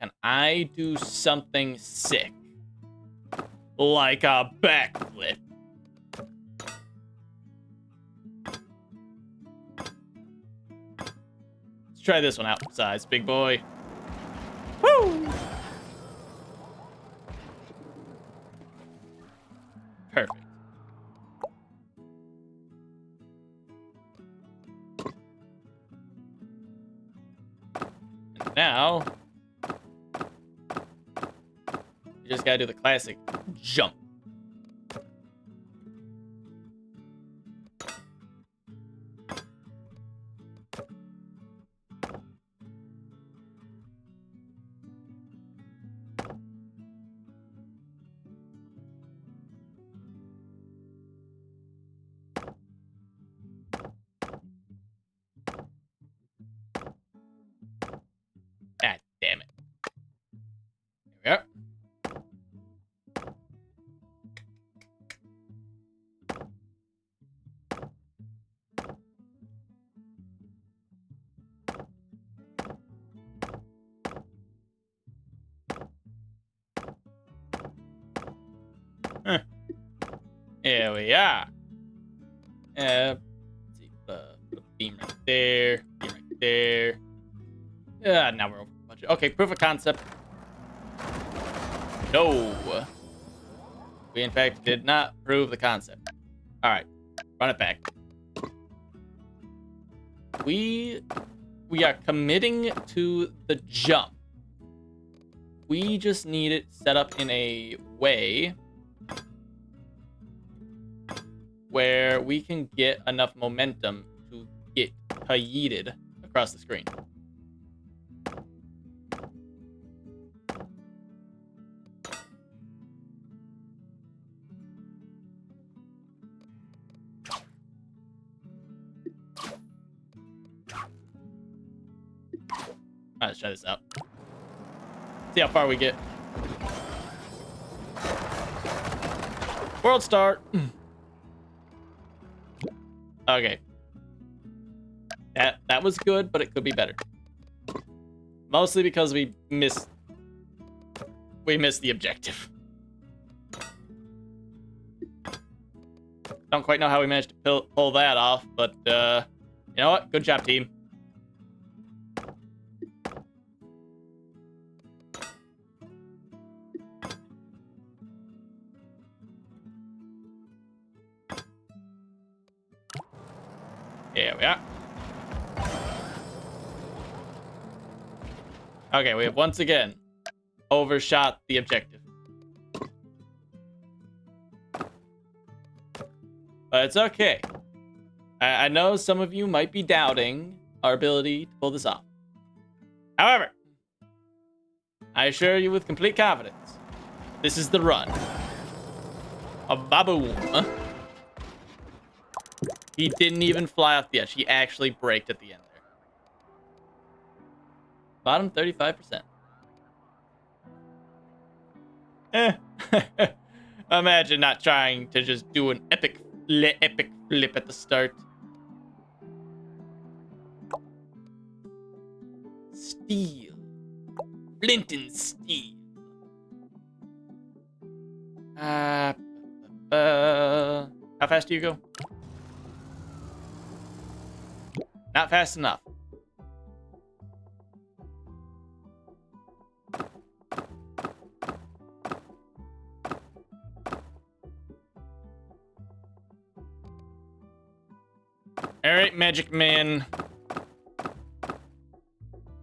can I do something sick? Like a backflip. Let's try this one out, size, big boy. Woo! Perfect. And now, you just gotta do the classic jump. Ah, damn it. There we are. Here we are. Let's see. Put a beam right there. Beam right there. Now we're over budget. Okay, proof of concept. No. We, in fact, did not prove the concept. All right. Run it back. We are committing to the jump. We just need it set up in a way where we can get enough momentum to get yeeted across the screen. All right, let's try this out. See how far we get. World start. Okay. That was good, but it could be better. Mostly because we missed the objective. Don't quite know how we managed to pull that off, but you know what? Good job, team. Here we are. Okay, we have once again overshot the objective. But it's okay. I know some of you might be doubting our ability to pull this off. However, I assure you with complete confidence, this is the run. A baboom. He didn't even fly off the edge. He actually braked at the end there. Bottom 35%. Imagine not trying to just do an epic flip at the start. Steel. Flint and steel. How fast do you go? Not fast enough. Alright, Magic Man.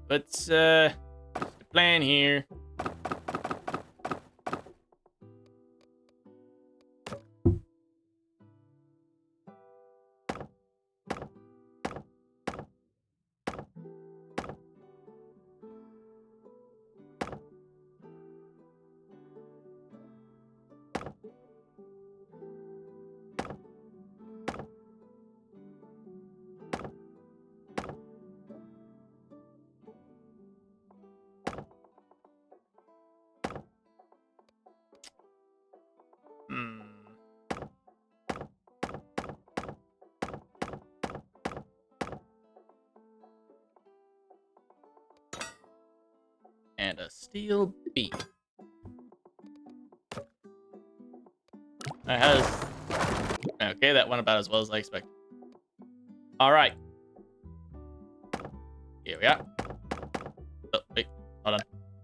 Let's, the plan here. And a steel beam. That has... Okay, that went about as well as I expected. Alright. Here we are. Oh, wait. Hold on.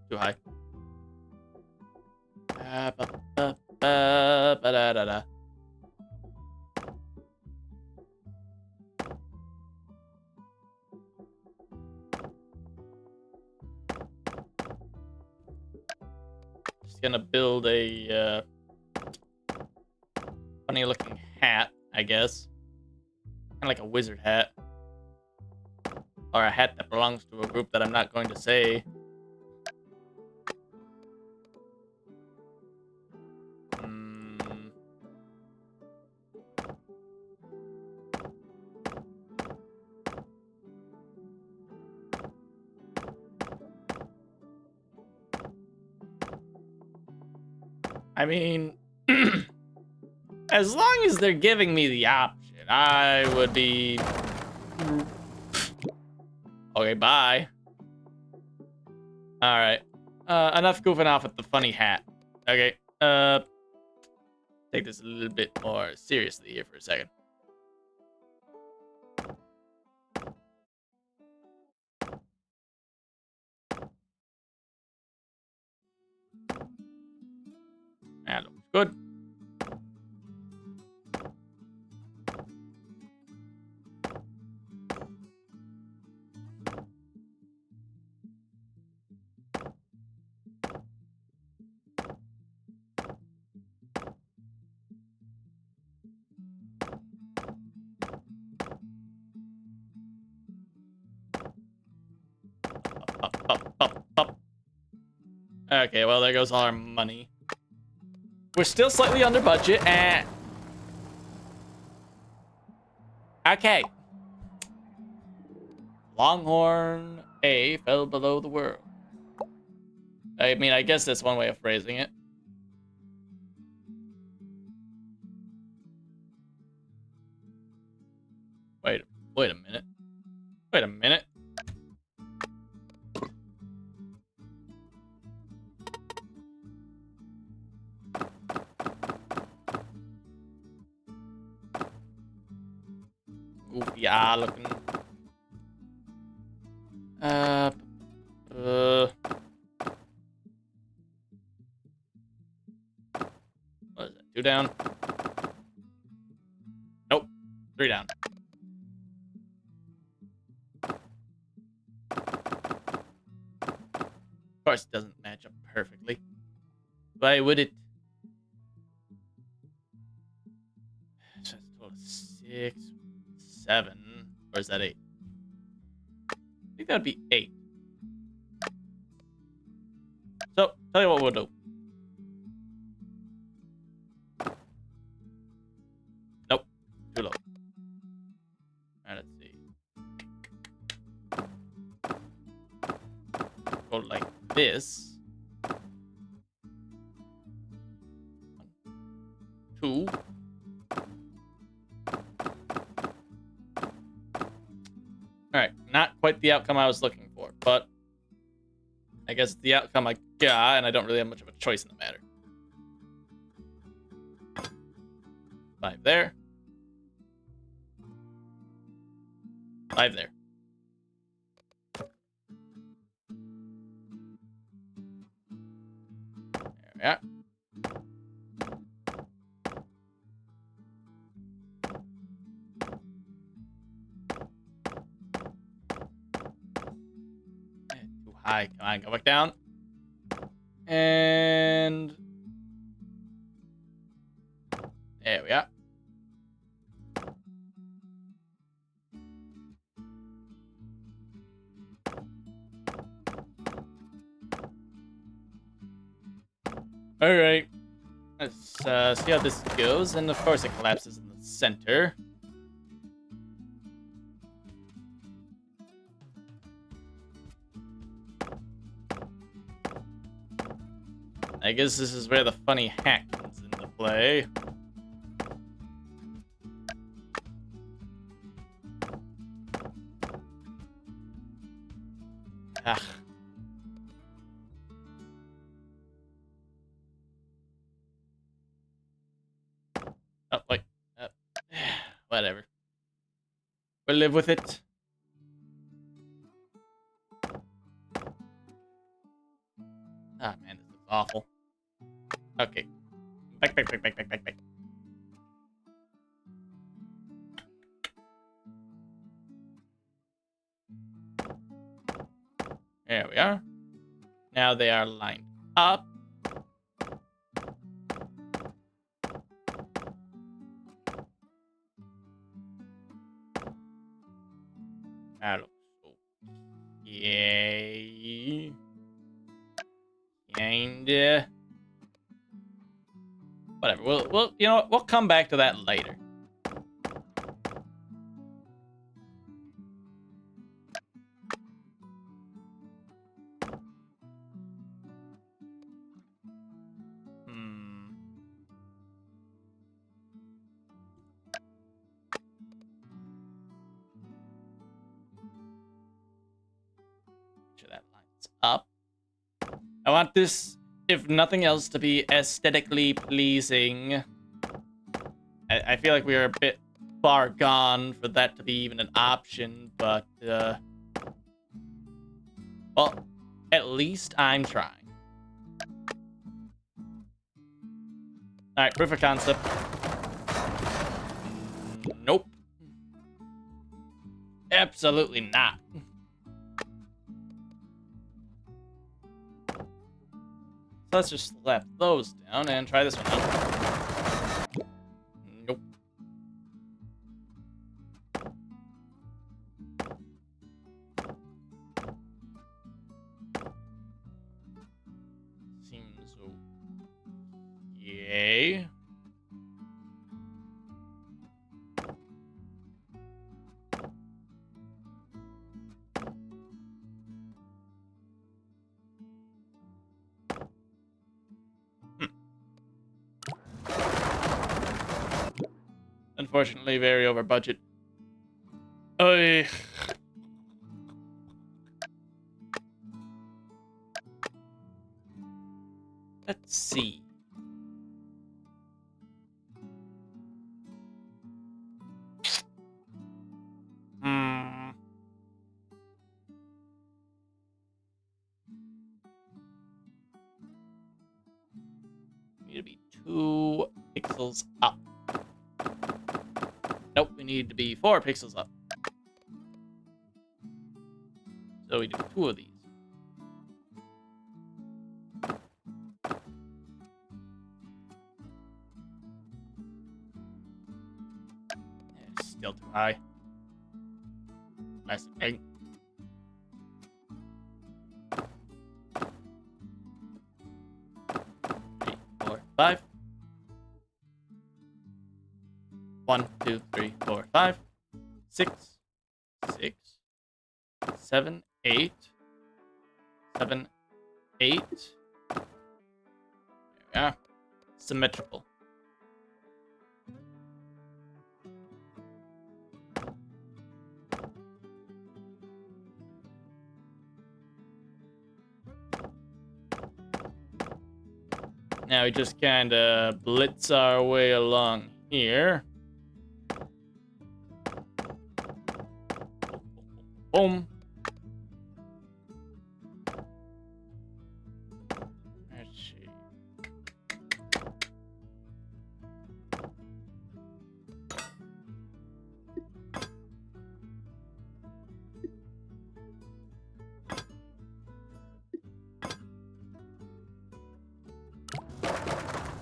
Too high. Ba-da-da-da. Just gonna build a funny looking hat, I guess. Kind of like a wizard hat. Or a hat that belongs to a group that I'm not going to say. I mean, as long as they're giving me the option, I would be... Okay, bye. Alright. Enough goofing off with the funny hat. Okay, take this a little bit more seriously here for a second. That looks good. Up. Okay, well, there goes all our money. We're still slightly under budget, and... Okay. Longhorn A fell below the world. I mean, I guess that's one way of phrasing it. Wait a minute. Wait a minute. Goofy eye looking. What is that? 2 down? Nope. 3 down. Of course, it doesn't match up perfectly. Why would it? Just a total 6, 7. Or is that 8? I think that would be 8. So, tell you what we'll do. Nope. Too low. Alright, let's see. Go like this. 1, 2. Alright, not quite the outcome I was looking for, but I guess it's the outcome I got, and I don't really have much of a choice in the matter. 5 there. 5 there. There we are. Too high. Come on, go back down. And there we are. All right. Let's see how this goes. And of course, it collapses in the center. I guess this is where the funny hack comes into play. Ah. Oh, wait. Whatever. We'll live with it. Ah, man, this looks awful. Okay. Back. There we are. Now they are lined up. That looks so. Yay. Kinda. Whatever. We'll you know what? We'll come back to that later. Sure that lines up. I want this, if nothing else, to be aesthetically pleasing. I feel like we are a bit far gone for that to be even an option, but well, at least I'm trying. Alright, proof of concept. Nope. Absolutely not. So let's just slap those down and try this one out. Nope. Seems okay. Unfortunately, very over budget. Let's see. Need to be 2 pixels up. Nope, we need to be 4 pixels up. So we do 2 of these. Hi. Nice egg. 3, 4, 5. 1, 2, 3, 4, 5. 6, 6, 7, 8. 7, 8. There we are. Symmetrical. Now we just kind of blitz our way along here. Boom. Let's see.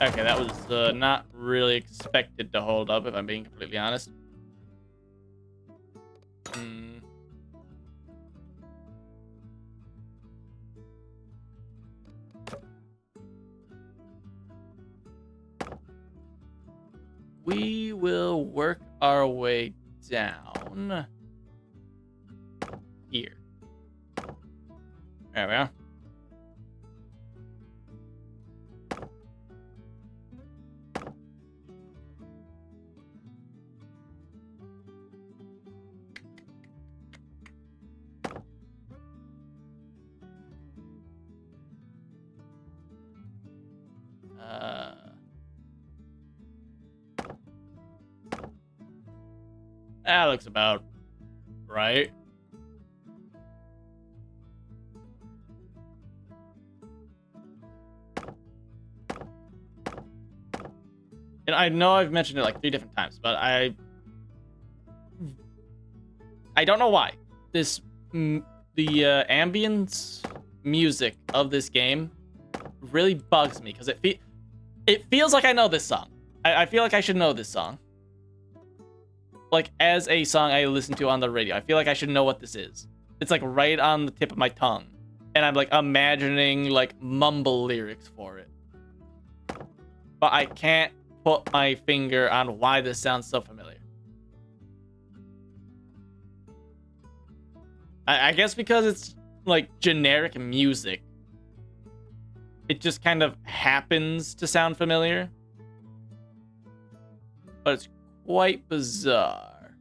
Okay, that was not really expected to hold up, if I'm being completely honest. We will work our way down here. There we are. That looks about right. And I know I've mentioned it like 3 different times, but I don't know why. The ambience music of this game really bugs me because it feels like I know this song. I feel like I should know this song. Like, as a song I listen to on the radio. I feel like I should know what this is. It's, like, right on the tip of my tongue. And I'm, like, imagining, like, mumble lyrics for it. But I can't put my finger on why this sounds so familiar. I guess because it's, like, generic music. It just kind of happens to sound familiar. But it's quite bizarre.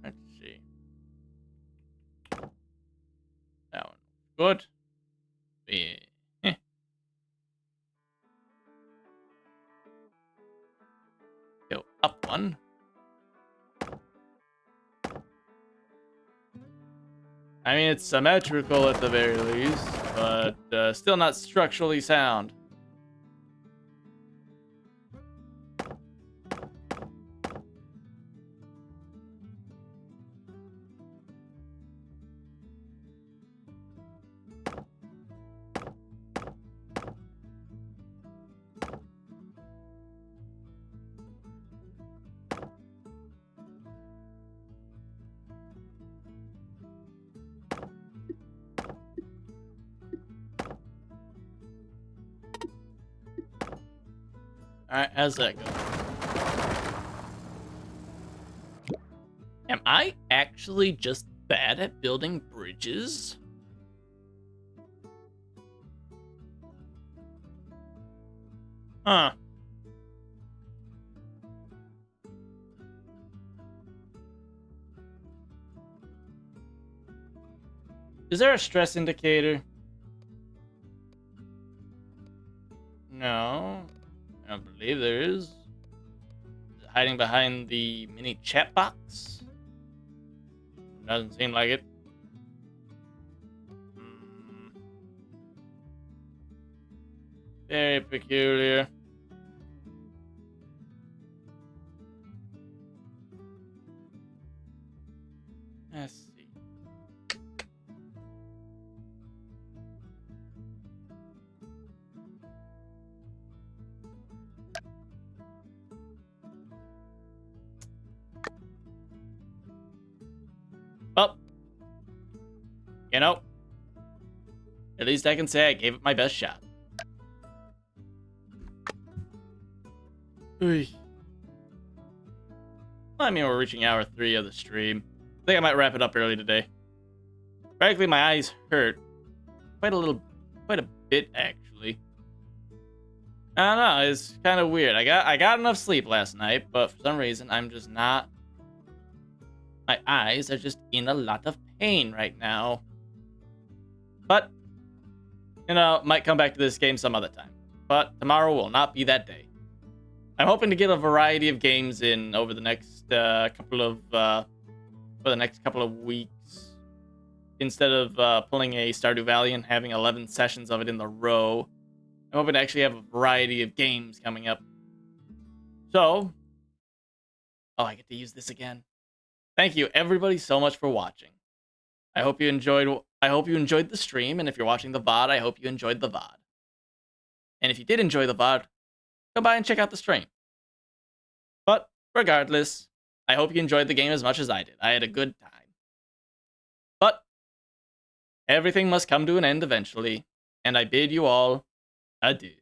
Let's see. That one. Good. Yeah. Go up one. I mean, it's symmetrical at the very least, but still not structurally sound. Alright, how's that go? Am I actually just bad at building bridges? Huh. Is there a stress indicator? No. I don't believe there is. Is it hiding behind the mini chat box? Doesn't seem like it. Very peculiar. Let's see. you know, at least I can say I gave it my best shot. I mean, we're reaching hour 3 of the stream. I think I might wrap it up early today. Frankly, my eyes hurt quite a bit actually. I don't know, it's kind of weird. I got enough sleep last night, but for some reason I'm just not. My eyes are just in a lot of pain right now. But you know, might come back to this game some other time. But tomorrow will not be that day. I'm hoping to get a variety of games in over the next couple of weeks. Instead of pulling a Stardew Valley and having 11 sessions of it in the row, I'm hoping to actually have a variety of games coming up. So, I get to use this again. Thank you everybody so much for watching. I hope you enjoyed the stream, and if you're watching the VOD, I hope you enjoyed the VOD. And if you did enjoy the VOD, come by and check out the stream. But regardless, I hope you enjoyed the game as much as I did. I had a good time. But everything must come to an end eventually, and I bid you all adieu.